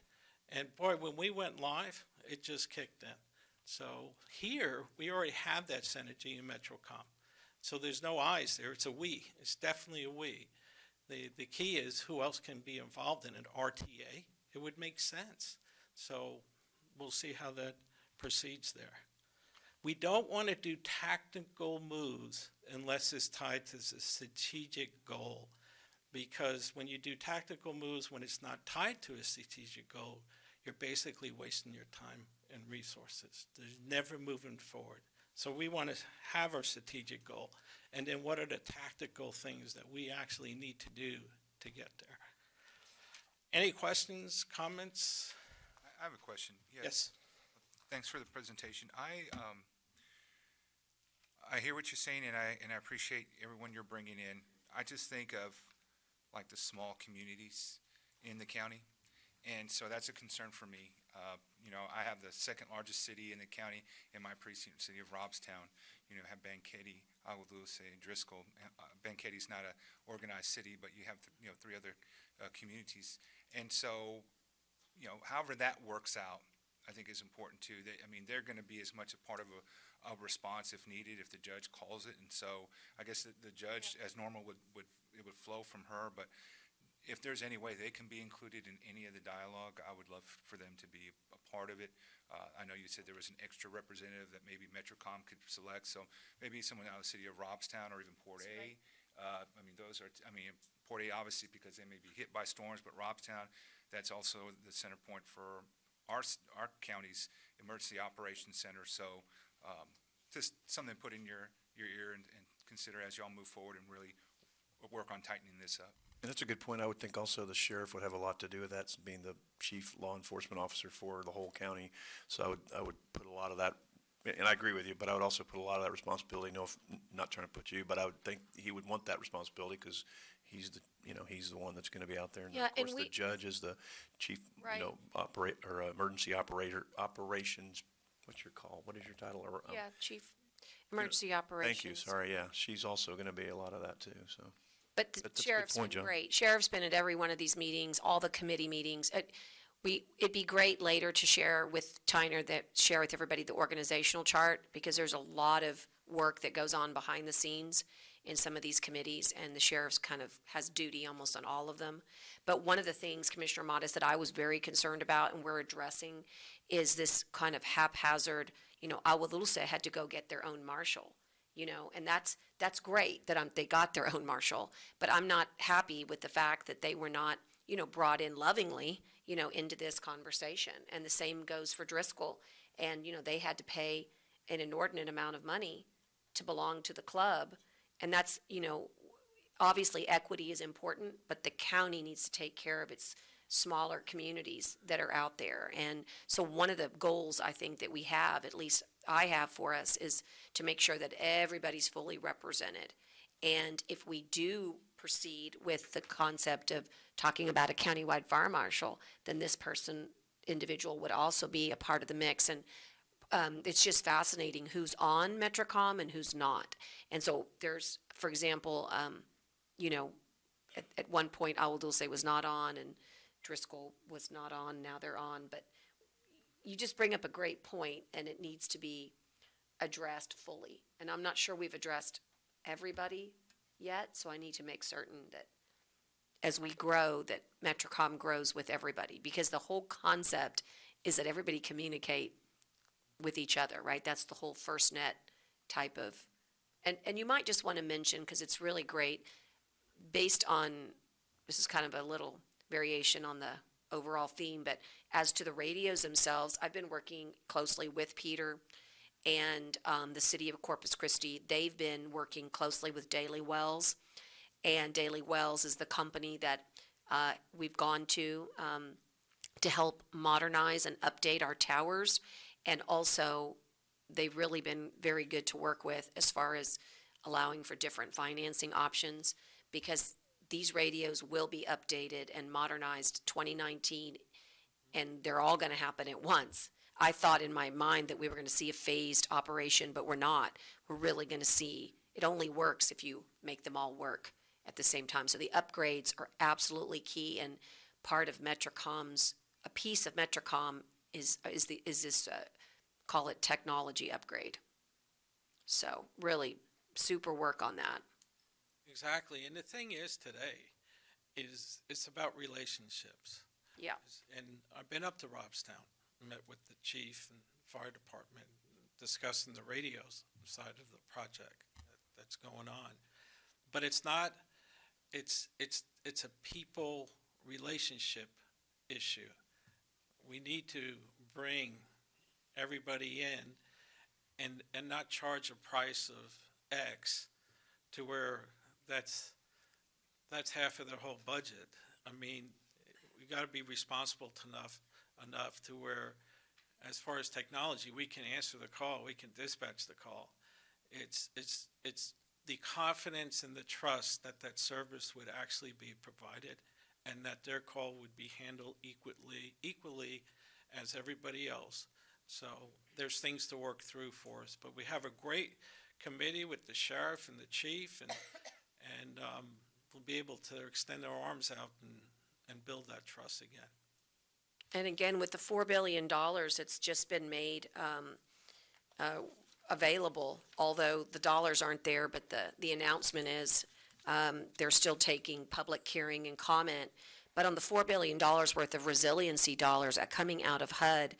And boy, when we went live, it just kicked in. So here, we already have that synergy in MetroCom. So there's no I's there. It's a we. It's definitely a we. The key is who else can be involved in it. RTA, it would make sense. So we'll see how that proceeds there. We don't want to do tactical moves unless it's tied to the strategic goal. Because when you do tactical moves, when it's not tied to a strategic goal, you're basically wasting your time and resources. There's never moving forward. So we want to have our strategic goal. And then what are the tactical things that we actually need to do to get there? Any questions, comments? I have a question. Yes. Thanks for the presentation. I hear what you're saying, and I appreciate everyone you're bringing in. I just think of like the small communities in the county, and so that's a concern for me. You know, I have the second largest city in the county in my precinct, city of Robstown. You know, have Banquetti, Aguadulce, Driscoll. Banquetti's not an organized city, but you have three other communities, and so however that works out, I think is important too. They're going to be as much a part of a response if needed, if the judge calls it. And so I guess the judge, as normal, it would flow from her. But if there's any way they can be included in any of the dialogue, I would love for them to be a part of it. I know you said there was an extra representative that maybe MetroCom could select. So maybe someone out of the city of Robstown or even Port A. Port A obviously because they may be hit by storms, but Robstown, that's also the center point for our county's emergency operations center. So just something to put in your ear and consider as y'all move forward and really work on tightening this up. And that's a good point. I would think also the sheriff would have a lot to do with that, being the chief law enforcement officer for the whole county. So I would put a lot of that, and I agree with you, but I would also put a lot of that responsibility, not trying to put you, but I would think he would want that responsibility because he's the one that's going to be out there. And Yeah, of course, and the judge is the chief, Right. Emergency operations. What's your call? What is your title? Yeah, Chief Emergency Operations. Thank you. Sorry. Yeah, she's also going to be a lot of that too. So. But the That's a good sheriff's point, been John. great. Sheriff's been at every one of these meetings, all the committee meetings. It'd be great later to share with Tyner, share with everybody the organizational chart, because there's a lot of work that goes on behind the scenes in some of these committees, and the sheriff's kind of has duty almost on all of them. But one of the things, Commissioner Modis, that I was very concerned about and we're addressing is this kind of haphazard, Agua Dulce had to go get their own marshal. And that's great that they got their own marshal, but I'm not happy with the fact that they were not, brought in lovingly, into this conversation. And the same goes for Driscoll. And, they had to pay an inordinate amount of money to belong to the club. And that's, obviously equity is important, but the county needs to take care of its smaller communities that are out there. And so one of the goals I think that we have, at least I have for us, is to make sure that everybody's fully represented. And if we do proceed with the concept of talking about a countywide fire marshal, then this individual would also be a part of the mix. And it's just fascinating who's on MetroCom and who's not. And so there's, for example, at one point, Agua Dulce was not on, and Driscoll was not on, now they're on. But you just bring up a great point, and it needs to be addressed fully. And I'm not sure we've addressed everybody yet, so I need to make certain that as we grow, that MetroCom grows with everybody, because the whole concept is that everybody communicate with each other, right? That's the whole FirstNet type of, and you might just want to mention, because it's really great, based on, this is kind of a little variation on the overall theme, but as to the radios themselves, I've been working closely with Peter and the city of Corpus Christi. They've been working closely with Daily Wells, and Daily Wells is the company that we've gone to help modernize and update our towers. And also, they've really been very good to work with as far as allowing for different financing options, because these radios will be updated and modernized 2019, and they're all going to happen at once. I thought in my mind that we were going to see a phased operation, but we're not. We're really going to see, it only works if you make them all work at the same time. So the upgrades are absolutely key, and part of Metrocom's, a piece of Metrocom is this, call it technology upgrade. So really super work on that. Exactly, and the thing is today, it's about relationships. Yeah. And I've been up to Robstown, met with the chief and fire department, discussing the radios side of the project that's going on. But it's not, it's a people relationship issue. We need to bring everybody in and not charge a price of X to where that's half of their whole budget. I mean, we got to be responsible enough to where, as far as technology, we can answer the call, we can dispatch the call. It's the confidence and the trust that that service would actually be provided, and that their call would be handled equally as everybody else. So there's things to work through for us, but we have a great committee with the sheriff and the chief, and we'll be able to extend our arms out and build that trust again. And again, with the $4 billion, it's just been made available, although the dollars aren't there, but the announcement is they're still taking public hearing and comment. But on the $4 billion worth of resiliency dollars coming out of HUD,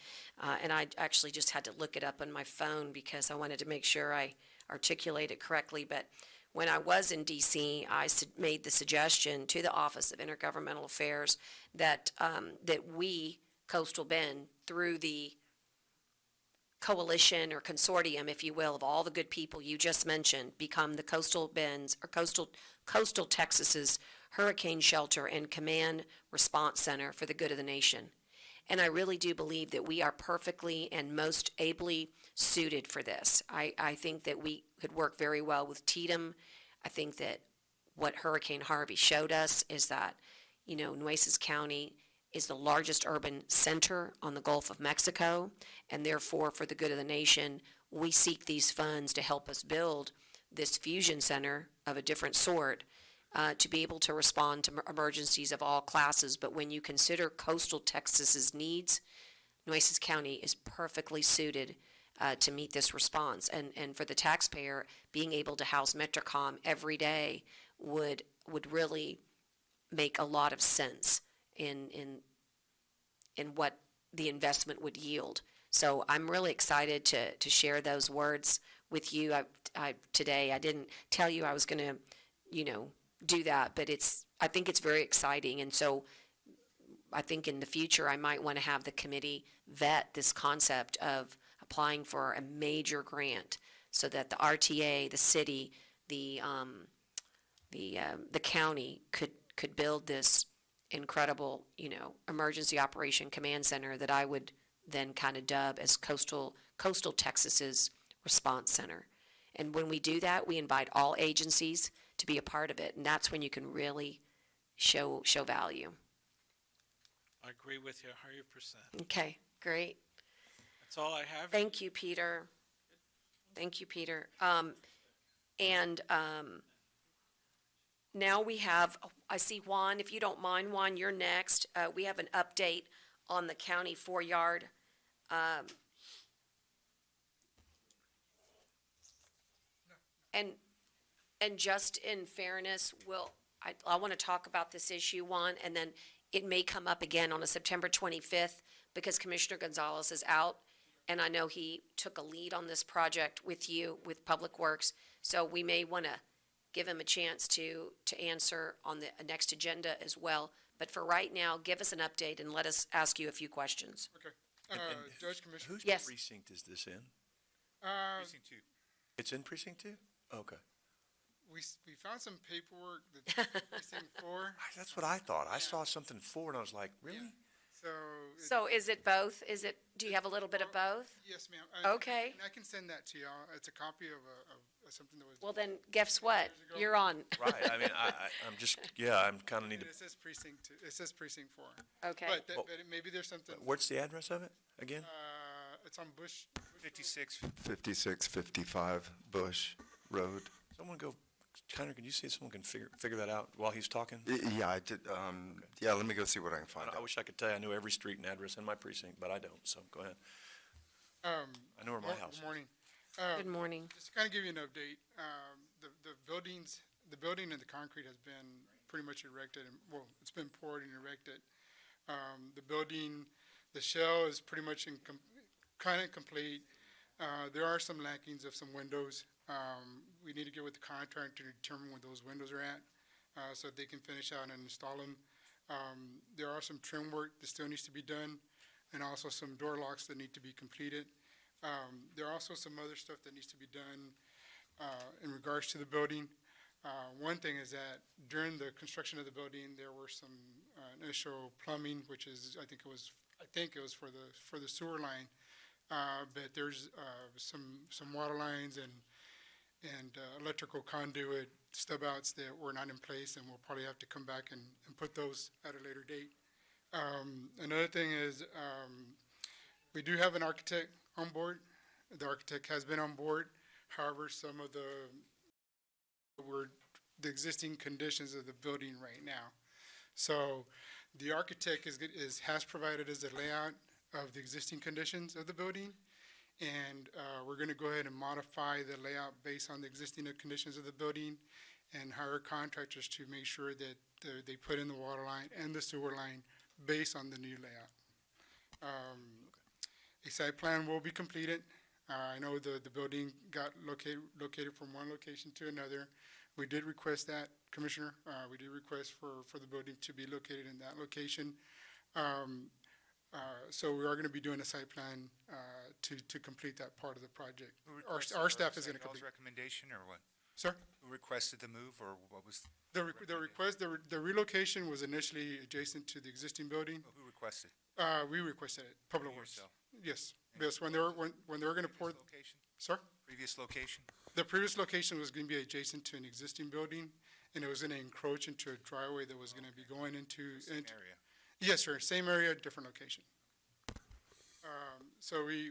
and I actually just had to look it up on my phone because I wanted to make sure I articulate it correctly, but when I was in D.C., I made the suggestion to the Office of Intergovernmental Affairs that we, Coastal Bend, through the coalition or consortium, if you will, of all the good people you just mentioned, become the Coastal Bend's or Coastal Texas's Hurricane Shelter and Command Response Center for the good of the nation. And I really do believe that we are perfectly and most ably suited for this. I think that we could work very well with TDM. I think that what Hurricane Harvey showed us is that, Nueces County is the largest urban center on the Gulf of Mexico, and therefore, for the good of the nation, we seek these funds to help us build this fusion center of a different sort to be able to respond to emergencies of all classes. But when you consider coastal Texas's needs, Nueces County is perfectly suited to meet this response. And for the taxpayer, being able to house Metrocom every day would really make a lot of sense in what the investment would yield. So I'm really excited to share those words with you today. I didn't tell you I was going to, do that, but I think it's very exciting. And so I think in the future I might want to have the committee vet this concept of applying for a major grant so that the RTA, the city, the county could build this incredible, emergency operation command center that I would then kind of dub as Coastal Texas's response center. And when we do that, we invite all agencies to be a part of it, and that's when you can really show value. I agree with you 100%. Okay, great. That's all I have. Thank you, Peter. Thank you, Peter. Now we have, I see Juan, if you don't mind, Juan, you're next. We have an update on the county 4-yard. And just in fairness, I want to talk about this issue, Juan, and then it may come up again on a September 25th because Commissioner Gonzalez is out, and I know he took a lead on this project with you, with Public Works, so we may want to give him a chance to answer on the next agenda as well. But for right now, give us an update and let us ask you a few questions. Okay. Judge, Commissioner. Whose Yes. precinct is this in? Precinct 2. It's in precinct 2? Okay. We found some paperwork that's precinct 4. That's what I thought. I saw something 4 and I was like, really? So is it both? Do you have a little bit of both? Yes, ma'am. Okay. And I can send that to y'all. It's a copy of something that was. Well, then, guess what? You're on. Right, I mean, I'm just, I'm kind of need to, It says precinct 2, it says precinct 4. Okay. But maybe there's something, what's the address of it again? it's on Bush. 56. 5655 Bush Road. Someone go, Connor, can you see if someone can figure that out while he's talking? Yeah, I did, yeah, let me go see what I can find I out. wish I could tell you I knew every street and address in my precinct, but I don't, so go ahead. I know where my house is. Good morning. Good morning. Just to kind of give you an update, the building and the concrete has been pretty much erected, and, well, it's been poured and erected. The building, the shell is pretty much kind of complete. There are some lackings of some windows. We need to get with the contractor to determine where those windows are at, so that they can finish out and install them. There are some trim work that still needs to be done, and also some door locks that need to be completed. There are also some other stuff that needs to be done in regards to the building. One thing is that during the construction of the building, there were some initial plumbing, which is, I think it was for the sewer line. But there's some water lines and electrical conduit stub outs that were not in place, and we'll probably have to come back and put those at a later date. Another thing is, we do have an architect on board. The architect has been on board. However, some of the existing conditions of the building right now. So the architect has provided us a layout of the existing conditions of the building, and we're going to go ahead and modify the layout based on the existing conditions of the building and hire contractors to make sure that they put in the water line and the sewer line based on the new layout. A site plan will be completed. I know the building got located from one location to another. We did request that, Commissioner. We did request for the building to be located in that location. So we are going to be doing a site plan to complete that part of the project. Our staff is going to complete. Recommendation or what? Sir? Who requested the move, or what was? The request, the relocation was initially adjacent to the existing building. Who requested? We requested it, Public Works. Yourself? Yes, because when they were going to pour. Location? Sir? Previous location? The previous location was going to be adjacent to an existing building, and it was going to encroach into a driveway that was going to be going into. Same area? Yes, sir, same area, different location. So we,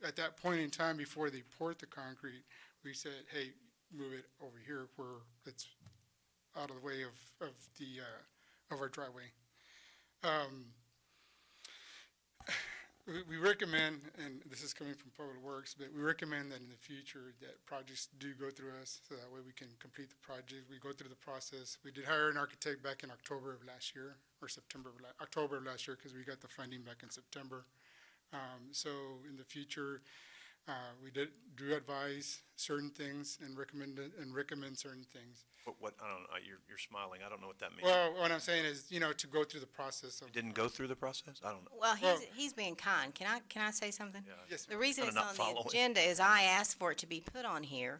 at that point in time, before they poured the concrete, we said, hey, move it over here where it's out of the way of our driveway. We recommend, and this is coming from Public Works, but we recommend that in the future that projects do go through us, so that way we can complete the project. We go through the process. We did hire an architect back in October of last year, or October of last year, because we got the funding back in September. So in the future, we do advise certain things and recommend certain things. What, I don't know, you're smiling, I don't know what that means. Well, what I'm saying is, to go through the process of. You didn't go through the process? I don't know. Well, he's being kind. Can I say something? Yes, The reason Kinda it's not on following. the agenda is I asked for it to be put on here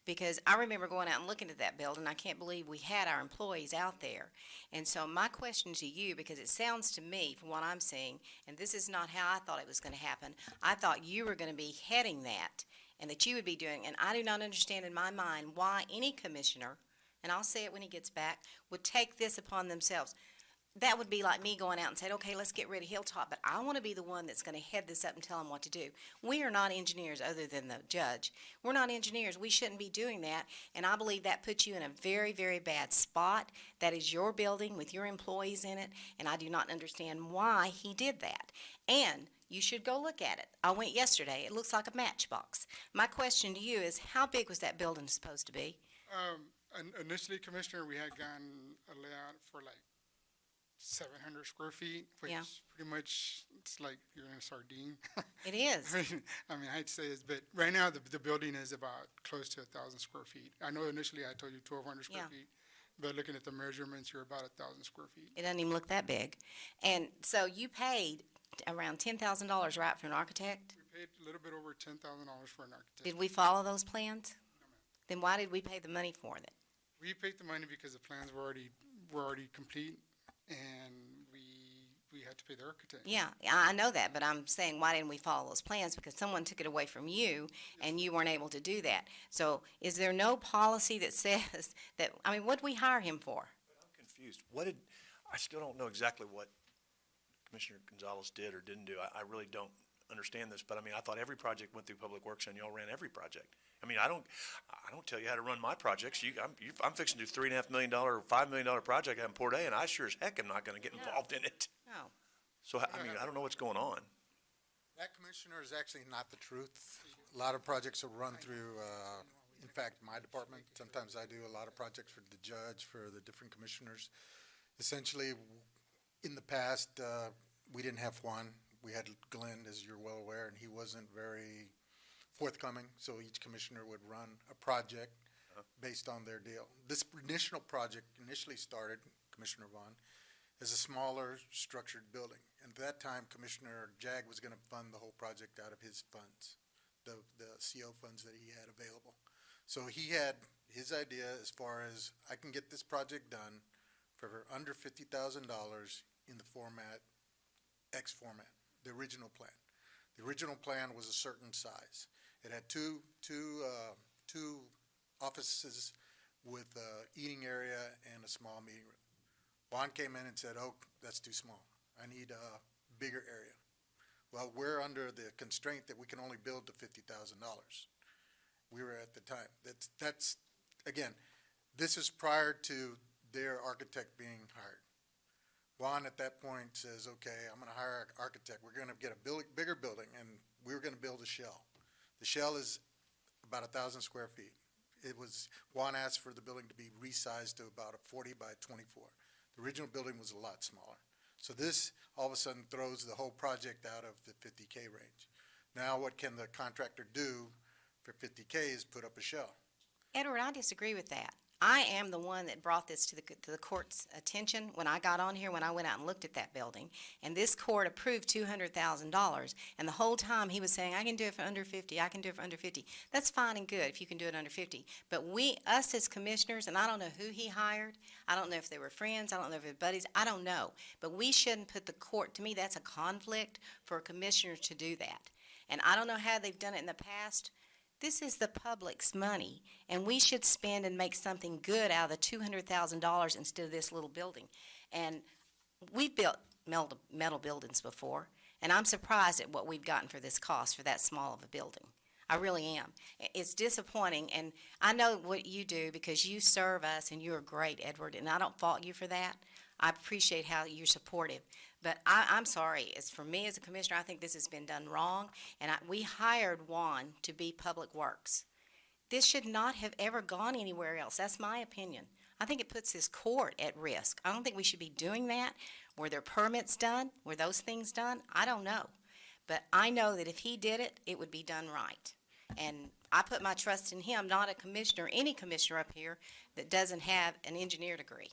because I remember going out and looking at that building. I can't believe we had our employees out there. And so my question to you, because it sounds to me, from what I'm seeing, and this is not how I thought it was going to happen, I thought you were going to be heading that and that you would be doing, and I do not understand in my mind why any commissioner, and I'll say it when he gets back, would take this upon themselves. That would be like me going out and saying, okay, let's get rid of Hilltop, but I want to be the one that's going to head this up and tell them what to do. We are not engineers other than the judge. We're not engineers. We shouldn't be doing that, and I believe that puts you in a very, very bad spot. That is your building with your employees in it, and I do not understand why he did that. And you should go look at it. I went yesterday. It looks like a matchbox. My question to you is, how big was that building supposed to be? Initially, Commissioner, we had gotten a layout for like 700 square feet, which Yeah. pretty much, it's like you're in a sardine. It is. I mean, I hate to say this, but right now, the building is about close to 1,000 square feet. I know initially I told you 1,200 square Yeah. feet, but looking at the measurements, you're about 1,000 square feet. It doesn't even look that big. And so you paid around $10,000, right, for an architect? We paid a little bit over $10,000 for an architect. Did we follow those plans? Then why did we pay the money for it? We paid the money because the plans were already complete, and we have to pay the architect. Yeah, I know that, but I'm saying, why didn't we follow those plans? Because someone took it away from you, and you weren't able to do that. So is there no policy that says that, I mean, what did we hire him for? I'm confused. I still don't know exactly what Commissioner Gonzalez did or didn't do. I really don't understand this, but I mean, I thought every project went through Public Works and y'all ran every project. I mean, I don't tell you how to run my projects. I'm fixing to do $3.5 million or $5 million project out in Port A, and I sure as heck am not gonna get involved in it. No. So, I mean, I don't know what's going on. That, Commissioner, is actually not the truth. A lot of projects are run through, in fact, my department. Sometimes I do a lot of projects for the judge, for the different commissioners. Essentially, in the past, we didn't have Juan. We had Glenn, as you're well aware, and he wasn't very forthcoming, so each commissioner would run a project based on their deal. This initial project initially started, Commissioner Vaughn, as a smaller structured building. And at that time, Commissioner Jag was going to fund the whole project out of his funds, the CO funds that he had available. So he had his idea as far as, I can get this project done for under $50,000 in the format, X format, the original plan. The original plan was a certain size. It had two offices with an eating area and a small meeting room. Juan came in and said, oh, that's too small. I need a bigger area. Well, we're under the constraint that we can only build to $50,000. We were at the time. That's again, this is prior to their architect being hired. Juan at that point says, okay, I'm going to hire an architect. We're going to get a bigger building, and we were going to build a shell. The shell is about 1,000 square feet. Juan asked for the building to be resized to about a 40 by 24. The original building was a lot smaller. So this, all of a sudden, throws the whole project out of the 50K range. Now what can the contractor do for 50K is put up a shell. Edward, I disagree with that. I am the one that brought this to the court's attention when I got on here, when I went out and looked at that building. And this court approved $200,000. And the whole time he was saying, I can do it for under 50, I can do it for under 50. That's fine and good if you can do it under 50. But us as commissioners, and I don't know who he hired, I don't know if they were friends, I don't know if they were buddies, I don't know. But we shouldn't put the court, to me, that's a conflict for a commissioner to do that. And I don't know how they've done it in the past. This is the public's money, and we should spend and make something good out of the $200,000 instead of this little building. And we've built metal buildings before, and I'm surprised at what we've gotten for this cost for that small of a building. I really am. It's disappointing, and I know what you do because you serve us, and you're great, Edward, and I don't fault you for that. I appreciate how you're supportive. But I'm sorry, as for me as a commissioner, I think this has been done wrong, and we hired Juan to be Public Works. This should not have ever gone anywhere else. That's my opinion. I think it puts this court at risk. I don't think we should be doing that. Were there permits done? Were those things done? I don't know. But I know that if he did it, it would be done right. And I put my trust in him, not a commissioner, any commissioner up here that doesn't have an engineer degree.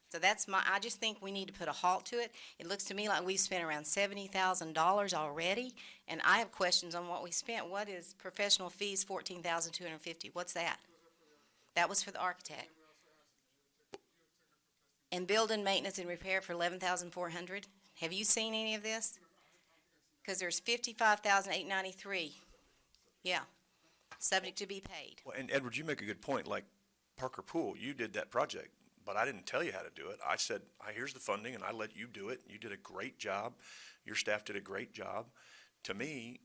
So I just think we need to put a halt to it. It looks to me like we've spent around $70,000 already, and I have questions on what we spent. What is professional fees, $14,250? What's that? That was for the architect. And building maintenance and repair for $11,400? Have you seen any of this? Because there's $55,893. Yeah, subject to be paid. Well, and Edward, you make a good point. Like Parker Pool, you did that project. But I didn't tell you how to do it. I said, here's the funding, and I let you do it. You did a great job. Your staff did a great job. To me,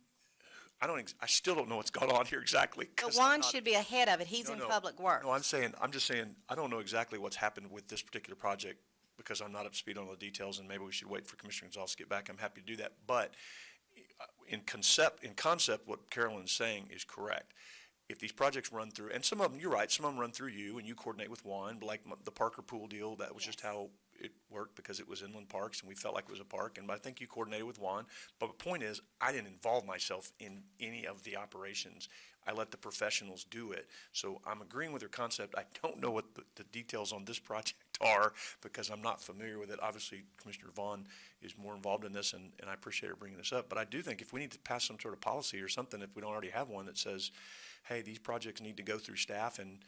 I still don't know what's going on here exactly. But Juan should be ahead of it. He's in Public Works. No, I'm just saying, I don't know exactly what's happened with this particular project because I'm not up to speed on the details, and maybe we should wait for Commissioner Gonzalez to get back. I'm happy to do that. But in concept, what Carolyn's saying is correct. If these projects run through, and some of them, you're right, some of them run through you and you coordinate with Juan, like the Parker Pool deal, that was just how it worked because it was inland parks and we felt like it was a park, and I think you coordinated with Juan. But the point is, I didn't involve myself in any of the operations. I let the professionals do it. So I'm agreeing with your concept. I don't know what the details on this project are because I'm not familiar with it. Obviously, Commissioner Vaughn is more involved in this, and I appreciate her bringing this up. But I do think if we need to pass some sort of policy or something, if we don't already have one that says, hey, these projects need to go through staff, and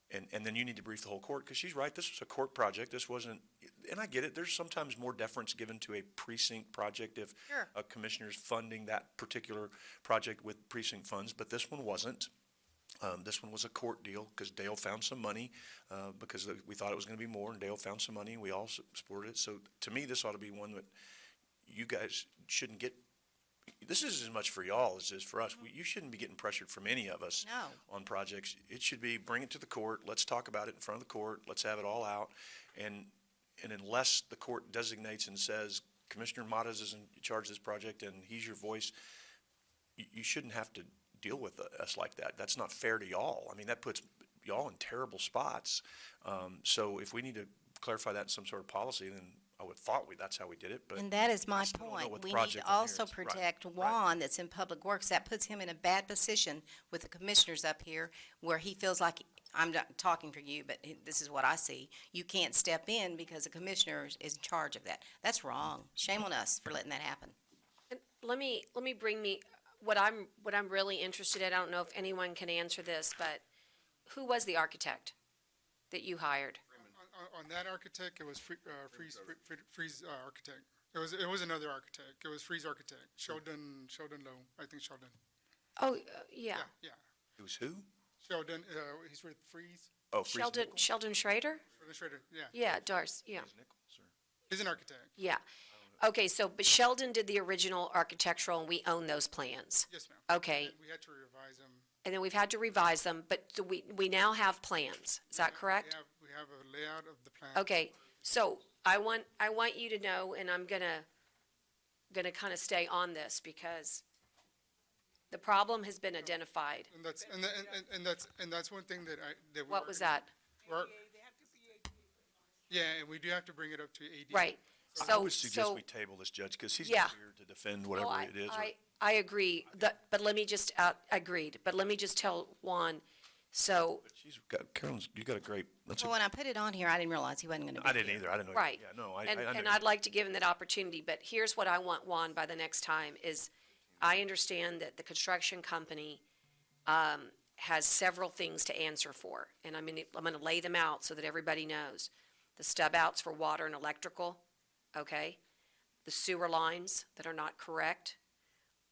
And then you need to brief the whole court, because she's right, this was a court project, this wasn't, and I get it, there's sometimes more deference given to a precinct project if Sure. a commissioner's funding that particular project with precinct funds, but this one wasn't. This one was a court deal, because Dale found some money, because we thought it was gonna be more, and Dale found some money, and we all supported it. So to me, this ought to be one that you guys shouldn't get, this is as much for y'all as it is for us. You shouldn't be getting pressured from any of us No. on projects. It should be, bring it to the court, let's talk about it in front of the court, let's have it all out. And unless the court designates and says, Commissioner Matas is in charge of this project and he's your voice, you shouldn't have to deal with us like that. That's not fair to y'all. I mean, that puts y'all in terrible spots. So if we need to clarify that in some sort of policy, then I would thought that's how we did it, but. And that is my I still don't know point. what the We need project to in here also is. Right. protect Juan that's in Public Works. That puts him in a bad position with the commissioners up here where he feels like, I'm not talking for you, but this is what I see. You can't step in because the commissioner is in charge of that. That's wrong. Shame on us for letting that happen. And let me bring me, what I'm really interested in, I don't know if anyone can answer this, but who was the architect that you hired? On that architect, it was Freeze Architect. It was another architect. It was Freeze Architect, Sheldon Lowe, I think Sheldon. Oh, yeah. Yeah. It was who? Sheldon, he's with Freeze. Oh, Freeze Nichols? Sheldon Schrader? Sheldon Schrader, yeah. Yeah, Darce, yeah. Freeze Nichols, or- He's an architect. Yeah. Okay, so, but Sheldon did the original architectural, and we own those plans. Yes, ma'am. Okay, And we had to revise them. and then we've had to revise them, but do we now have plans, is that correct? We have a layout of the plan. Okay, so I want you to know, and I'm gonna kind of stay on this, because the problem has been identified. And that's one thing that that. What was that? Yeah, and we do have to bring it up to AD. Right, I so, would suggest so, we table this, Judge, because he's Yeah. not here to defend whatever well, it is. I agree, but let me just, agreed, but let me just tell Juan, so, Carolyn's, you got a great, that's a, Well, when I put it on here, I didn't realize he wasn't going to be I didn't here. either, I didn't know. right. Yeah, no, I And knew. I'd like to give him that opportunity, but here's what I want Juan by the next time is, I understand that the construction company, has several things to answer for, and I'm gonna lay them out so that everybody knows. The stub outs for water and electrical, okay? The sewer lines that are not correct,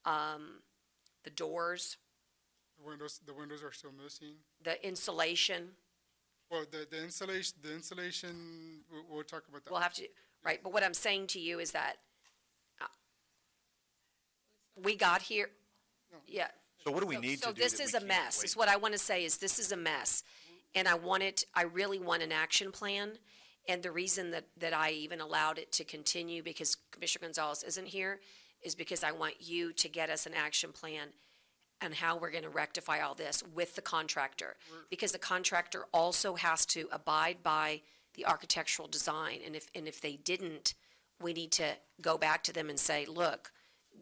the doors, The windows are still missing. the insulation, Well, the installation, we'll talk about that. we'll have to, right, but what I'm saying to you is that we got here, yeah. So what do we need to So do this that is we a can't mess, wait? is what I want to say, is this is a mess. And I really want an action plan, and the reason that I even allowed it to continue, because Commissioner Gonzalez isn't here, is because I want you to get us an action plan on how we're gonna rectify all this with the contractor. Because the contractor also has to abide by the architectural design, and if they didn't, we need to go back to them and say, look,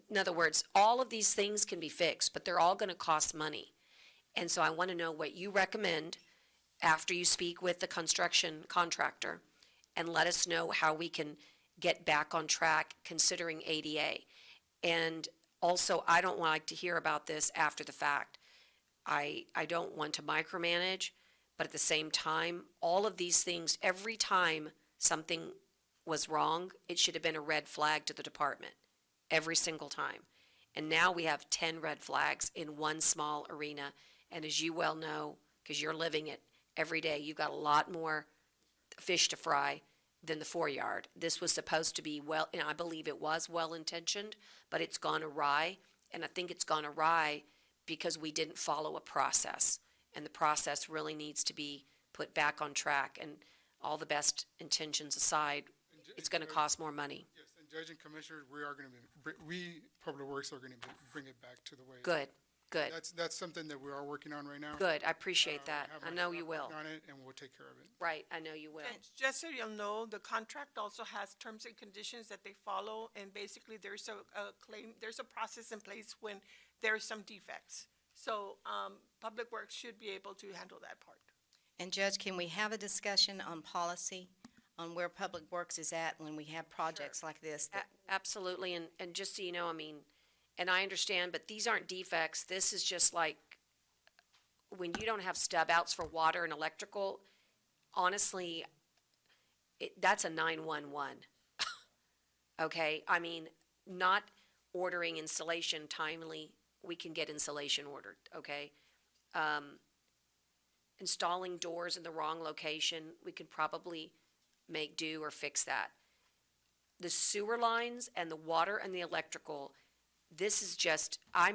in other words, all of these things can be fixed, but they're all gonna cost money. And so I wanna know what you recommend after you speak with the construction contractor, and let us know how we can get back on track considering ADA. And also, I don't like to hear about this after the fact. I don't want to micromanage, but at the same time, all of these things, every time something was wrong, it should have been a red flag to the department, every single time. And now we have 10 red flags in one small arena, and as you well know, because you're living it every day, you've got a lot more fish to fry than the 4-yard. This was supposed to be and I believe it was well-intentioned, but it's gone awry, and I think it's gone awry because we didn't follow a process, and the process really needs to be put back on track, and all the best intentions aside, it's gonna cost more money. Yes, and Judge and Commissioner, Public Works are gonna bring it back to the way. Good, good, That's something that we are working on right now. good, I appreciate that, Have I our know staff you will, working on it, and we'll take care of it. right, I know you will. And just so you'll know, the contract also has terms and conditions that they follow, and basically there's there's a process in place when there are some defects. So, Public Works should be able to handle that part. And Judge, can we have a discussion on policy, on where Public Works is at when we have projects like this? Absolutely, and just so you know, I mean, and I understand, but these aren't defects, this is just like, when you don't have stub outs for water and electrical, honestly, that's a 911. Okay, I mean, not ordering insulation timely, we can get insulation ordered, okay? Installing doors in the wrong location, we could probably make do or fix that. The sewer lines and the water and the electrical, this is just, I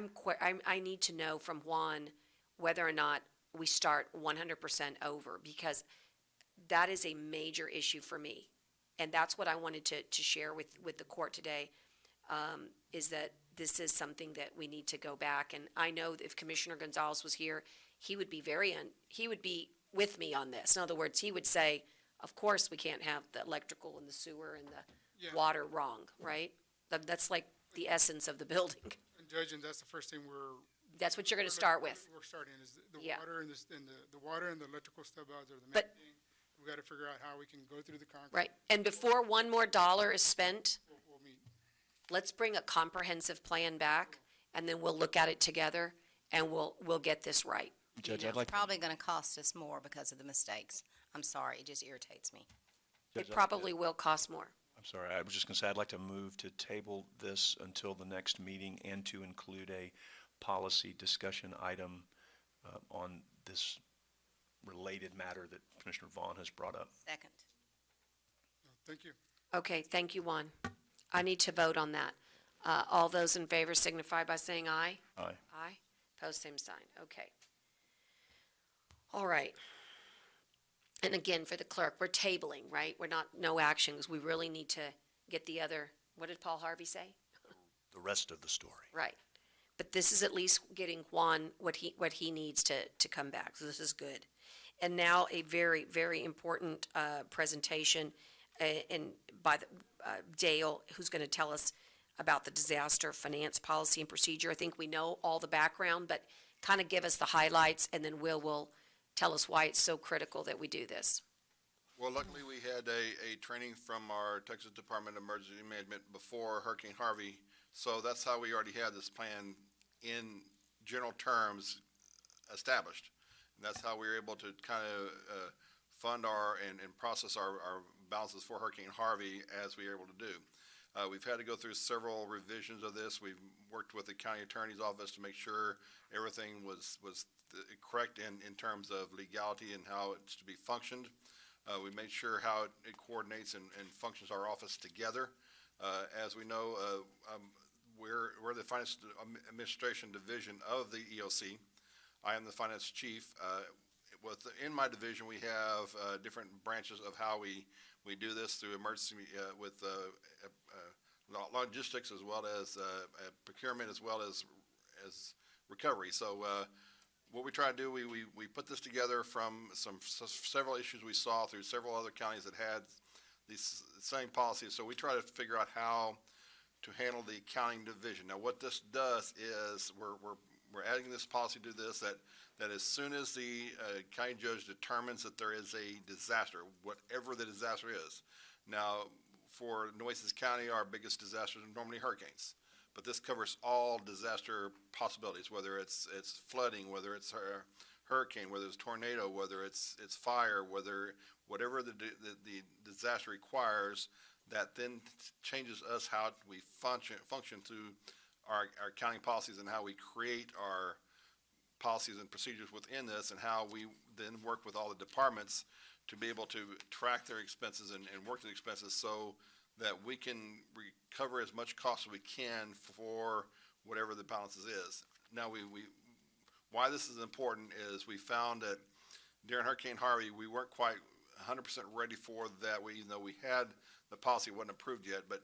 need to know from Juan whether or not we start 100% over, because that is a major issue for me. And that's what I wanted to share with the court today, is that this is something that we need to go back. And I know that if Commissioner Gonzalez was here, he would be he would be with me on this. In other words, he would say, of course, we can't have the electrical and the sewer and the water wrong, right? That's like the essence of the building. And Judge, and that's the first thing That's what you're gonna start with. We're starting is the Yeah. water and the water and the electrical stub outs are the main But- thing. We gotta figure out how we can go through the concrete. Right, and before one more dollar is spent, We'll meet. let's bring a comprehensive plan back, and then we'll look at it together, and we'll get this right. Judge, You I'd know, like, it's probably gonna cost us more because of the mistakes. I'm sorry, it just irritates me. It probably will cost more. I'm sorry, I was just gonna say, I'd like to move to table this until the next meeting and to include a policy discussion item on this related matter that Commissioner Vaughn has brought up. Second. Thank you. Okay, thank you, Juan. I need to vote on that. All those in favor signify by saying aye. Aye. Aye. Post same sign. Okay. All right. And again, for the clerk, we're tabling, right? We're not, no action, because we really need to get the other, what did Paul Harvey say? The rest of the story. Right. But this is at least getting Juan what he needs to come back, so this is good. And now a very, very important presentation by Dale, who's going to tell us about the disaster finance policy and procedure. I think we know all the background, but kind of give us the highlights, and then will tell us why it's so critical that we do this. Well, luckily, we had a training from our Texas Department of Emergency Management before Hurricane Harvey. So that's how we already had this plan in general terms established. And that's how we were able to kind of fund and process our balances for Hurricane Harvey as we were able to do. We've had to go through several revisions of this. We've worked with the county attorney's office to make sure everything was correct in terms of legality and how it's to be functioned. We made sure how it coordinates and functions our office together. As we know, we're the Finance Administration Division of the EOC. I am the Finance Chief. In my division, we have different branches of how we do this through emergency with logistics, as well as procurement, as well as recovery. So what we try to do, we put this together from several issues we saw through several other counties that had these same policies. So we try to figure out how to handle the accounting division. Now, what this does is we're adding this policy to this that as soon as the county judge determines that there is a disaster, whatever the disaster is. Now, for Nueces County, our biggest disasters are normally hurricanes. But this covers all disaster possibilities, whether it's flooding, whether it's a hurricane, whether it's tornado, whether it's fire, whatever the disaster requires, that then changes us how we function through our accounting policies and how we create our policies and procedures within this, and how we then work with all the departments to be able to track their expenses and work the expenses so that we can recover as much cost as we can for whatever the balances is. Now, why this is important is we found that during Hurricane Harvey, we weren't quite 100% ready for that. Even though we had the policy, wasn't approved yet, but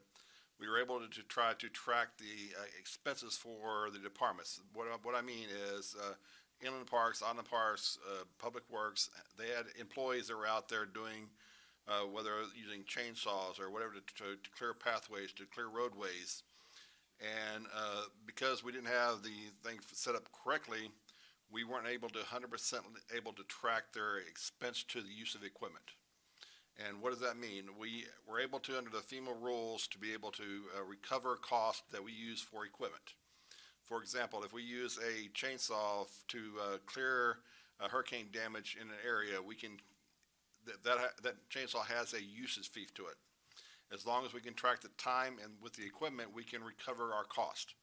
we were able to try to track the expenses for the departments. What I mean is inland parks, island parks, public works, they had employees that were out there doing whether using chainsaws or whatever to clear pathways, to clear roadways. And because we didn't have the thing set up correctly, we weren't able to 100% able to track their expense to the use of equipment. And what does that mean? We were able to, under the FEMA rules, to be able to recover costs that we use for equipment. For example, if we use a chainsaw to clear hurricane damage in an area, we can, that chainsaw has a usage fee to it. As long as we can track the time and with the equipment, we can recover our cost.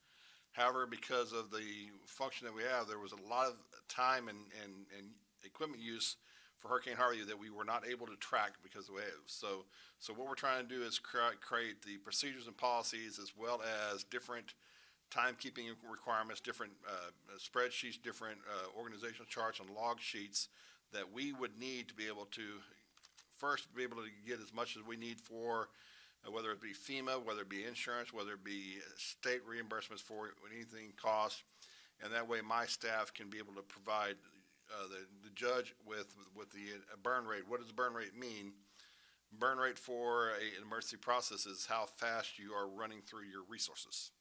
However, because of the function that we have, there was a lot of time and equipment use for Hurricane Harvey that we were not able to track because of the waves. So what we're trying to do is create the procedures and policies as well as different timekeeping requirements, different spreadsheets, different organizational charts and log sheets that we would need to be able to first be able to get as much as we need for whether it be FEMA, whether it be insurance, whether it be state reimbursements for anything cost, and that way my staff can be able to provide the judge with the burn rate. What does burn rate mean? Burn rate for an emergency process is how fast you are running through your resources.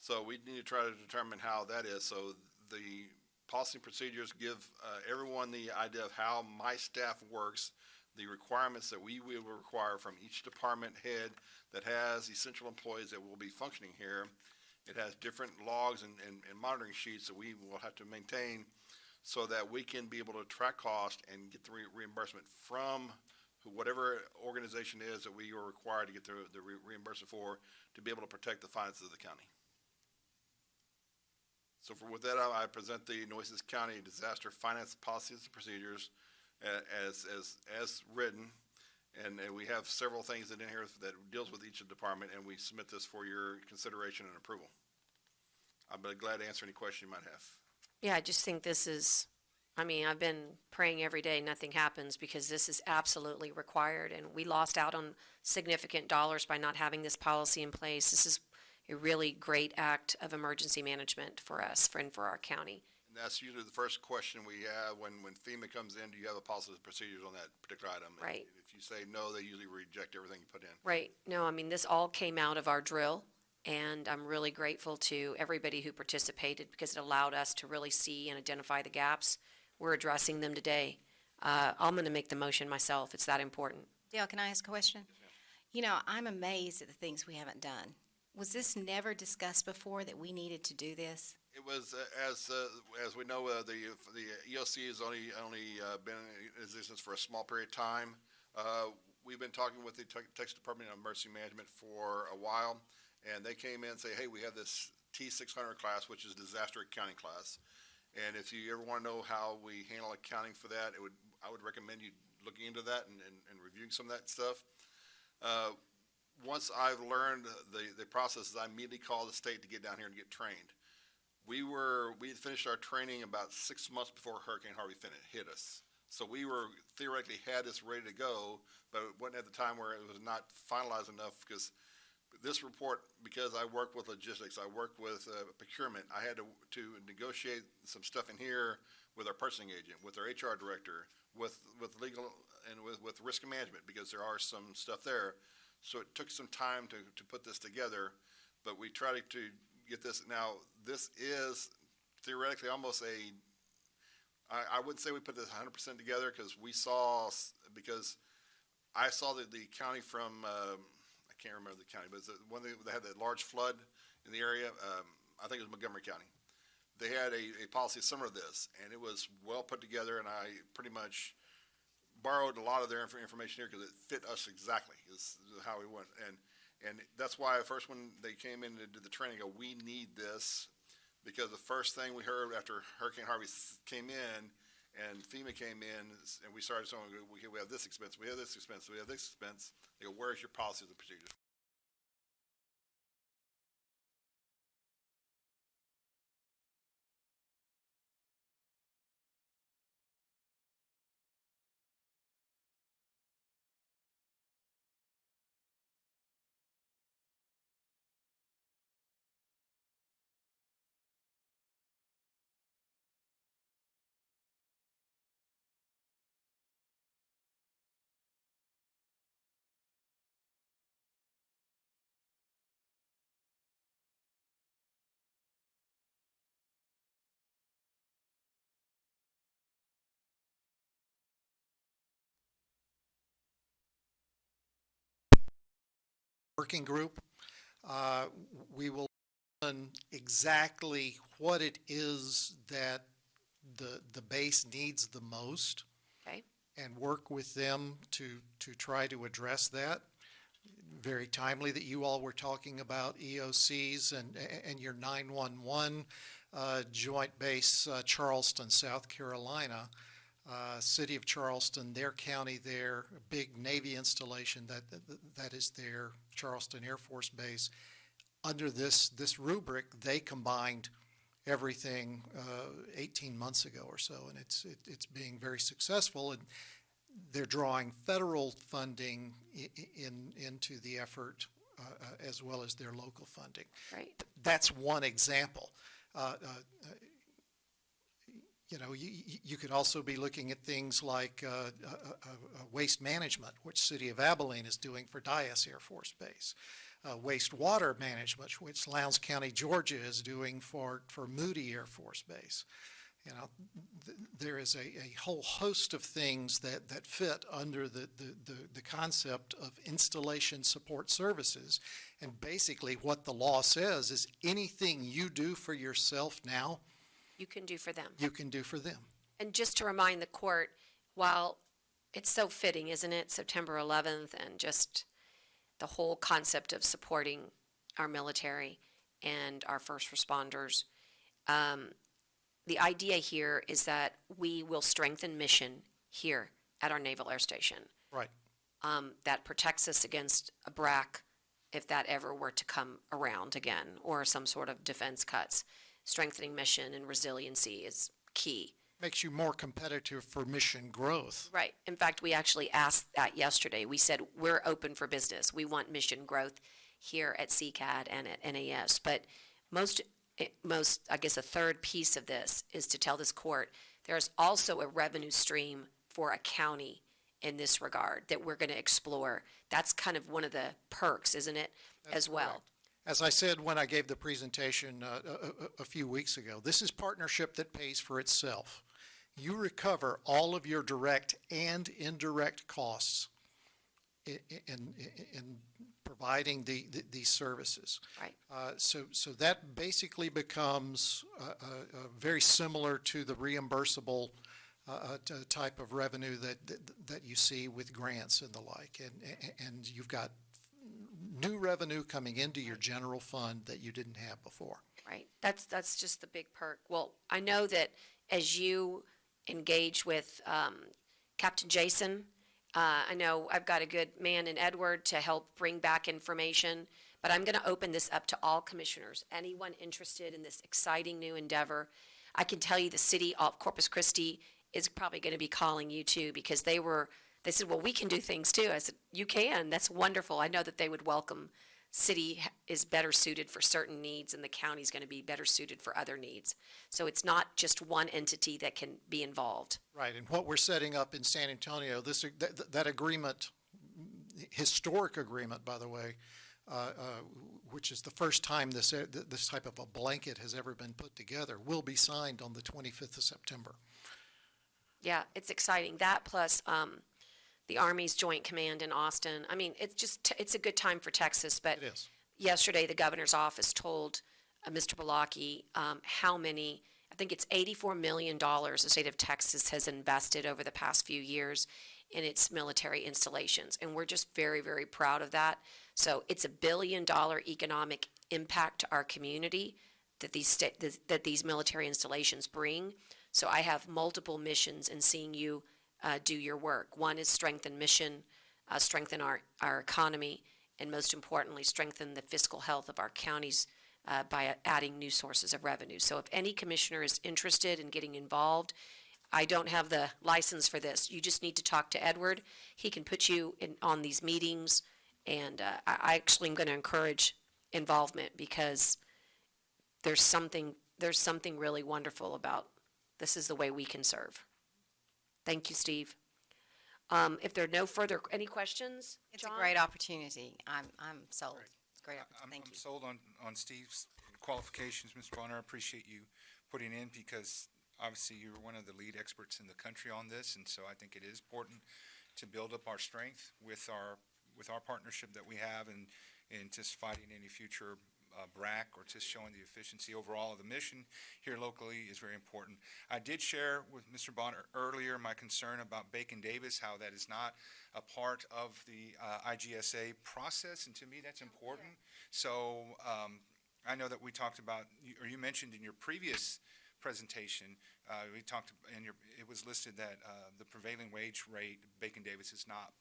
So we need to try to determine how that is. So the policy and procedures give everyone the idea of how my staff works, the requirements that we will require from each department head that has essential employees that will be functioning here. It has different logs and monitoring sheets that we will have to maintain so that we can be able to track cost and get the reimbursement from whatever organization is that we are required to get the reimbursement for to be able to protect the finances of the county. So with that, I present the Nueces County Disaster Finance Policies and Procedures as written, and we have several things in here that deals with each department, and we submit this for your consideration and approval. I'll be glad to answer any question you might have. Yeah, I just think this is, I mean, I've been praying every day, nothing happens, because this is absolutely required, and we lost out on significant dollars by not having this policy in place. This is a really great act of emergency management for us and for our county. And that's usually the first question we have when FEMA comes in. Do you have a policy and procedures on that particular item? Right. And if you say no, they usually reject everything you put in. Right. No, I mean, this all came out of our drill, and I'm really grateful to everybody who participated because it allowed us to really see and identify the gaps. We're addressing them today. I'm going to make the motion myself. It's that important. Dale, can I ask a question? You know, I'm amazed at the things we haven't done. Was this never discussed before that we needed to do this? It was, as we know, the EOC has only been in existence for a small period of time. We've been talking with the Texas Department of Emergency Management for a while, and they came in and say, hey, we have this T600 class, which is disaster accounting class. And if you ever want to know how we handle accounting for that, I would recommend you looking into that and reviewing some of that stuff. Once I've learned the processes, I immediately called the state to get down here and get trained. We had finished our training about 6 months before Hurricane Harvey hit us. So we theoretically had this ready to go, but it wasn't at the time where it was not finalized enough because this report, because I work with logistics, I work with procurement, I had to negotiate some stuff in here with our purchasing agent, with our HR director, with legal and with risk management, because there are some stuff there. So it took some time to put this together, but we tried to get this. Now, this is theoretically almost I wouldn't say we put this 100% together because I saw the county from, I can't remember the county, but it's the one that had that large flood in the area. I think it was Montgomery County. They had a policy similar to this, and it was well put together, and I pretty much borrowed a lot of their information here because it fit us exactly is how we went. And that's why first when they came in to do the training, we need this, because the first thing we heard after Hurricane Harvey came in and FEMA came in and we started saying, we have this expense, we have this expense, we have this expense. They go, where's your policies and procedures? Working group. We will learn exactly what it is that the base needs the most. Okay. And work with them to try to address that. Very timely that you all were talking about EOCs and your 911 joint base, Charleston, South Carolina. City of Charleston, their county there, a big Navy installation that is their Charleston Air Force Base. Under this rubric, they combined everything 18 months ago or so, and it's being very successful, and they're drawing federal funding into the effort as well as their local funding. Right. That's one example. You could also be looking at things like waste management, which City of Abilene is doing for Dyess Air Force Base. Wastewater management, which Lowndes County, Georgia is doing for Moody Air Force Base. There is a whole host of things that fit under the concept of installation support services. And basically what the law says is anything you do for yourself now, You can do for them. you can do for them. And just to remind the court, while it's so fitting, isn't it, September 11th, and just the whole concept of supporting our military and our first responders, the idea here is that we will strengthen mission here at our Naval Air Station. Right. That protects us against a BRAC if that ever were to come around again, or some sort of defense cuts. Strengthening mission and resiliency is key. Makes you more competitive for mission growth. Right. In fact, we actually asked that yesterday. We said, we're open for business. We want mission growth here at CCAD and at NAS. But most, I guess a third piece of this is to tell this court, there's also a revenue stream for a county in this regard that we're going to explore. That's kind of one of the perks, isn't it, as well? Correct. As I said when I gave the presentation a few weeks ago, this is partnership that pays for itself. You recover all of your direct and indirect costs in providing these services. Right. So that basically becomes very similar to the reimbursable type of revenue that you see with grants and the like. And you've got new revenue coming into your general fund that you didn't have before. Right. That's just the big perk. Well, I know that as you engage with Captain Jason, I know I've got a good man in Edward to help bring back information, but I'm going to open this up to all commissioners, anyone interested in this exciting new endeavor. I can tell you the city of Corpus Christi is probably going to be calling you too, because they said, well, we can do things too. I said, you can. That's wonderful. I know that they would welcome. City is better suited for certain needs, and the county's going to be better suited for other needs. So it's not just one entity that can be involved. Right, and what we're setting up in San Antonio, that agreement, historic agreement, by the way, which is the first time this type of a blanket has ever been put together, will be signed on the 25th of September. Yeah, it's exciting. That plus the Army's Joint Command in Austin. I mean, it's a good time for Texas, but It is. yesterday the governor's office told Mr. Balaki how many, I think it's $84 million the state of Texas has invested over the past few years in its military installations, and we're just very, very proud of that. So it's $1 billion economic impact to our community that these military installations bring. So I have multiple missions in seeing you do your work. One is strengthen mission, strengthen our economy, and most importantly, strengthen the fiscal health of our counties by adding new sources of revenue. So if any commissioner is interested in getting involved, I don't have the license for this. You just need to talk to Edward. He can put you on these meetings, and I actually am going to encourage involvement, because there's something really wonderful about this is the way we can serve. Thank you, Steve. If there are no further, any questions? It's John? a great opportunity. I'm sold. It's a great opportunity. Thank I'm you. sold on Steve's qualifications, Mr. Bonner. I appreciate you putting in, because obviously you're one of the lead experts in the country on this, and so I think it is important to build up our strength with our partnership that we have, and just fighting any future BRAC or just showing the efficiency overall of the mission here locally is very important. I did share with Mr. Bonner earlier my concern about Bacon Davis, how that is not a part of the IGSA process, and to me that's important. So I know that we talked about, or you mentioned in your previous presentation, we talked, and it was listed that the prevailing wage rate, Bacon Davis, is not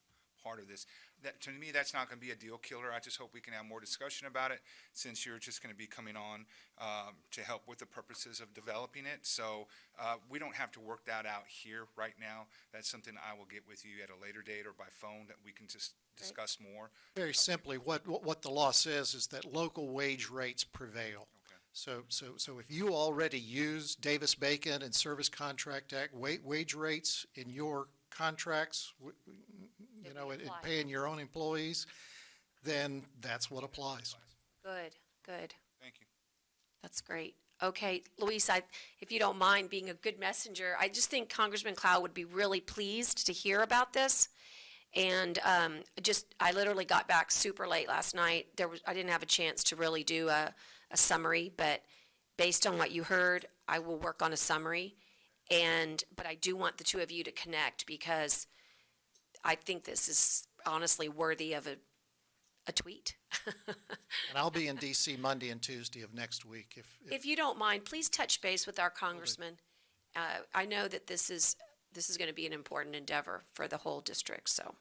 part of this. That, to me, that's not going to be a deal killer. I just hope we can have more discussion about it, since you're just going to be coming on to help with the purposes of developing it. So we don't have to work that out here right now. That's something I will get with you at a later date or by phone that we can just discuss more. Very simply, what the law says is that local wage rates prevail. So if you already use Davis-Bacon and Service Contract Act wage rates in your contracts, you know, in paying your own employees, then that's what applies. Good, good. Thank you. That's great. Okay, Luis, if you don't mind being a good messenger, I just think Congressman Cloud would be really pleased to hear about this. And I literally got back super late last night. I didn't have a chance to really do a summary, but based on what you heard, I will work on a summary. But I do want the two of you to connect, because I think this is honestly worthy of a tweet. And I'll be in DC Monday and Tuesday of next week. If you don't mind, please touch base with our congressman. I know that this is going to be an important endeavor for the whole district. So,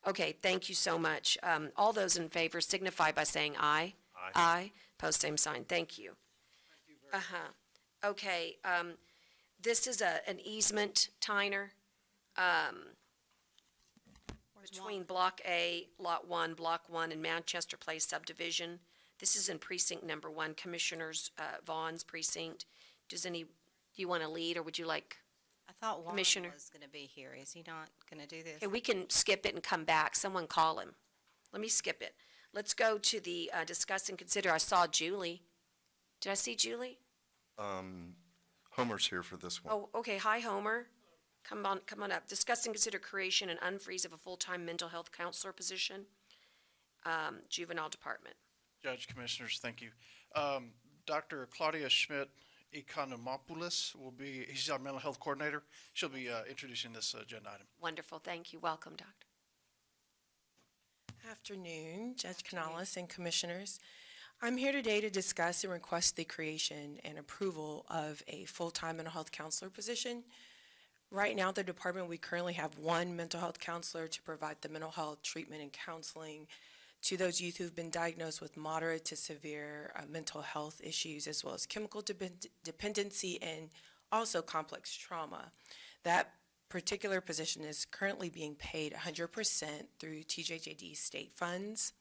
okay, thank you so much. All those in favor signify by saying aye. Aye. Aye. Post same sign. Thank you. Okay. This is an easement, Tyner, between Block A, Lot 1, Block 1, and Manchester Place subdivision. This is in precinct number 1, Commissioners Vaughn's precinct. Do you want to lead, or would you like? I thought Juan Commissioner. was going to be here. Is he not going to do this? Okay, we can skip it and come back. Someone call him. Let me skip it. Let's go to the discuss and consider. I saw Julie. Did I see Julie? Homer's here for this one. Oh, okay. Hi, Homer. Come on up. Discuss and consider creation and unfreeze of a full-time mental health counselor position, juvenile department. Judge, Commissioners, thank you. Dr. Claudia Schmidt Economopoulos he's our mental health coordinator. She'll be introducing this agenda item. Wonderful. Thank you. Welcome, Doctor. Afternoon, Judge Canales and Commissioners. I'm here today to discuss and request the creation and approval of a full-time mental health counselor position. Right now, the department, we currently have one mental health counselor to provide the mental health treatment and counseling to those youth who've been diagnosed with moderate to severe mental health issues, as well as chemical dependency and also complex trauma. That particular position is currently being paid 100% through TJJD state funds.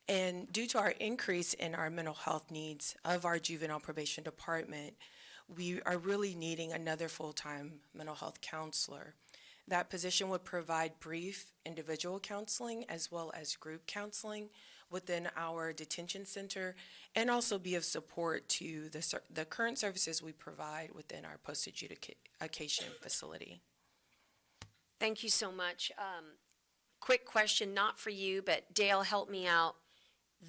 And due to our increase in our mental health needs of our juvenile probation department, we are really needing another full-time mental health counselor. That position would provide brief individual counseling as well as group counseling within our detention center, and also be of support to the current services we provide within our post-adjudication facility. Thank you so much. Quick question, not for you, but Dale, help me out.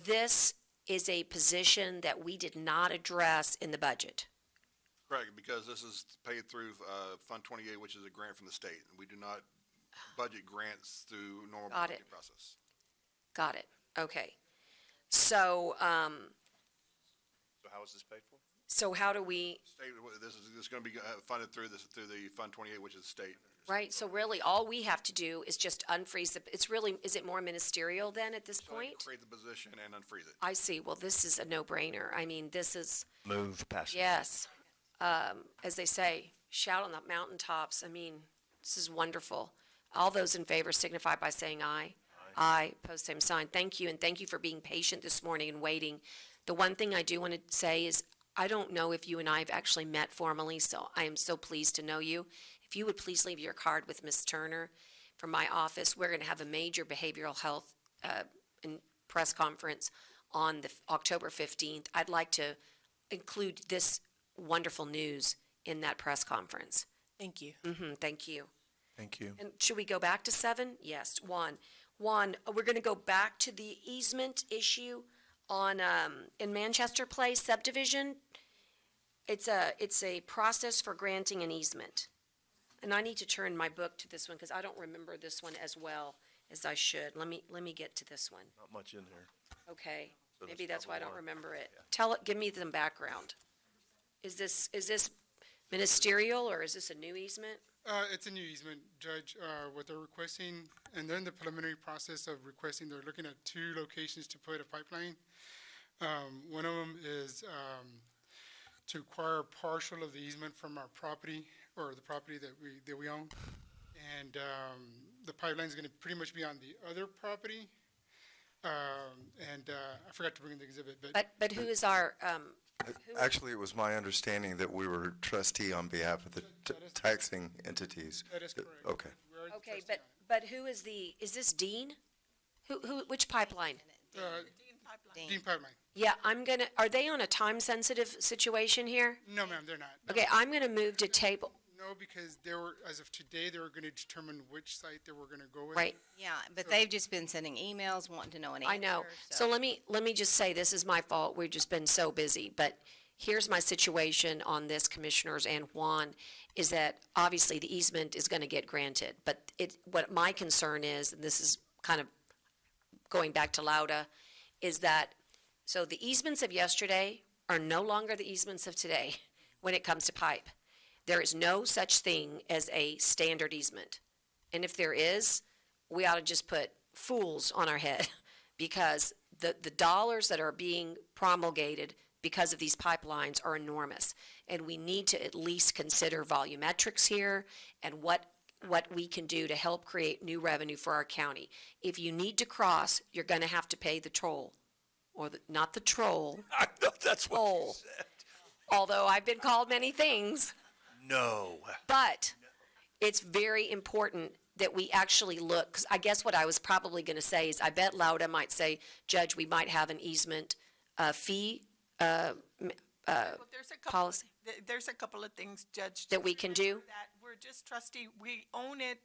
This is a position that we did not address in the budget. Correct, because this is paid through Fund 28, which is a grant from the state. We do not budget grants through normal budgeting process. Got it. Okay. So, So how is this paid for? so how do we, State, this is going to be funded through the Fund 28, which is state. right, so really all we have to do is just unfreeze is it more ministerial then at this So point? create the position and unfreeze it. I see. Well, this is a no-brainer. I mean, this is, Move, pass. yes. As they say, shout on the mountaintops. I mean, this is wonderful. All those in favor signify by saying aye. Aye. Post same sign. Thank you, and thank you for being patient this morning and waiting. The one thing I do want to say is I don't know if you and I have actually met formally, so I am so pleased to know you. If you would please leave your card with Ms. Turner from my office, we're going to have a major behavioral health press conference on the October 15th. I'd like to include this wonderful news in that press conference. Thank you. Thank you. Thank you. And should we go back to 7? Yes, 1. 1, we're going to go back to the easement issue on, in Manchester Place subdivision, it's a process for granting an easement. And I need to turn my book to this one because I don't remember this one as well as I should. Let me get to this one. Not much in there. Okay, So maybe that's why I don't probably more. remember it. Give me some background. Is this ministerial or is this a new easement? It's a new easement, Judge, what they're requesting, and they're in the preliminary process of requesting, they're looking at 2 locations to put a pipeline. One of them is, to acquire partial of the easement from our property, or the property that we own. And, the pipeline's gonna pretty much be on the other property. I forgot to bring the exhibit, But who is our, Actually, it was my understanding that we were trustee on behalf of the taxing entities. that is correct. Okay. We are the okay, trustee but who is is this Dean? Which pipeline? on it. Dean Pipeline. Yeah, are they on a time-sensitive situation here? No, ma'am, they're not. No. Okay, I'm gonna move to table, No, because they were, as of today, they were gonna determine which site they were gonna go with. right? Yeah, but they've just been sending emails wanting to know an answer. I know. So let me just say, this is my fault. We've just been so busy. But here's my situation on this, Commissioners and Juan, is that obviously the easement is going to get granted. But what my concern is, and this is kind of going back to Lauda, is that, so the easements of yesterday are no longer the easements of today when it comes to pipe. There is no such thing as a standard easement. And if there is, we ought to just put fools on our head because the dollars that are being promulgated because of these pipelines are enormous. And we need to at least consider volumetrics here and what we can do to help create new revenue for our county. If you need to cross, you're going to have to pay the toll, or not the troll. I know, that's what toll. you said. Although I've been called many things. No. But it's very important that we actually look, because I guess what I was probably going to say is I bet Lauda might say, Judge, we might have an easement fee Well, there's a couple, policy there's a couple of things, Judge. that we can do. That we're just trustee, we own it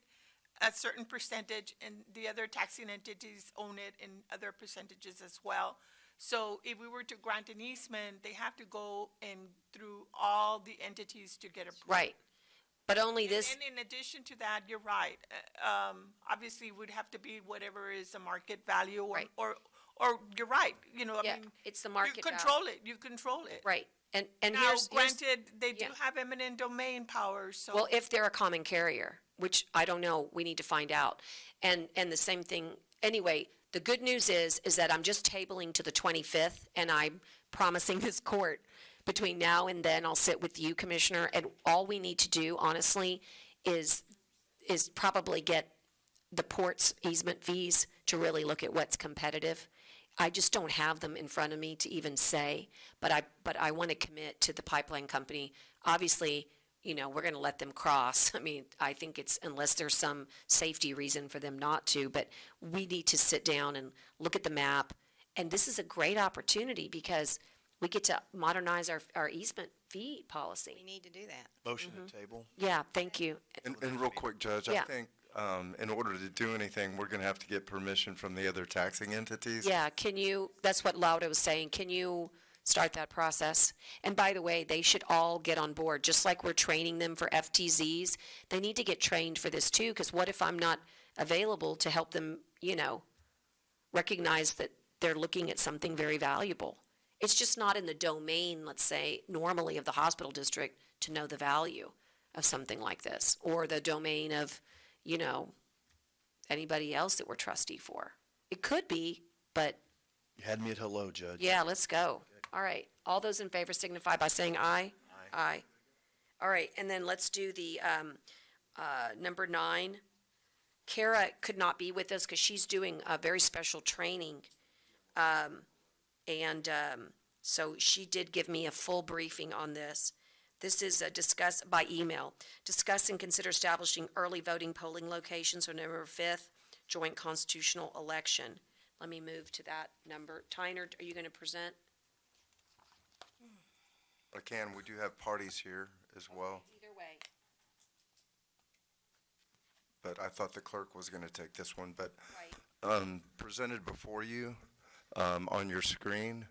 a certain percentage, and the other taxing entities own it in other percentages as well. So if we were to grant an easement, they have to go in through all the entities to get approved. Right. But only this, And in addition to that, you're right. Obviously, it would have to be whatever is the market value, Right. or you're right, you know, I yeah, mean. it's the market You value. control it. Right. And Now, here's, granted, they do yeah. have eminent domain powers, so. well, if they're a common carrier, which I don't know, we need to find out. And the same thing, anyway, the good news is that I'm just tabling to the 25th, and I'm promising this court between now and then, I'll sit with you, Commissioner, and all we need to do, honestly, is probably get the port's easement fees to really look at what's competitive. I just don't have them in front of me to even say, but I want to commit to the pipeline company. Obviously, you know, we're going to let them cross. I mean, I think it's, unless there's some safety reason for them not to, but we need to sit down and look at the map. And this is a great opportunity because we get to modernize our easement fee policy. We need to do that. Motion to table. Yeah, thank you. And real quick, Judge, I Yeah. think in order to do anything, we're going to have to get permission from the other taxing entities. Yeah, that's what Lauda was saying, can you start that process? And by the way, they should all get on board, just like we're training them for FTZs, they need to get trained for this too, because what if I'm not available to help them, you know, recognize that they're looking at something very valuable? It's just not in the domain, let's say, normally of the hospital district to know the value of something like this, or the domain of, you know, anybody else that we're trustee for. It could be, but You had me at hello, Judge. yeah, let's go. All right. All those in favor signify by saying aye. Aye. All right, and then let's do the number 9. Kara could not be with us because she's doing a very special training. So she did give me a full briefing on this. This is discuss by email. Discuss and consider establishing early voting polling locations on November 5th, joint constitutional election. Let me move to that number. Tyner, are you going to present? I can. We do have parties here as well, Either way. but I thought the clerk was going to take this one. But Right. presented before you On your screen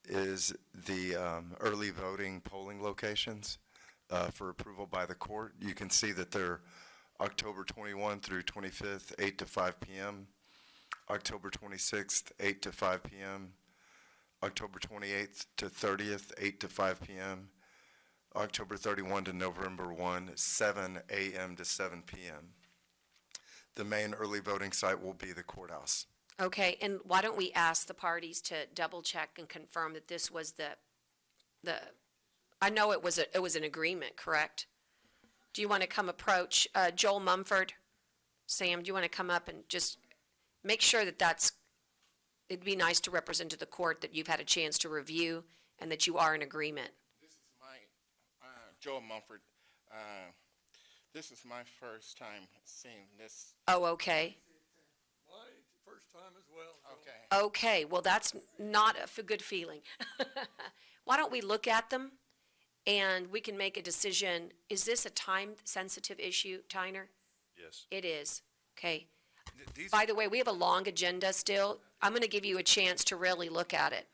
is the early voting polling locations for approval by the court. You can see that they're October 21 through 25th, 8 to 5 p.m., October 26th, 8 to 5 p.m., October 28th to 30th, 8 to 5 p.m., October 31 to November 1, 7 a.m. to 7 p.m. The main early voting site will be the courthouse. Okay, and why don't we ask the parties to double check and confirm that this was I know it was an agreement, correct? Do you want to come approach, Joel Mumford? Sam, do you want to come up and just make sure that it'd be nice to represent to the court that you've had a chance to review and that you are in agreement? This is Joel Mumford. This is my first time seeing this. Oh, okay. My first time as well. So. Okay, well, that's not a good feeling. Why don't we look at them and we can make a decision? Is this a time-sensitive issue, Tyner? Yes. It is. Okay. By the way, we have a long agenda still. I'm going to give you a chance to really look at it.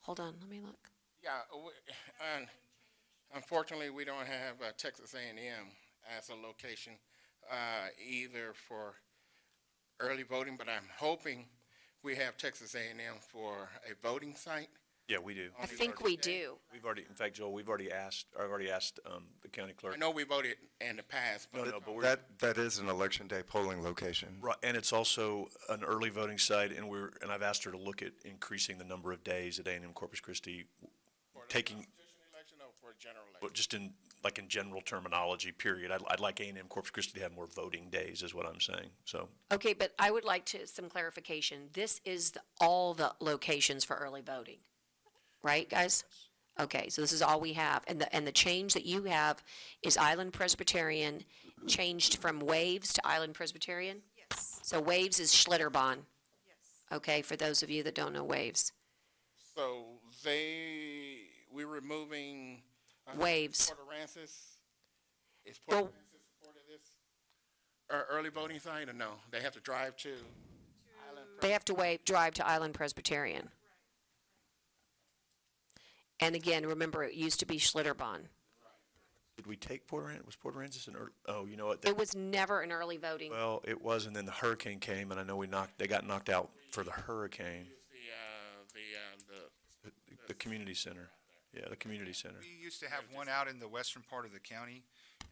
Hold on, let me look. Yeah, and unfortunately, we don't have Texas A&M as a location either for early voting, but I'm hoping we have Texas A&M for a voting site. Yeah, we do. I think we do. We've already, in fact, Joel, I've already asked the county clerk. I know we voted in the past, but That is an election day polling location. Right, and it's also an early voting site, and I've asked her to look at increasing the number of days at A&M Corpus Christi, taking, constitutional election or for a general election? but just in general terminology, period. I'd like A&M Corpus Christi to have more voting days, is what I'm saying, so. Okay, but I would like some clarification. This is all the locations for early voting, right, guys? Okay, so this is all we have. And the change that you have is Island Presbyterian changed from Waves to Island Presbyterian? Yes. So Waves is Schlitterbahn. Yes. Okay, for those of you that don't know Waves. So we're removing Waves. Port Aransas. Is Port Aransas part of this early voting site or no? They have to drive to Island? They have to drive to Island Presbyterian. And again, remember, it used to be Schlitterbahn. Did we take Port Aransas? Was Port Aransas an early? Oh, you know what? It was never an early voting. Well, it was, and then the hurricane came, and I know they got knocked out for the hurricane. The community center. Yeah, the community center. We used to have one out in the western part of the county,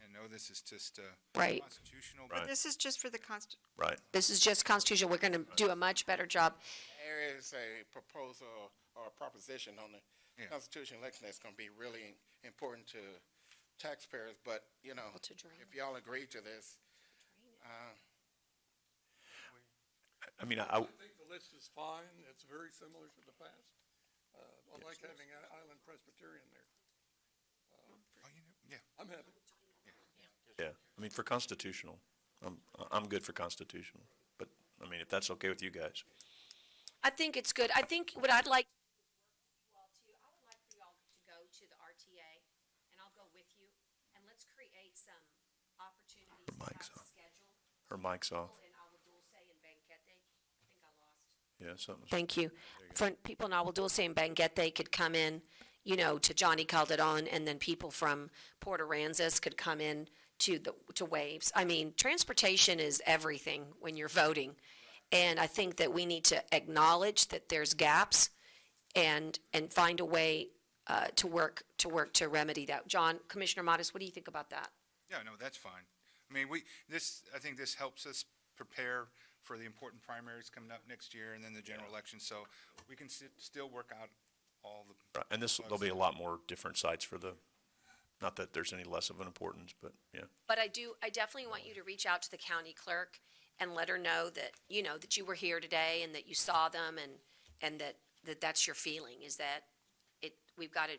and no, this is just Right. constitutional. Right. This is just for the Right. This is just constitutional. We're going to do a much better job. There is a proposal or a proposition on the constitutional election that's going to be really important to taxpayers, but, you know, if y'all agree to this, I mean, I think the list is fine. It's very similar to the past. I like having Island Presbyterian there. I'm happy. yeah, I mean, for constitutional, I'm good for constitutional, but, I mean, if that's okay with you guys. I think it's good. I think what I'd like I would like for y'all to go to the RTA, and I'll go with you, and let's create some opportunities to have a schedule. Her mic's off. In Agua Dulce and Banquete. I think I lost. Yeah, something. Thank you. For people in Agua Dulce and Banquete could come in, you know, to Johnny Calderon, and then people from Port Aransas could come in to Waves. I mean, transportation is everything when you're voting. And I think that we need to acknowledge that there's gaps and find a way to work to remedy that. John, Commissioner Modis, what do you think about that? Yeah, no, that's fine. I mean, I think this helps us prepare for the important primaries coming up next year and then the general election, so we can still work out all the. Right, and there'll be a lot more different sites for not that there's any less of an importance, but, yeah. But I definitely want you to reach out to the county clerk and let her know that, you know, that you were here today and that you saw them and that that's your feeling, is that we've got to,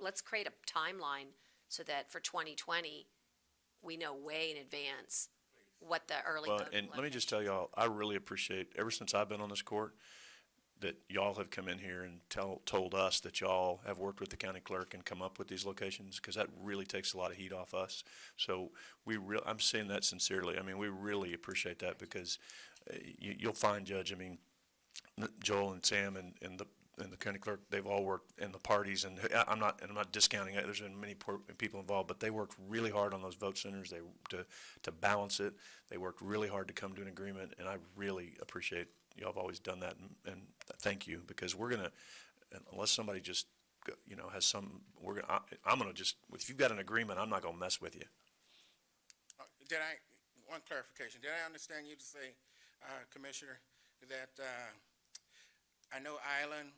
let's create a timeline so that for 2020, we know way in advance what the early voting. And let me just tell y'all, I really appreciate, ever since I've been on this court, that y'all have come in here and told us that y'all have worked with the county clerk and come up with these locations, because that really takes a lot of heat off us. So I'm saying that sincerely. I mean, we really appreciate that, because you'll find, Judge, I mean, Joel and Sam and the county clerk, they've all worked in the parties, and I'm not discounting it. There's been many people involved, but they worked really hard on those vote centers. To balance it. They worked really hard to come to an agreement, and I really appreciate y'all have always done that, and thank you, because we're gonna, unless somebody just, has some, I'm gonna just, if you've got an agreement, I'm not gonna mess with you. One clarification, did I understand you to say, Commissioner, that, I know Island,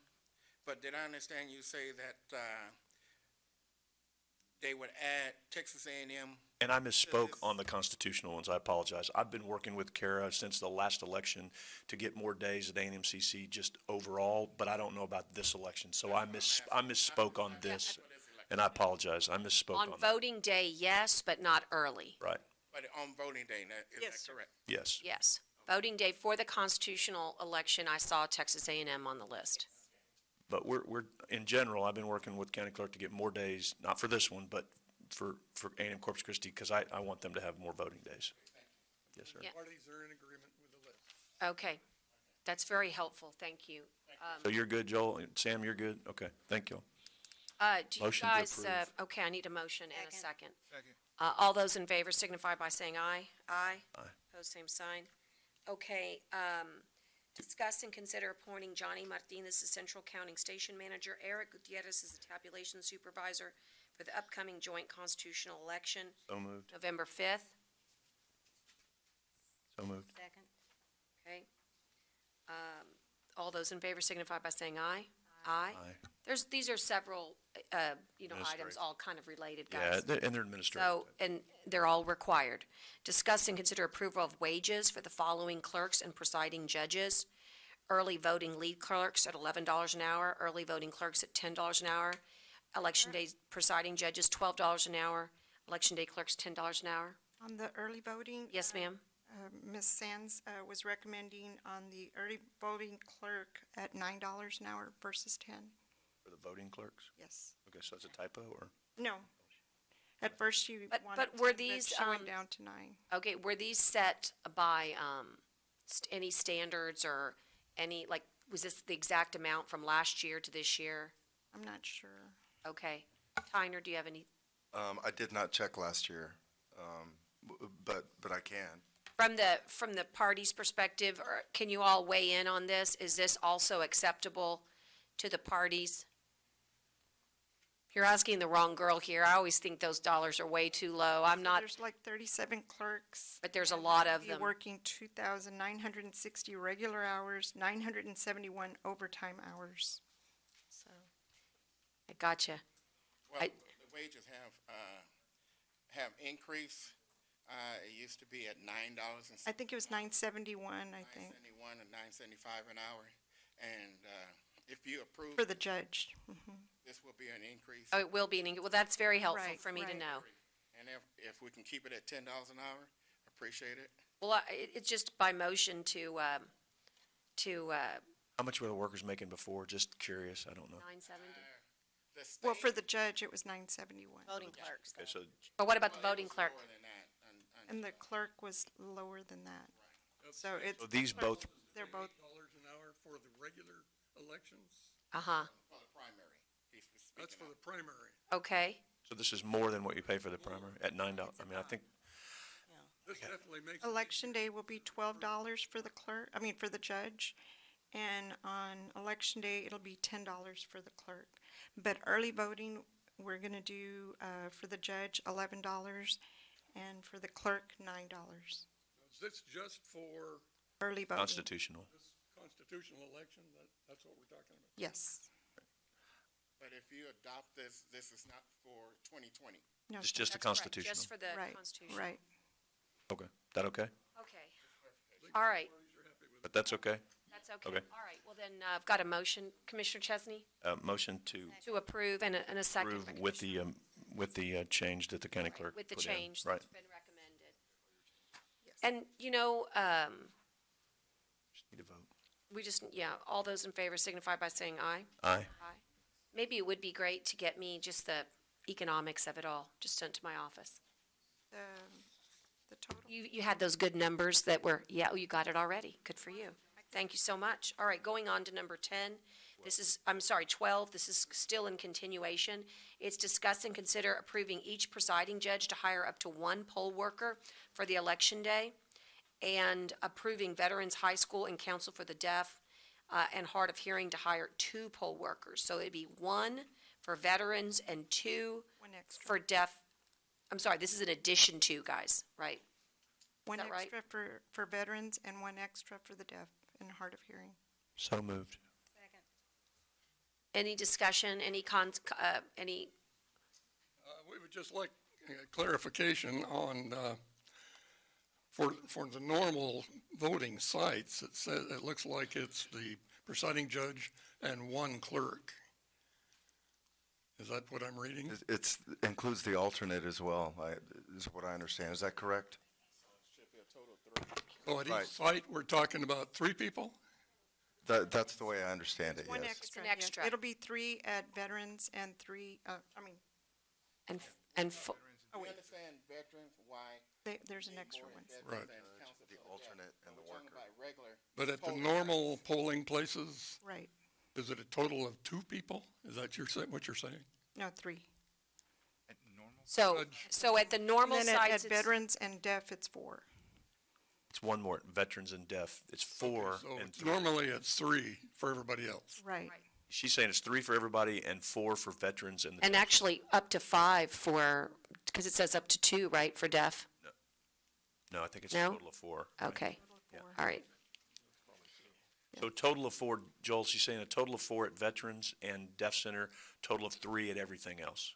but did I understand you say that, they would add Texas A&M? And I misspoke on the constitutional ones. I apologize. I've been working with Kara since the last election to get more days at ANMCC just overall, but I don't know about this election. So I misspoke on this, and I apologize. I misspoke on On that. voting day, yes, but not early. Right. But on voting day, is that correct? Yes. Yes. Voting day for the constitutional election, I saw Texas A&M on the list. But we're in general, I've been working with county clerk to get more days, not for this one, but for A&M Corpus Christi, because I want them to have more voting days. Yes, sir. Yeah. Parties are in agreement with the list. Okay. That's very helpful. Thank you. So you're good, Joel? Sam, you're good? Okay, thank you. Do you Motion to guys, approve. okay, I need a motion and a second. Second. All those in favor signify by saying aye. Aye. Aye. Opposed, same sign. Okay, discuss and consider appointing Johnny Martinez as Central Counting Station Manager, Eric Gutierrez as the Tabulation Supervisor for the upcoming joint constitutional election, So moved. November 5th. So moved. Second. Okay. All those in favor signify by saying aye. Aye. These are several, items, Administrative. all kind of related, Yeah, guys. and they're administrative. So, and they're all required. Discuss and consider approval of wages for the following clerks and presiding judges. Early voting lead clerks at $11 an hour, early voting clerks at $10 an hour, election day presiding judges $12 an hour, election day clerks $10 an hour. On the early voting, Yes, ma'am? Ms. Sands was recommending on the early voting clerk at $9 an hour versus 10. For the voting clerks? Yes. Okay, so that's a typo, or? No. At first she But wanted were 10, these, she went down to 9. Okay, were these set by, any standards or any, like, was this the exact amount from last year to this year? I'm not sure. Okay. Tyner, do you have any? I did not check last year, but I can. From the party's perspective, or can you all weigh in on this? Is this also acceptable to the parties? You're asking the wrong girl here. I always think those dollars are way too low. I'm not, There's like 37 clerks. but there's a lot of You're them. working 2,960 regular hours, 971 overtime hours. So. I gotcha. Well, I- the wages have increased. It used to be at $9 and I think it was 971, I think, $9.71 and $9.75 an hour. And, if you approve. for the judge. This will be an increase. Oh, it will be, well, that's very helpful Right, for me to right. know. And if we can keep it at $10 an hour, appreciate it. Well, it's just by motion to How much were the workers making before? Just curious, I don't know. 970. The state Well, for the judge, it was 971. Voting clerks. Okay, so But what about the voting clerk? Lower than that. And the clerk was lower than that. So it's. So these both, They're both, $8 an hour for the regular elections? Uh-huh. For the primary. He's speaking That's for of. the primary. Okay. so this is more than what you pay for the primary, at $9. I mean, I think, This definitely makes. election day will be $12 for the clerk, for the judge. And on election day, it'll be $10 for the clerk. But early voting, we're gonna do, for the judge, $11, and for the clerk, $9. Is this just for Early voting. constitutional. this constitutional election? That's what we're talking about? Yes. But if you adopt this, this is not for 2020. No, It's just a That's correct, constitutional. just for the right, Constitution. right. Okay, that okay? Okay. All right. But that's okay? That's okay. Okay. All right. Well, then, I've got a motion. Commissioner Chesney, Motion to to approve and a second. approve by with the change that the county clerk With the put in. change Right. that's been recommended. And, Just need to vote. We just, yeah, all those in favor signify by saying aye. Aye. Aye. Maybe it would be great to get me just the economics of it all, just sent to my office. The total? You had those good numbers that were, yeah, you got it already. Good for you. Thank you so much. All right, going on to number 10. This is, I'm sorry, 12. This is still in continuation. It's discuss and consider approving each presiding judge to hire up to one poll worker for the election day, and approving Veterans High School and Council for the Deaf and Hard of Hearing to hire 2 poll workers. So it'd be 1 for veterans and 2 One extra. for deaf. I'm sorry, this is in addition to, guys, right? One that right? extra for veterans and 1 extra for the deaf and hard of hearing. So moved. Any discussion, any We would just like clarification on, for the normal voting sites, it looks like it's the presiding judge and 1 clerk. Is that what I'm reading? It's, includes the alternate as well, is what I understand. Is that correct? So at Right. each site, we're talking about 3 people? That's the way I understand it, One yes. extra. an yes. extra. It'll be 3 at veterans and 3, and oh, wait, Understand veterans, why? there's an extra one. Right. The alternate and the worker. But at the normal polling places, Right. is it a total of 2 people? Is that what you're saying? No, 3. so at the normal And then sites, at veterans and deaf, it's 4. It's one more, veterans and deaf. It's 4 So and 3. normally it's 3 for everybody else. Right. She's saying it's 3 for everybody and 4 for veterans and and actually up to 5 for, because it says up to 2, right, for deaf? no, I think it's No? a total of 4. Okay, all right. So total of 4, Joel, she's saying a total of 4 at veterans and deaf center, total of 3 at everything else.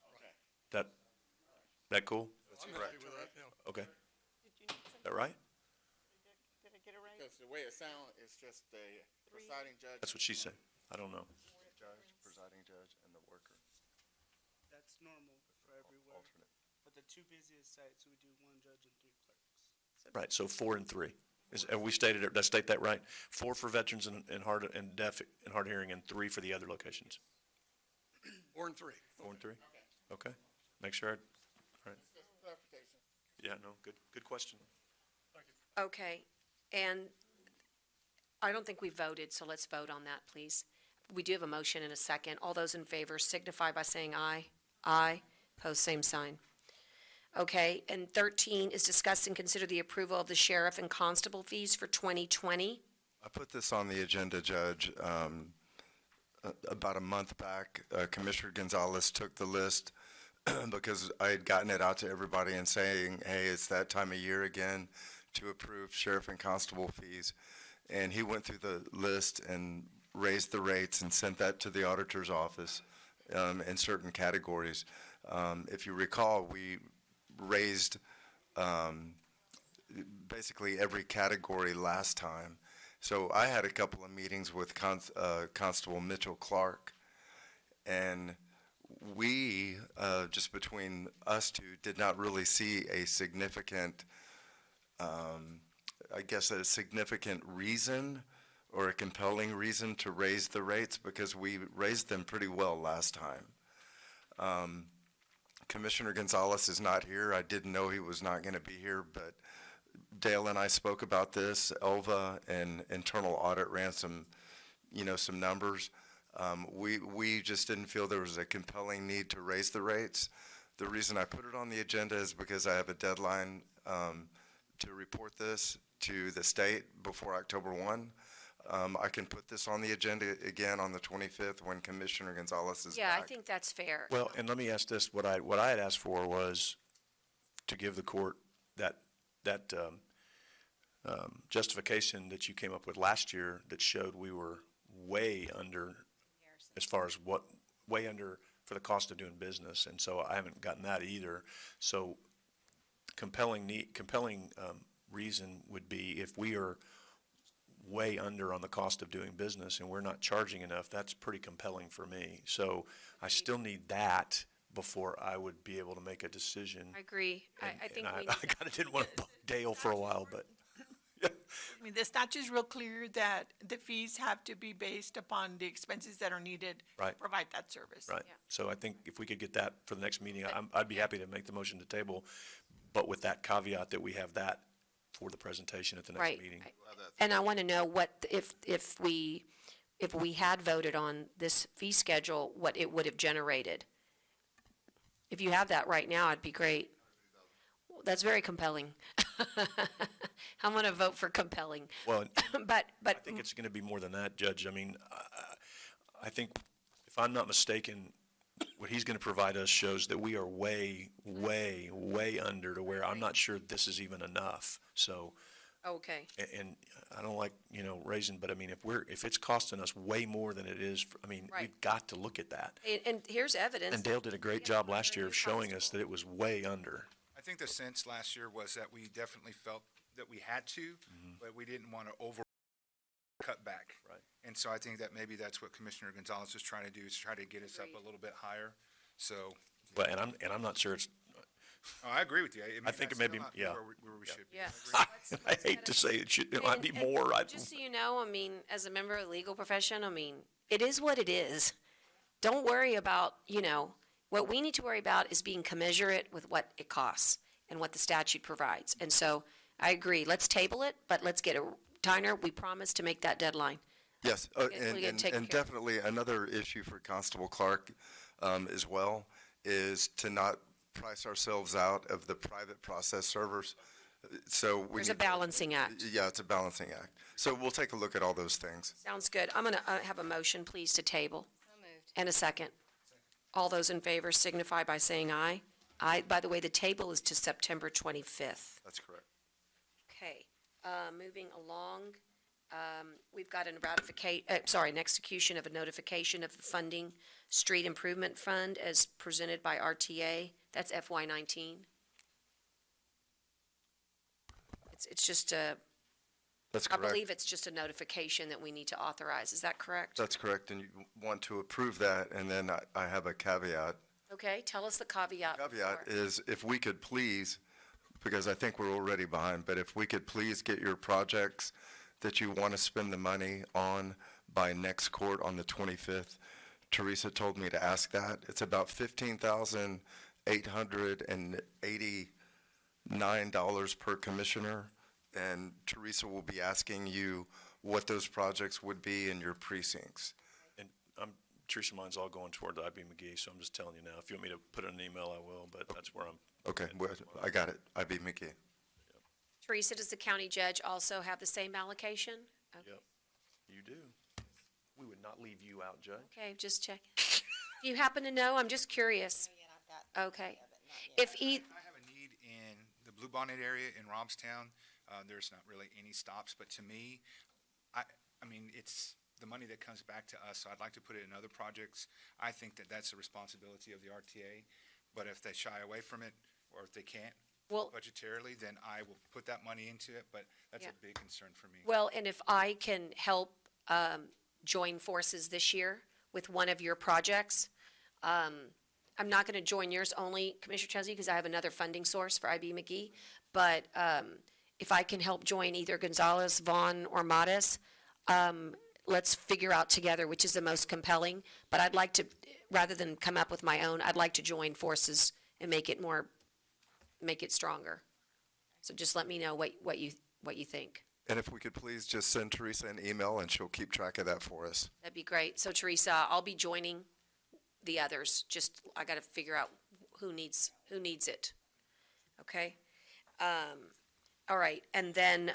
That cool? That's correct. Okay. Is that right? Because the way it sounds, it's just the presiding judge. That's what she's saying. I don't know. Judge, presiding judge, and the worker. That's normal for everywhere. Alternate. But the 2 busiest sites, we do 1 judge and 3 clerks. Right, so 4 and 3. Have we stated it, did I state that right? 4 for veterans and hard, and deaf and hard hearing, and 3 for the other locations. 4 and 3. 4 and 3? Okay. Make sure, all right. Clarification. Yeah, no, good question. Okay, and I don't think we voted, so let's vote on that, please. We do have a motion and a second. All those in favor signify by saying aye. Aye. Pose same sign. Okay, and 13 is discuss and consider the approval of the sheriff and constable fees for 2020. I put this on the agenda, Judge, about a month back. Commissioner Gonzalez took the list because I had gotten it out to everybody and saying, hey, it's that time of year again to approve sheriff and constable fees. And he went through the list and raised the rates and sent that to the auditor's office in certain categories. If you recall, we raised basically every category last time. So I had a couple of meetings with Constable Mitchell Clark, and we, just between us 2, did not really see a significant, I guess a significant reason or a compelling reason to raise the rates, because we raised them pretty well last time. Commissioner Gonzalez is not here. I didn't know he was not going to be here, but Dale and I spoke about this. Elva and Internal Audit ran some numbers. We just didn't feel there was a compelling need to raise the rates. The reason I put it on the agenda is because I have a deadline to report this to the state before October 1. I can put this on the agenda again on the 25th when Commissioner Gonzalez is Yeah, back. I think that's fair. Well, and let me ask this, what I had asked for was to give the court that justification that you came up with last year that showed we were way under, as far as way under for the cost of doing business, and so I haven't gotten that either. So compelling reason would be if we are way under on the cost of doing business and we're not charging enough, that's pretty compelling for me. So I still need that before I would be able to make a decision. I agree. I think we I kind of didn't want to bug Dale for a while, but I mean, the statute's real clear that the fees have to be based upon the expenses that are needed Right. to provide that service. Right. So I think if we could get that for the next meeting, I'd be happy to make the motion to table, but with that caveat that we have that for the presentation at the next Right. meeting. And I want to know what, if we had voted on this fee schedule, what it would have generated. If you have that right now, it'd be great. That's very compelling. I'm going to vote for compelling. Well, But I think it's going to be more than that, Judge. I mean, I think, if I'm not mistaken, what he's going to provide us shows that we are way, way, way under to where I'm not sure this is even enough. So, Okay. and I don't like, raising, but I mean, if it's costing us way more than it is, Right. we've got to look at that. And here's evidence. And Dale did a great job last year of showing us that it was way under. I think the sense last year was that we definitely felt that we had to, but we didn't want to cut back. Right. And so I think that maybe that's what Commissioner Gonzalez is trying to do, is try to get us up a little bit higher. So, But, and I'm not sure it's, oh, I agree with you. I think it that's may still be- not yeah. Where we should be. Yeah. I hate to say it might be more. Just so you know, I mean, as a member of the legal profession, I mean, it is what it is. Don't worry about, what we need to worry about is being commensurate with what it costs and what the statute provides. And so I agree. Let's table it, but let's get a, Tyner, we promise to make that deadline. Yes, We'll get taken and care of. definitely another issue for Constable Clark as well is to not price ourselves out of the private process servers. So we There's a need- balancing act. Yeah, it's a balancing act. So we'll take a look at all those things. Sounds good. I'm going to have a motion, please, to table. And a second. All those in favor signify by saying aye. Aye. By the way, the table is to September 25th. That's correct. Okay, moving along, we've got an an execution of a notification of the funding street improvement fund as presented by RTA. That's FY19. It's just a, That's I correct. believe it's just a notification that we need to authorize. Is that correct? That's correct, and you want to approve that, and then I have a caveat. Okay, tell us the caveat. Caveat before. is if we could please, because I think we're already behind, but if we could please get your projects that you want to spend the money on by next court on the 25th. Teresa told me to ask that. It's about $15,889 per commissioner, and Teresa will be asking you what those projects would be in your precincts. and Teresa, mine's all going toward the IB McGee, so I'm just telling you now. If you want me to put it in an email, I will, but that's where I'm. Okay, well, I got it. IB McGee. Teresa, does the county judge also have the same allocation? Okay. Yep, you do. We would not leave you out, Judge. Okay, just check. Do you happen to know? I'm just curious. Okay. If I have a need in the Blue Bonnet area in Robstown. There's not really any stops, but to me, I mean, it's the money that comes back to us, so I'd like to put it in other projects. I think that that's a responsibility of the RTA, but if they shy away from it, or if they can't budgetarily, then I will put that money into it, but that's Yeah. a big concern for me. Well, and if I can help join forces this year with one of your projects, I'm not going to join yours only, Commissioner Chesney, because I have another funding source for IB McGee. But if I can help join either Gonzalez, Vaughn, or Modis, let's figure out together which is the most compelling. But I'd like to, rather than come up with my own, I'd like to join forces and make it stronger. So just let me know what you think. And if we could please just send Teresa an email, and she'll keep track of that for us. That'd be great. So Teresa, I'll be joining the others. Just, I gotta figure out who needs it. Okay? All right, and then,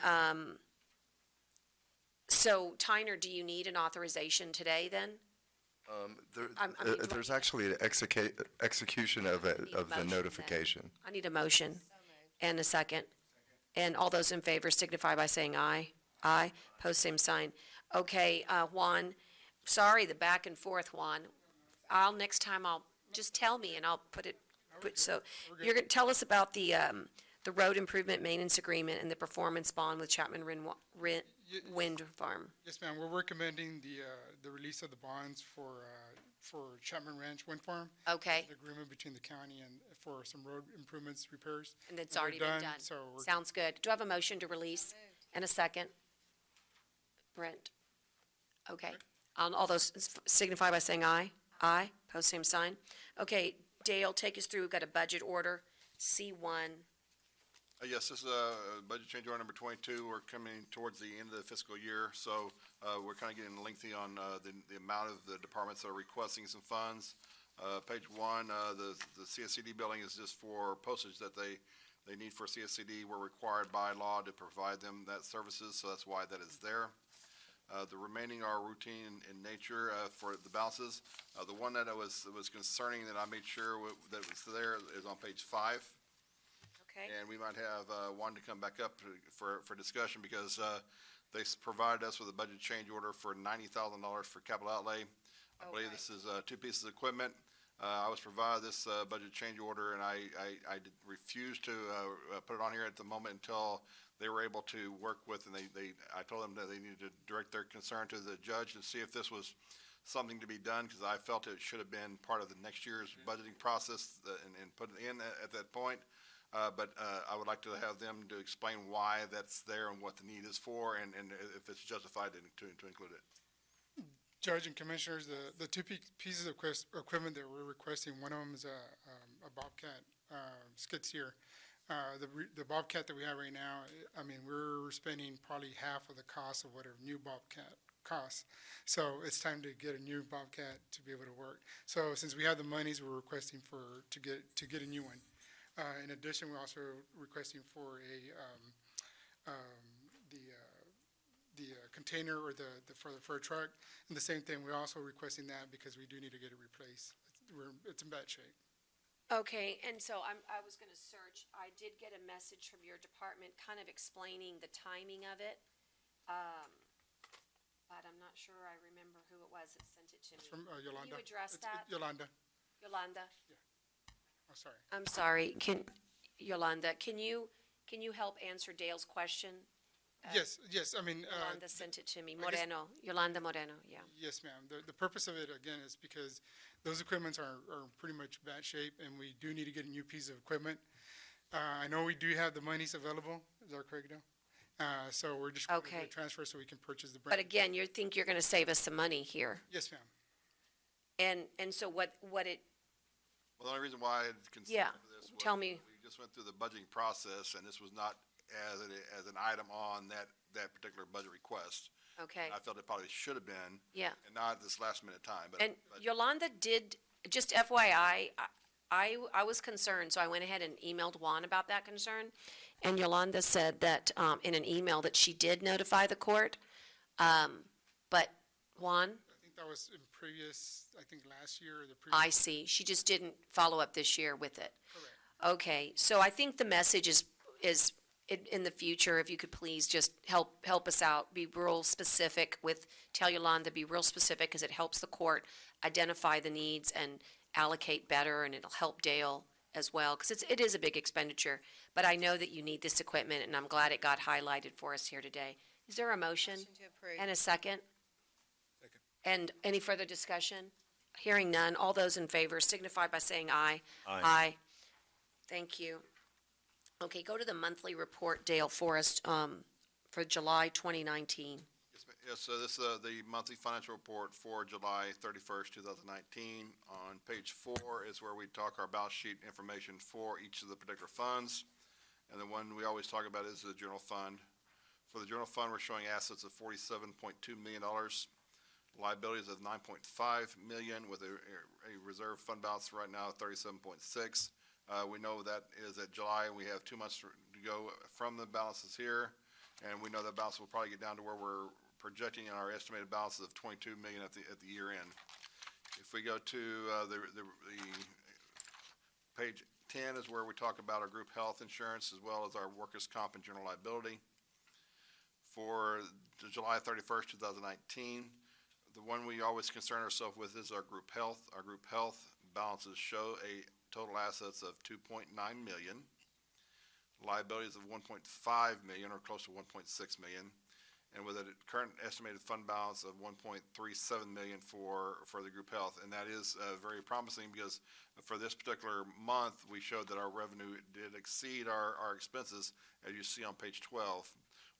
so Tyner, do you need an authorization today then? There's actually an execution of the motion notification. I need a motion and a second. And all those in favor signify by saying aye. Aye. Post same sign. Okay, Juan, sorry, the back and forth, Juan. Next time just tell me and I'll so, you're gonna tell us about the road improvement maintenance agreement and the performance bond with Chapman Wind Farm. Yes, ma'am. We're recommending the release of the bonds for Chapman Ranch Wind Farm. Okay. The agreement between the county and for some road improvements, repairs. And it's we're already been done. So we're Sounds good. Do I have a motion to release? And a second? Brent? Okay. All those signify by saying aye. Aye. Post same sign. Okay, Dale, take us through. We've got a budget order, C1. Yes, this is budget change order number 22. We're coming towards the end of the fiscal year, so we're kind of getting lengthy on the amount of the departments that are requesting some funds. Page 1, the CSCD billing is just for postage that they need for CSCD. We're required by law to provide them that services, so that's why that is there. The remaining are routine in nature for the balances. The one that was concerning that I made sure that was there is on page 5. Okay. And we might have one to come back up for discussion because they provided us with a budget change order for $90,000 for capital outlay. I believe this is 2 pieces of equipment. I was provided this budget change order, and I refused to put it on here at the moment until they were able to work with, and I told them that they needed to direct their concern to the judge and see if this was something to be done, because I felt it should have been part of the next year's budgeting process and put it in at that point. But I would like to have them to explain why that's there and what the need is for, and if it's justified to include it. Judge and Commissioners, the 2 pieces of equipment that we're requesting, one of them is a Bobcat skid steer. The Bobcat that we have right now, I mean, we're spending probably half of the cost of what a new Bobcat costs. So it's time to get a new Bobcat to be able to work. So since we have the monies, we're requesting to get a new one. In addition, we're also requesting for the container or for a truck. And the same thing, we're also requesting that because we do need to get it replaced. It's in bad shape. Okay, and so I was gonna search, I did get a message from your department kind of explaining the timing of it. But I'm not sure I remember who it was that sent it to me. It's from Yolanda. Can you address that? Yolanda. Yolanda? Oh, sorry. I'm sorry, Yolanda, can you help answer Dale's question? Yes, I mean. Yolanda sent it to me, I guess- Moreno, Yolanda Moreno, yeah. Yes, ma'am. The purpose of it, again, is because those equipments are pretty much bad shape, and we do need to get a new piece of equipment. I know we do have the monies available, is that correct, Dale? So we're just going Okay. to transfer so we can purchase the But brand. again, you think you're gonna save us some money here? Yes, ma'am. And so what it, Well, the only reason why I considered Yeah, this was tell me. we just went through the budgeting process, and this was not as an item on that particular budget request. okay, I felt it probably should have been, yeah. and not at this last minute time, but. And Yolanda did, just FYI, I was concerned, so I went ahead and emailed Juan about that concern. And Yolanda said that, in an email, that she did notify the court. But Juan, I think that was in last year or the previous. I see, she just didn't follow up this year with it. Correct. Okay, so I think the message is in the future, if you could please just help us out, be real specific tell Yolanda, be real specific, because it helps the court identify the needs and allocate better, and it'll help Dale as well, because it is a big expenditure. But I know that you need this equipment, and I'm glad it got highlighted for us here today. Is there a motion? Motion to approve. And a second? Second. And any further discussion? Hearing none, all those in favor signify by saying aye. Aye. Thank you. Okay, go to the monthly report, Dale Forrest, for July 2019. Yes, so this is the monthly financial report for July 31st, 2019. On page 4 is where we talk our balance sheet information for each of the particular funds. And the one we always talk about is the general fund. For the general fund, we're showing assets of $47.2 million, liabilities of $9.5 million, with a reserve fund balance right now of $37.6. We know that is at July, and we have 2 months to go from the balances here. And we know that balance will probably get down to where we're projecting our estimated balances of $22 million at the year end. If we go to the page 10 is where we talk about our group health insurance as well as our workers' comp and general liability. For July 31st, 2019, the one we always concern ourselves with is our group health. Our group health balances show a total assets of $2.9 million, liabilities of $1.5 million, or close to $1.6 million, and with a current estimated fund balance of $1.37 million for the group health. And that is very promising, because for this particular month, we showed that our revenue did exceed our expenses, as you see on page 12,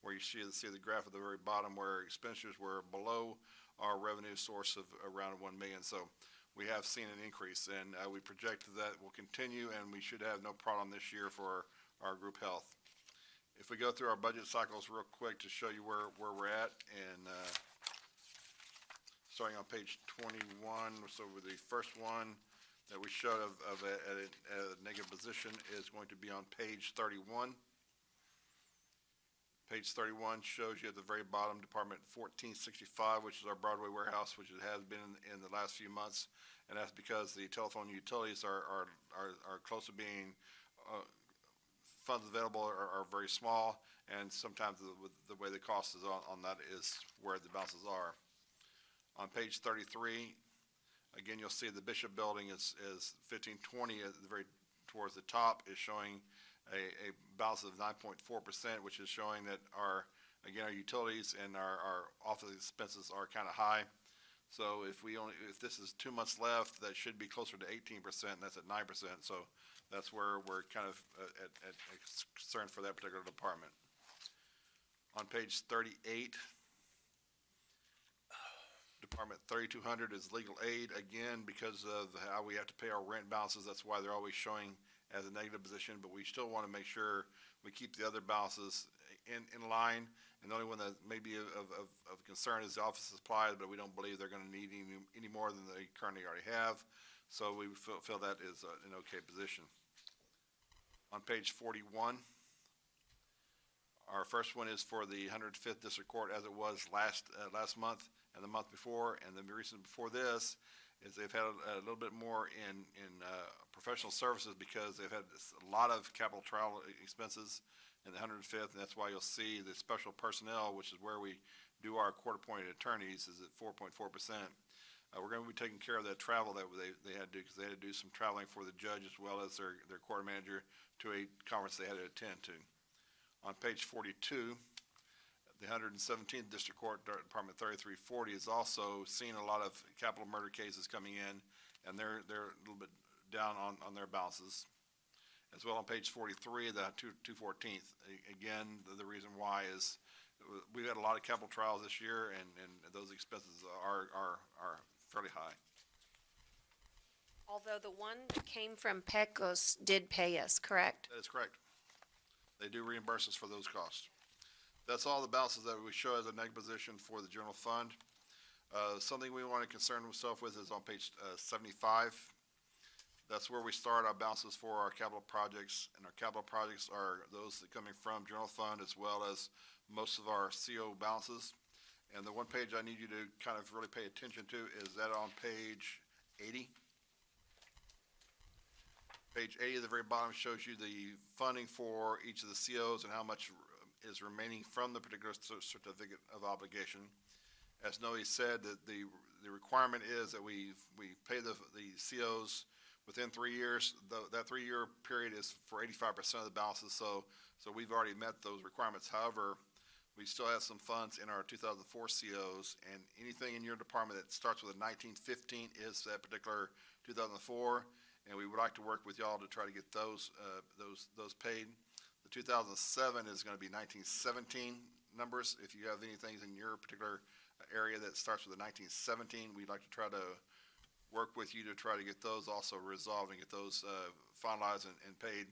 where you see the graph at the very bottom where expenditures were below our revenue source of around 1 million. So we have seen an increase, and we project that will continue, and we should have no problem this year for our group health. If we go through our budget cycles real quick to show you where we're at, and starting on page 21, so with the first one that we showed of a negative position is going to be on page 31. Page 31 shows you at the very bottom, Department 1465, which is our Broadway warehouse, which it has been in the last few months, and that's because the telephone utilities are close to being funds available are very small, and sometimes the way the cost is on that is where the balances are. On page 33, again, you'll see the Bishop Building is 1520 at the very towards the top is showing a balance of 9.4%, which is showing that our utilities and our office expenses are kind of high. So if this is 2 months left, that should be closer to 18%, and that's at 9%. So that's where we're kind of at concern for that particular department. On page 38, Department 3200 is legal aid, again, because of how we have to pay our rent balances. That's why they're always showing as a negative position, but we still want to make sure we keep the other balances in line. And the only one that may be of concern is the office supplies, but we don't believe they're going to need any more than they currently already have. So we feel that is an okay position. On page 41, our first one is for the 105th District Court, as it was last month and the month before, and the reason before this is they've had a little bit more in professional services because they've had a lot of capital trial expenses in the 105th, and that's why you'll see the special personnel, which is where we do our court-appointed attorneys, is at 4.4%. We're going to be taking care of that travel that they had to do, because they had to do some traveling for the judge as well as their court manager to a conference they had to attend to. On page 42, the 117th District Court, Department 3340, is also seeing a lot of capital murder cases coming in, and they're a little bit down on their balances. As well on page 43, the 214th, again, the reason why is we've had a lot of capital trials this year, and those expenses are fairly high. Although the one that came from PECOS did pay us, correct? That is correct. They do reimburse us for those costs. That's all the balances that we show as a negative position for the general fund. Something we want to concern ourselves with is on page 75. That's where we start our balances for our capital projects, and our capital projects are those that coming from general fund as well as most of our CO balances. And the one page I need you to kind of really pay attention to is that on page 80. Page 80 at the very bottom shows you the funding for each of the COs and how much is remaining from the particular certificate of obligation. As Noe said, that the requirement is that we pay the COs within 3 years. That 3-year period is for 85% of the balances, so we've already met those requirements. However, we still have some funds in our 2004 COs, and anything in your department that starts with a 1915 is that particular 2004, and we would like to work with y'all to try to get those paid. The 2007 is going to be 1917 numbers. If you have anything in your particular area that starts with a 1917, we'd like to try to work with you to try to get those also resolved and get those finalized and paid.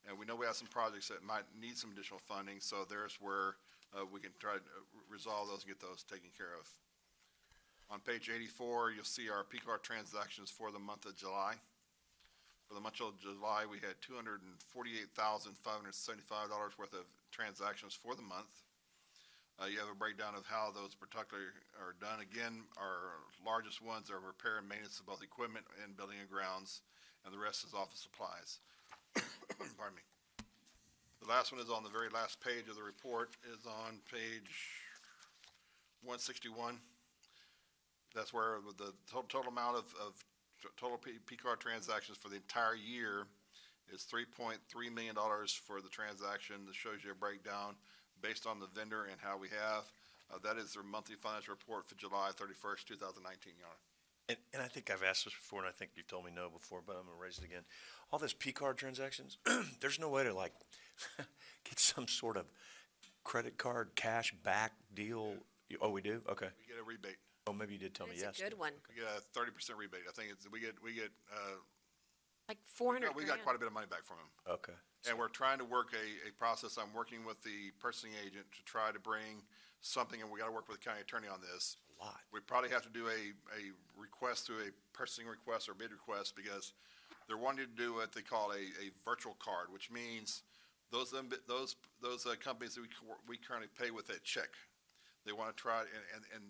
And we know we have some projects that might need some additional funding, so there's where we can try to resolve those and get those taken care of. On page 84, you'll see our PCAR transactions for the month of July. For the month of July, we had $248,575 worth of transactions for the month. You have a breakdown of how those particularly are done. Again, our largest ones are repair and maintenance of both equipment and building and grounds, and the rest is office supplies. Pardon me. The last one is on the very last page of the report, is on page 161. That's where the total amount of total PCAR transactions for the entire year is $3.3 million for the transaction. This shows you a breakdown based on the vendor and how we have. That is their monthly financial report for July 31st, 2019, Your Honor. And I think I've asked this before, and I think you've told me no before, but I'm going to raise it again. All this P-card transactions, there's no way to, like, get some sort of credit card cash back deal? Oh, we do? Okay. We get a rebate. Oh, maybe you did tell me yes. It's a good one, We get a 30% rebate. I think we get, like 400 we grand. got quite a bit of money back from them. Okay. And we're trying to work a process. I'm working with the purchasing agent to try to bring something, and we gotta work with the county attorney on this. A lot. We probably have to do a request through a purchasing request or bid request, because they're wanting to do what they call a virtual card, which means those companies that we currently pay with a check. They wanna try, and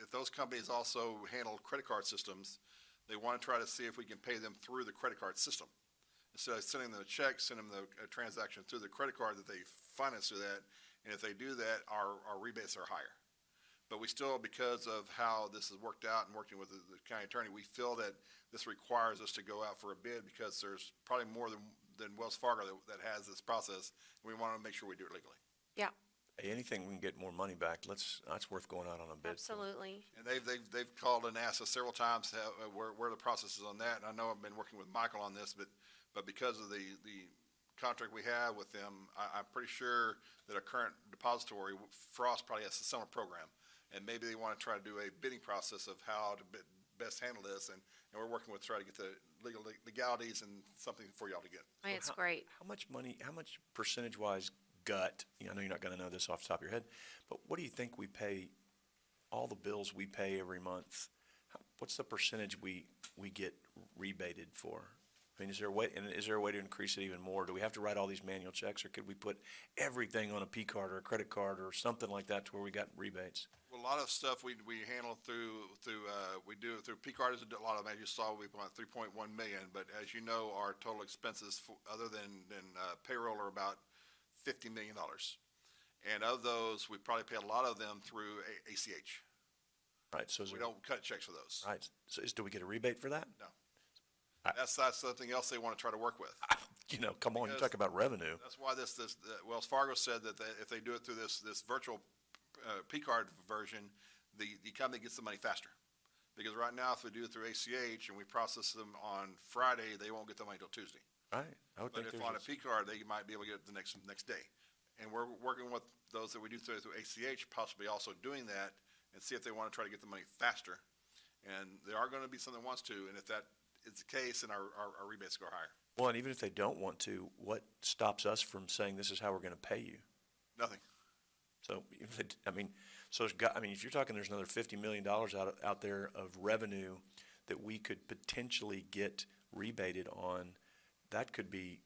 if those companies also handle credit card systems, they wanna try to see if we can pay them through the credit card system. Instead of sending them a check, send them a transaction through the credit card that they finance through that. And if they do that, our rebates are higher. But we still, because of how this has worked out and working with the county attorney, we feel that this requires us to go out for a bid, because there's probably more than Wells Fargo that has this process. And we want to make sure we do it legally. Yeah, Hey, anything we can get more money back, that's worth going out on a bid. absolutely. And they've called and asked us several times where the process is on that. And I know I've been working with Michael on this, but because of the contract we have with them, I'm pretty sure that our current depository, Frost, probably has a similar program. And maybe they want to try to do a bidding process of how to best handle this. And we're working with, try to get the legalities and something for y'all to get. It's great. How much money, how much percentage-wise gut, I know you're not gonna know this off the top of your head, but what do you think we pay, all the bills we pay every month? What's the percentage we get rebated for? I mean, is there a way to increase it even more? Do we have to write all these manual checks, or could we put everything on a P card or a credit card or something like that to where we got rebates? Well, a lot of stuff we handle we do it through P card. A lot of them, as you saw, we went 3.1 million. But as you know, our total expenses other than payroll are about $50 million. And of those, we probably pay a lot of them through ACH. Right. So We don't cut checks for those. Right. So do we get a rebate for that? No. That's something else they want to try to work with. Come on, you talk about revenue. That's why Wells Fargo said that if they do it through this virtual P card version, the company gets the money faster. Because right now, if we do it through ACH and we process them on Friday, they won't get the money until Tuesday. Right. I would But think if on a P card, they might be able to get it the next day. And we're working with those that we do through ACH, possibly also doing that, and see if they want to try to get the money faster. And there are going to be some that wants to, and if that is the case, and our rebates go higher. Well, and even if they don't want to, what stops us from saying this is how we're gonna pay you? Nothing. So, if you're talking there's another $50 million out there of revenue that we could potentially get rebated on, that could be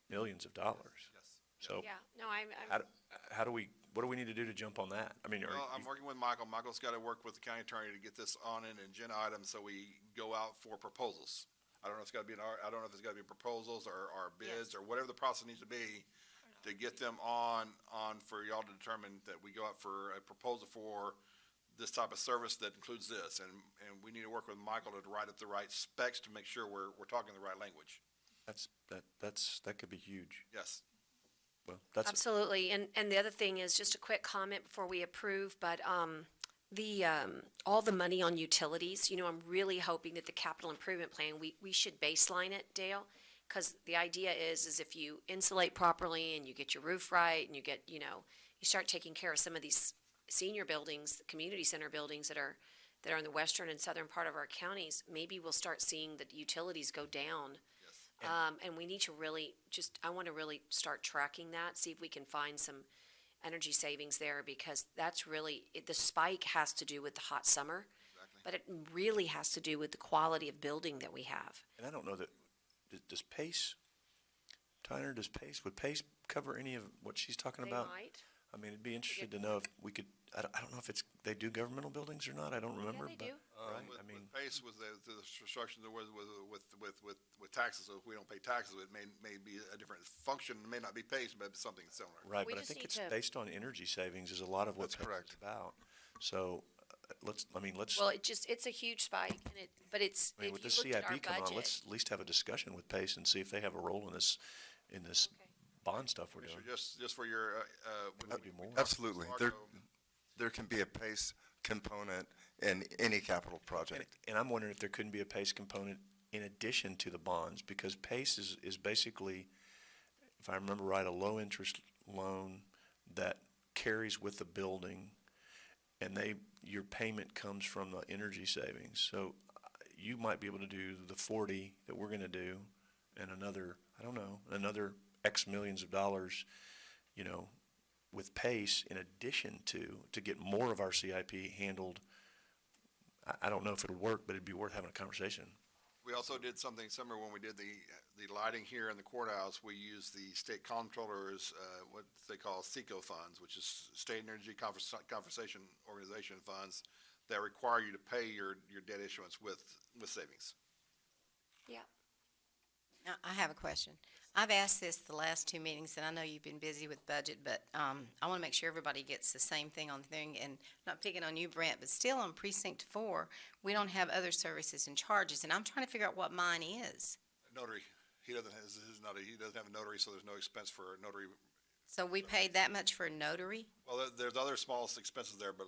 millions of dollars. Yes. So, Yeah, no, I'm what do we need to do to jump on that? I mean, Well, I'm working with Michael. Michael's got to work with the county attorney to get this on an agenda item, so we go out for proposals. I don't know if it's got to be I don't know if it's got to be proposals or bids or whatever the process needs to be to get them on for y'all to determine that we go out for a proposal for this type of service that includes this. And we need to work with Michael to write up the right specs to make sure we're talking the right language. that could be huge. Yes. Well, that's Absolutely, and the other thing is, just a quick comment before we approve, but all the money on utilities, I'm really hoping that the capital improvement plan, we should baseline it, Dale, because the idea is if you insulate properly and you get your roof right and you get, you start taking care of some of these senior buildings, community center buildings that are in the western and southern part of our counties, maybe we'll start seeing the utilities go down. And we need to I want to really start tracking that, see if we can find some energy savings there, because that's really, the spike has to do with the hot summer, but it really has to do with the quality of building that we have. And I don't know that, does PACE, Tyner, would PACE cover any of what she's talking They about? might. I mean, it'd be interesting to know if we could, I don't know if they do governmental buildings or not, I don't remember. they do. Right, With PACE, with the restrictions with taxes, so if we don't pay taxes, it may be a different function, it may not be PACE, but something similar. Right, We but I just think need it's to- based on energy savings is a lot of what That's PACE correct. is about. So, let's, Well, it's a huge spike, but it's, if you with the looked at our CIP come on, budget. let's at least have a discussion with PACE and see if they have a role in this bond stuff we're doing. Commissioner, just for your, We might do more. Absolutely. Fargo- There can be a PACE component in any capital project. And I'm wondering if there couldn't be a PACE component in addition to the bonds, because PACE is basically, if I remember right, a low-interest loan that carries with the building, and your payment comes from the energy savings. So you might be able to do the 40 that we're going to do, and another, I don't know, another X millions of dollars, with PACE in addition to get more of our CIP handled. I don't know if it'll work, but it'd be worth having a conversation. We also did something similar when we did the lighting here in the courthouse. We used the state comptroller's, what they call SECO funds, which is State Energy Conversation Organization funds that require you to pay your debt issuance with savings. Yeah. Now, I have a question. I've asked this the last two meetings, and I know you've been busy with budget, but I want to make sure everybody gets the same thing on the thing, and not picking on you, Brent, but still on Precinct 4, we don't have other services and charges, and I'm trying to figure out what mine is. Notary. He doesn't have a notary, so there's no expense for a notary. So we paid that much for a notary? Well, there's other small expenses there, but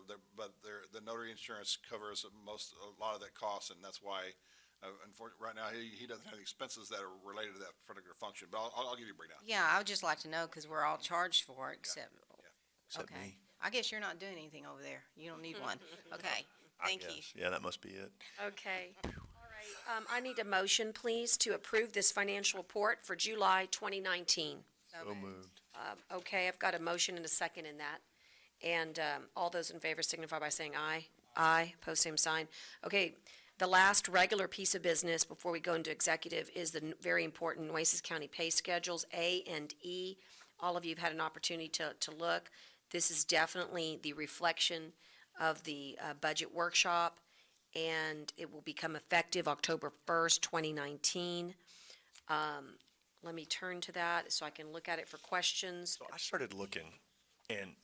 the notary insurance covers a lot of that cost, and that's why, unfortunately, right now, he doesn't have the expenses that are related to that particular function, but I'll give you a breakdown. Yeah, I would just like to know, because we're all charged for it, except, Except okay. me. I guess you're not doing anything over there. You don't need one. Okay, thank you. Yeah, that must be it. Okay. All right. I need a motion, please, to approve this financial report for July 2019. So moved. Okay, I've got a motion and a second in that. And all those in favor signify by saying aye. Aye, post same sign. Okay, the last regular piece of business before we go into executive is the very important Nueces County pay schedules, A and E. All of you have had an opportunity to look. This is definitely the reflection of the budget workshop, and it will become effective October 1st, 2019. Let me turn to that so I can look at it for questions. So I started looking, and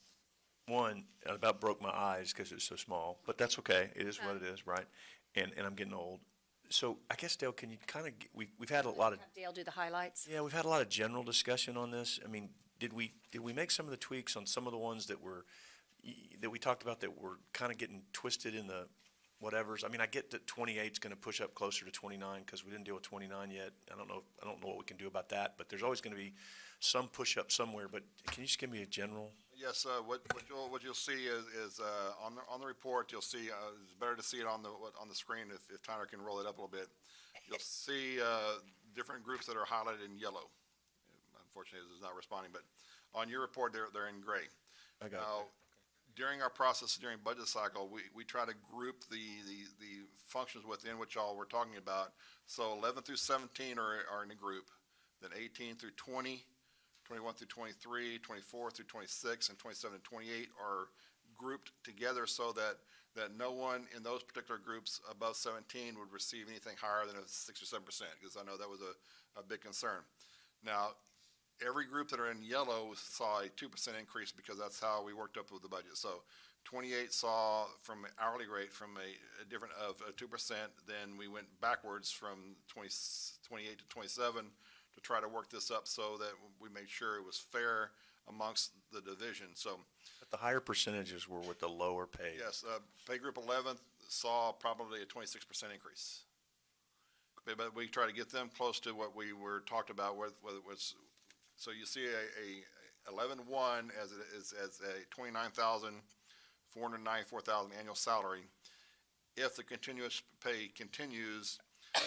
one, it about broke my eyes because it's so small, but that's okay. It is what it is, right? And I'm getting old. So I guess, Dale, can you kind of, we've had a lot of, Have Dale do the highlights. yeah, we've had a lot of general discussion on this. I mean, did we make some of the tweaks on some of the ones that we talked about that were kind of getting twisted in the whatevers? I mean, I get that 28 is going to push up closer to 29 because we didn't deal with 29 yet. I don't know what we can do about that, but there's always going to be some push up somewhere. But can you just give me a general? Yes, what you'll see is on the report, you'll see, it's better to see it on the screen if Tyler can roll it up a little bit. You'll see different groups that are highlighted in yellow. Unfortunately, it's not responding, but on your report, they're in gray. I got Now, during our process, during budget cycle, we try to group the functions within which all we're talking about. So 11 through 17 are in a group, then 18 through 20, 21 through 23, 24 through 26, and 27 and 28 are grouped together so that no one in those particular groups above 17 would receive anything higher than a 6 or 7%, because I know that was a big concern. Now, every group that are in yellow saw a 2% increase because that's how we worked up with the budget. So 28 saw from an hourly rate from a different of 2%, then we went backwards from 28 to 27 to try to work this up so that we made sure it was fair amongst the division. So, But the higher percentages were with the lower pay. yes, pay group 11 saw probably a 26% increase. But we try to get them close to what we were talked about, whether it was, so you see a 11-1 as a 29,494,000 annual salary. If the continuous pay continues,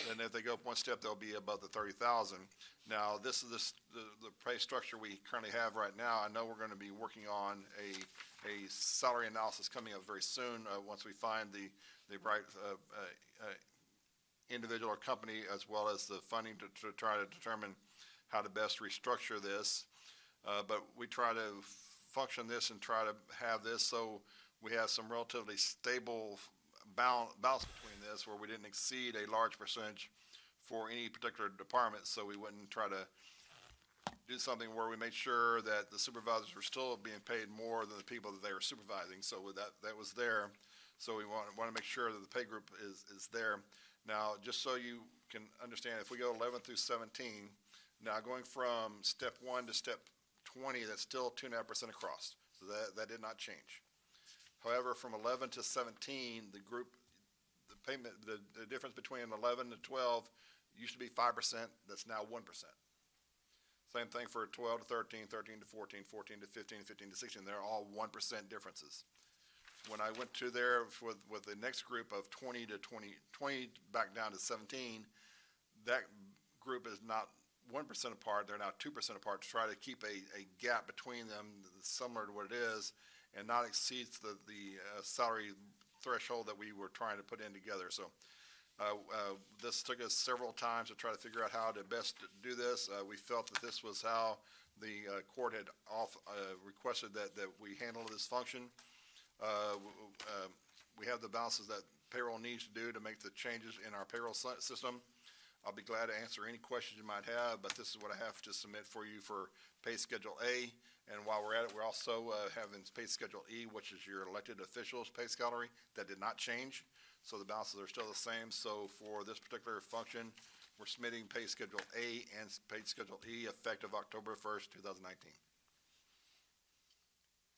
then if they go up one step, they'll be above the 30,000. Now, this is the pay structure we currently have right now. I know we're going to be working on a salary analysis coming up very soon, once we find the right individual or company, as well as the funding to try to determine how to best restructure this. But we try to function this and try to have this so we have some relatively stable balance between this, where we didn't exceed a large percentage for any particular department, so we wouldn't try to do something where we made sure that the supervisors were still being paid more than the people that they were supervising. So with that was there. So we want to make sure that the pay group is there. Now, just so you can understand, if we go 11 through 17, now going from step 1 to step 20, that's still 2.5% across. So that did not change. However, from 11 to 17, the payment, the difference between 11 to 12 used to be 5%. That's now 1%. Same thing for 12 to 13, 13 to 14, 14 to 15, 15 to 16. They're all 1% differences. When I went to there with the next group of 20 to 20 back down to 17, that group is not 1% apart. They're now 2% apart to try to keep a gap between them similar to what it is and not exceed the salary threshold that we were trying to put in together. So this took us several times to try to figure out how to best do this. We felt that this was how the court had requested that we handle this function. We have the balances that payroll needs to do to make the changes in our payroll system. I'll be glad to answer any questions you might have, but this is what I have to submit for you for pay schedule A. And while we're at it, we're also having pay schedule E, which is your elected officials pay salary. That did not change, so the balances are still the same. So for this particular function, we're submitting pay schedule A and pay schedule E effective October 1st, 2019.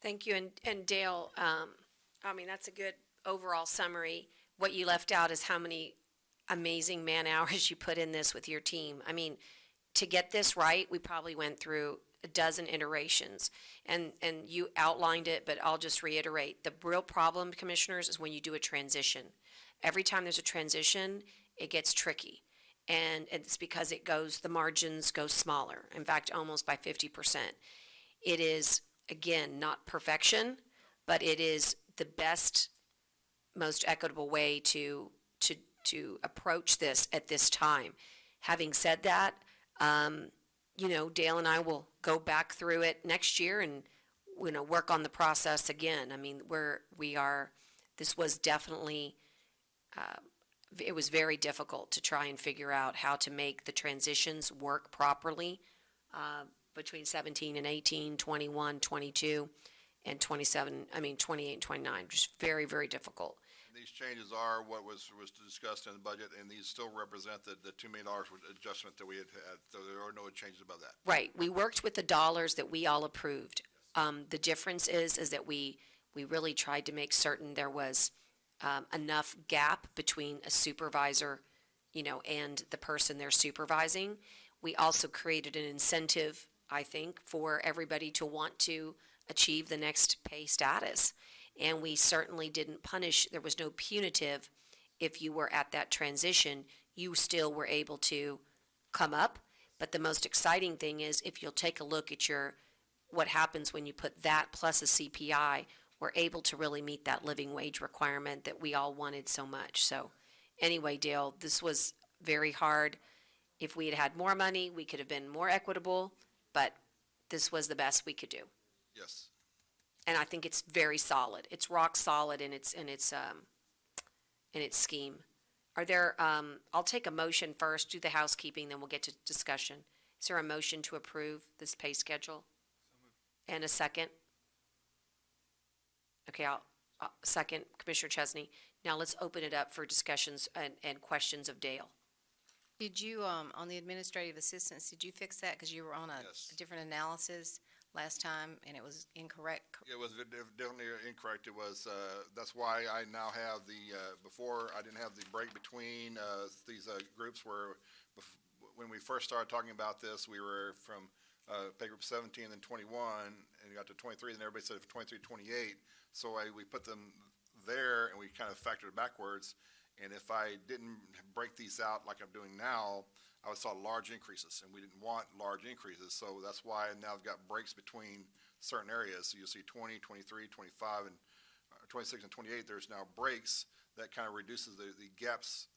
Thank you. And Dale, I mean, that's a good overall summary. What you left out is how many amazing man hours you put in this with your team. I mean, to get this right, we probably went through a dozen iterations, and you outlined it, but I'll just reiterate. The real problem, commissioners, is when you do a transition. Every time there's a transition, it gets tricky. And it's because the margins go smaller. In fact, almost by 50%. It is, again, not perfection, but it is the best, most equitable way to approach this at this time. Having said that, Dale and I will go back through it next year and, work on the process again. I mean, this was definitely, it was very difficult to try and figure out how to make the transitions work properly between 17 and 18, 21, 22, and 28 and 29. Just very, very difficult. These changes are what was discussed in the budget, and these still represent the $2 million adjustment that we had. So there are no changes above that. Right. We worked with the dollars that we all approved. The difference is that we really tried to make certain there was enough gap between a supervisor, and the person they're supervising. We also created an incentive, I think, for everybody to want to achieve the next pay status. And we certainly didn't punish. There was no punitive. If you were at that transition, you still were able to come up. But the most exciting thing is if you'll take a look at what happens when you put that plus a CPI, we're able to really meet that living wage requirement that we all wanted so much. So anyway, Dale, this was very hard. If we had had more money, we could have been more equitable, but this was the best we could do. Yes. And I think it's very solid. It's rock solid in its scheme. Are there? I'll take a motion first. Do the housekeeping, then we'll get to discussion. Is there a motion to approve this pay schedule? And a second. Okay, I'll second Commissioner Chesney. Now let's open it up for discussions and questions of Dale. Did you, on the administrative assistance, did you fix that? Because you were on a different analysis last time, and it was incorrect. It was definitely incorrect. It was, that's why I now have before I didn't have the break between these groups where when we first started talking about this, we were from pay group 17 and 21, and you got to 23, and everybody said 23, 28. So we put them there, and we kind of factored it backwards. And if I didn't break these out like I'm doing now, I would saw large increases, and we didn't want large increases. So that's why now I've got breaks between certain areas. So you'll see 20, 23, 25, and 26 and 28. There's now breaks that kind of reduces the gaps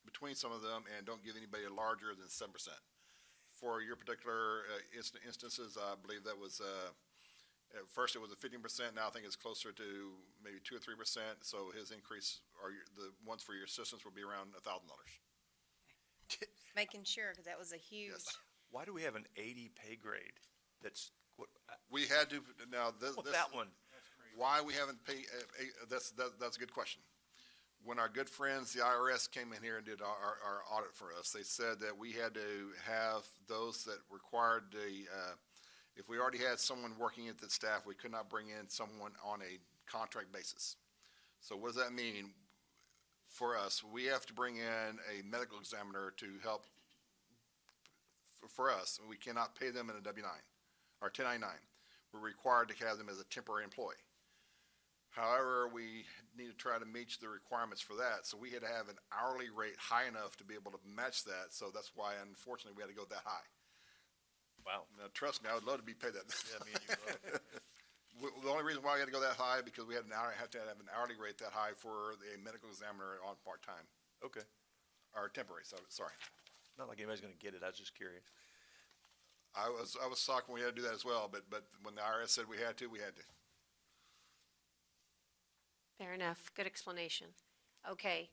between some of them and don't give anybody a larger than 7%. For your particular instances, I believe that was, at first it was a 15%. Now I think it's closer to maybe 2 or 3%. So his increase, or the ones for your assistants, will be around $1,000. Making sure, because that was a huge. Yes. Why do we have an 80 pay grade? We had to, now this. That one. Why we haven't paid, that's a good question. When our good friends, the IRS, came in here and did our audit for us, they said that we had to have those that required if we already had someone working at the staff, we could not bring in someone on a contract basis. So what does that mean? For us, we have to bring in a medical examiner to help for us. We cannot pay them in a W-9 or 1099. We're required to have them as a temporary employee. However, we need to try to meet the requirements for that, so we had to have an hourly rate high enough to be able to match that, so that's why unfortunately we had to go that high. Wow. Now, trust me, I would love to be paid that. Yeah, me and you both. The only reason why we had to go that high, because we had have to have an hourly rate that high for a medical examiner on part-time, Okay. or temporary, so, sorry. Not like anybody's gonna get it, I was just curious. I was shocked when we had to do that as well, but when the IRS said we had to, we had to. Fair enough. Good explanation. Okay.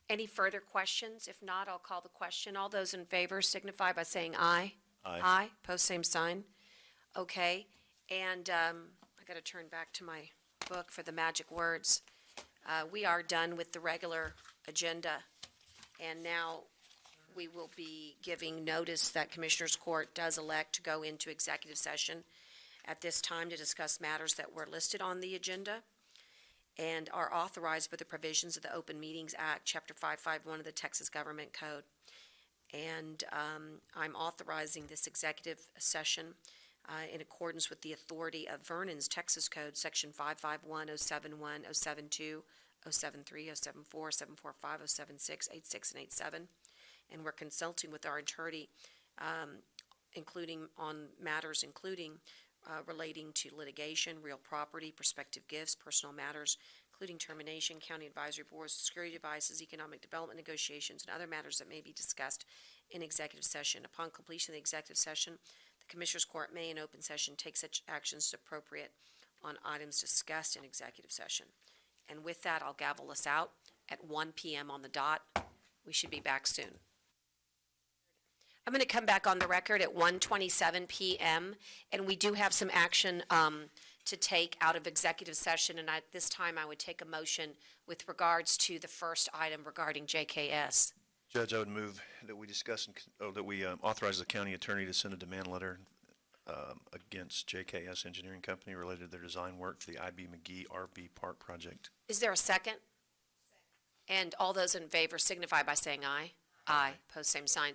Any further questions? If not, I'll call the question. All those in favor signify by saying aye. Aye. Aye. Post same sign. Okay. And I got to turn back to my book for the magic words. We are done with the regular agenda. And now we will be giving notice that Commissioners Court does elect to go into executive session at this time to discuss matters that were listed on the agenda and are authorized by the provisions of the Open Meetings Act, Chapter 551 of the Texas Government Code. And I'm authorizing this executive session in accordance with the authority of Vernon's Texas Code, Section 551, 071, 072, 073, 074, 745, 076, 86, and 87. And we're consulting with our attorney, including on matters including relating to litigation, real property, prospective gifts, personal matters, including termination, county advisory boards, security devices, economic development negotiations, and other matters that may be discussed in executive session. Upon completion of the executive session, the Commissioners Court may in open session take such actions as appropriate on items discussed in executive session. And with that, I'll gavel us out at 1 p.m. on the dot. We should be back soon. I'm going to come back on the record at 1:27 p.m., and we do have some action to take out of executive session, and this time I would take a motion with regards to the first item regarding JKS. Judge, I would move that we discuss, that we authorize the county attorney to send a demand letter against JKS Engineering Company related to their design work for the I.B. McGee RV Park project. Is there a second? And all those in favor signify by saying aye. Aye. Post same sign.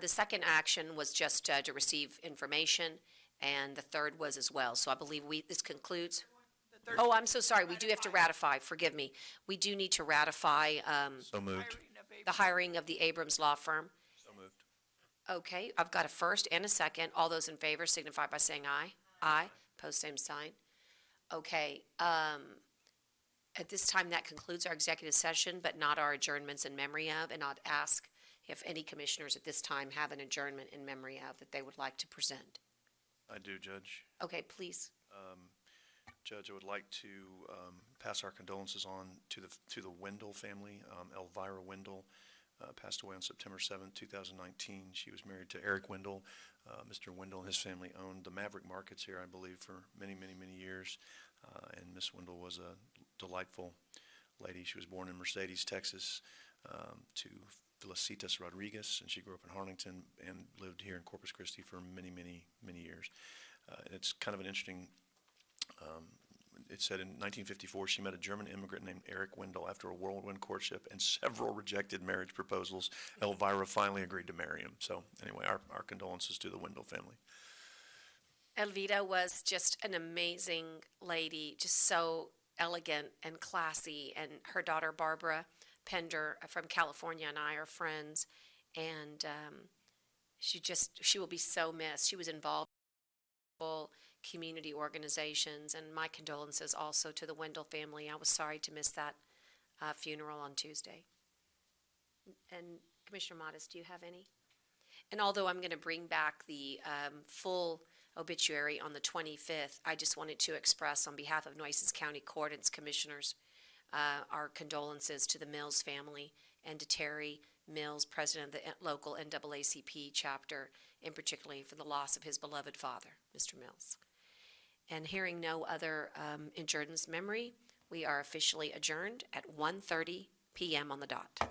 The second action was just to receive information, and the third was as well. So I believe this concludes. Oh, I'm so sorry. We do have to ratify. Forgive me. We do need to ratify So moved. the hiring of the Abrams Law Firm. So moved. Okay, I've got a first and a second. All those in favor signify by saying aye. Aye. Post same sign. Okay. At this time, that concludes our executive session, but not our adjournments in memory of, and I'd ask if any commissioners at this time have an adjournment in memory of that they would like to present. I do, Judge. Okay, please. Judge, I would like to pass our condolences on to the Wendell family. Elvira Wendell passed away on September 7th, 2019. She was married to Eric Wendell. Mr. Wendell and his family owned the Maverick Markets here, I believe, for many, many, many years. And Miss Wendell was a delightful lady. She was born in Mercedes, Texas, to Felicitas Rodriguez, and she grew up in Harlington and lived here in Corpus Christi for many, many, many years. It's kind of an interesting, it said in 1954 she met a German immigrant named Eric Wendell. After a whirlwind courtship and several rejected marriage proposals, Elvira finally agreed to marry him. So anyway, our condolences to the Wendell family. Elvira was just an amazing lady, just so elegant and classy, and her daughter Barbara Pender from California and I are friends, and she will be so missed. She was involved in community organizations, and my condolences also to the Wendell family. I was sorry to miss that funeral on Tuesday. And Commissioner Modis, do you have any? And although I'm going to bring back the full obituary on the 25th, I just wanted to express on behalf of Nueces County Court and its commissioners our condolences to the Mills family and to Terry Mills, president of the local NAACP chapter, in particularly for the loss of his beloved father, Mr. Mills. And hearing no other adjournments memory, we are officially adjourned at 1:30 p.m. on the dot.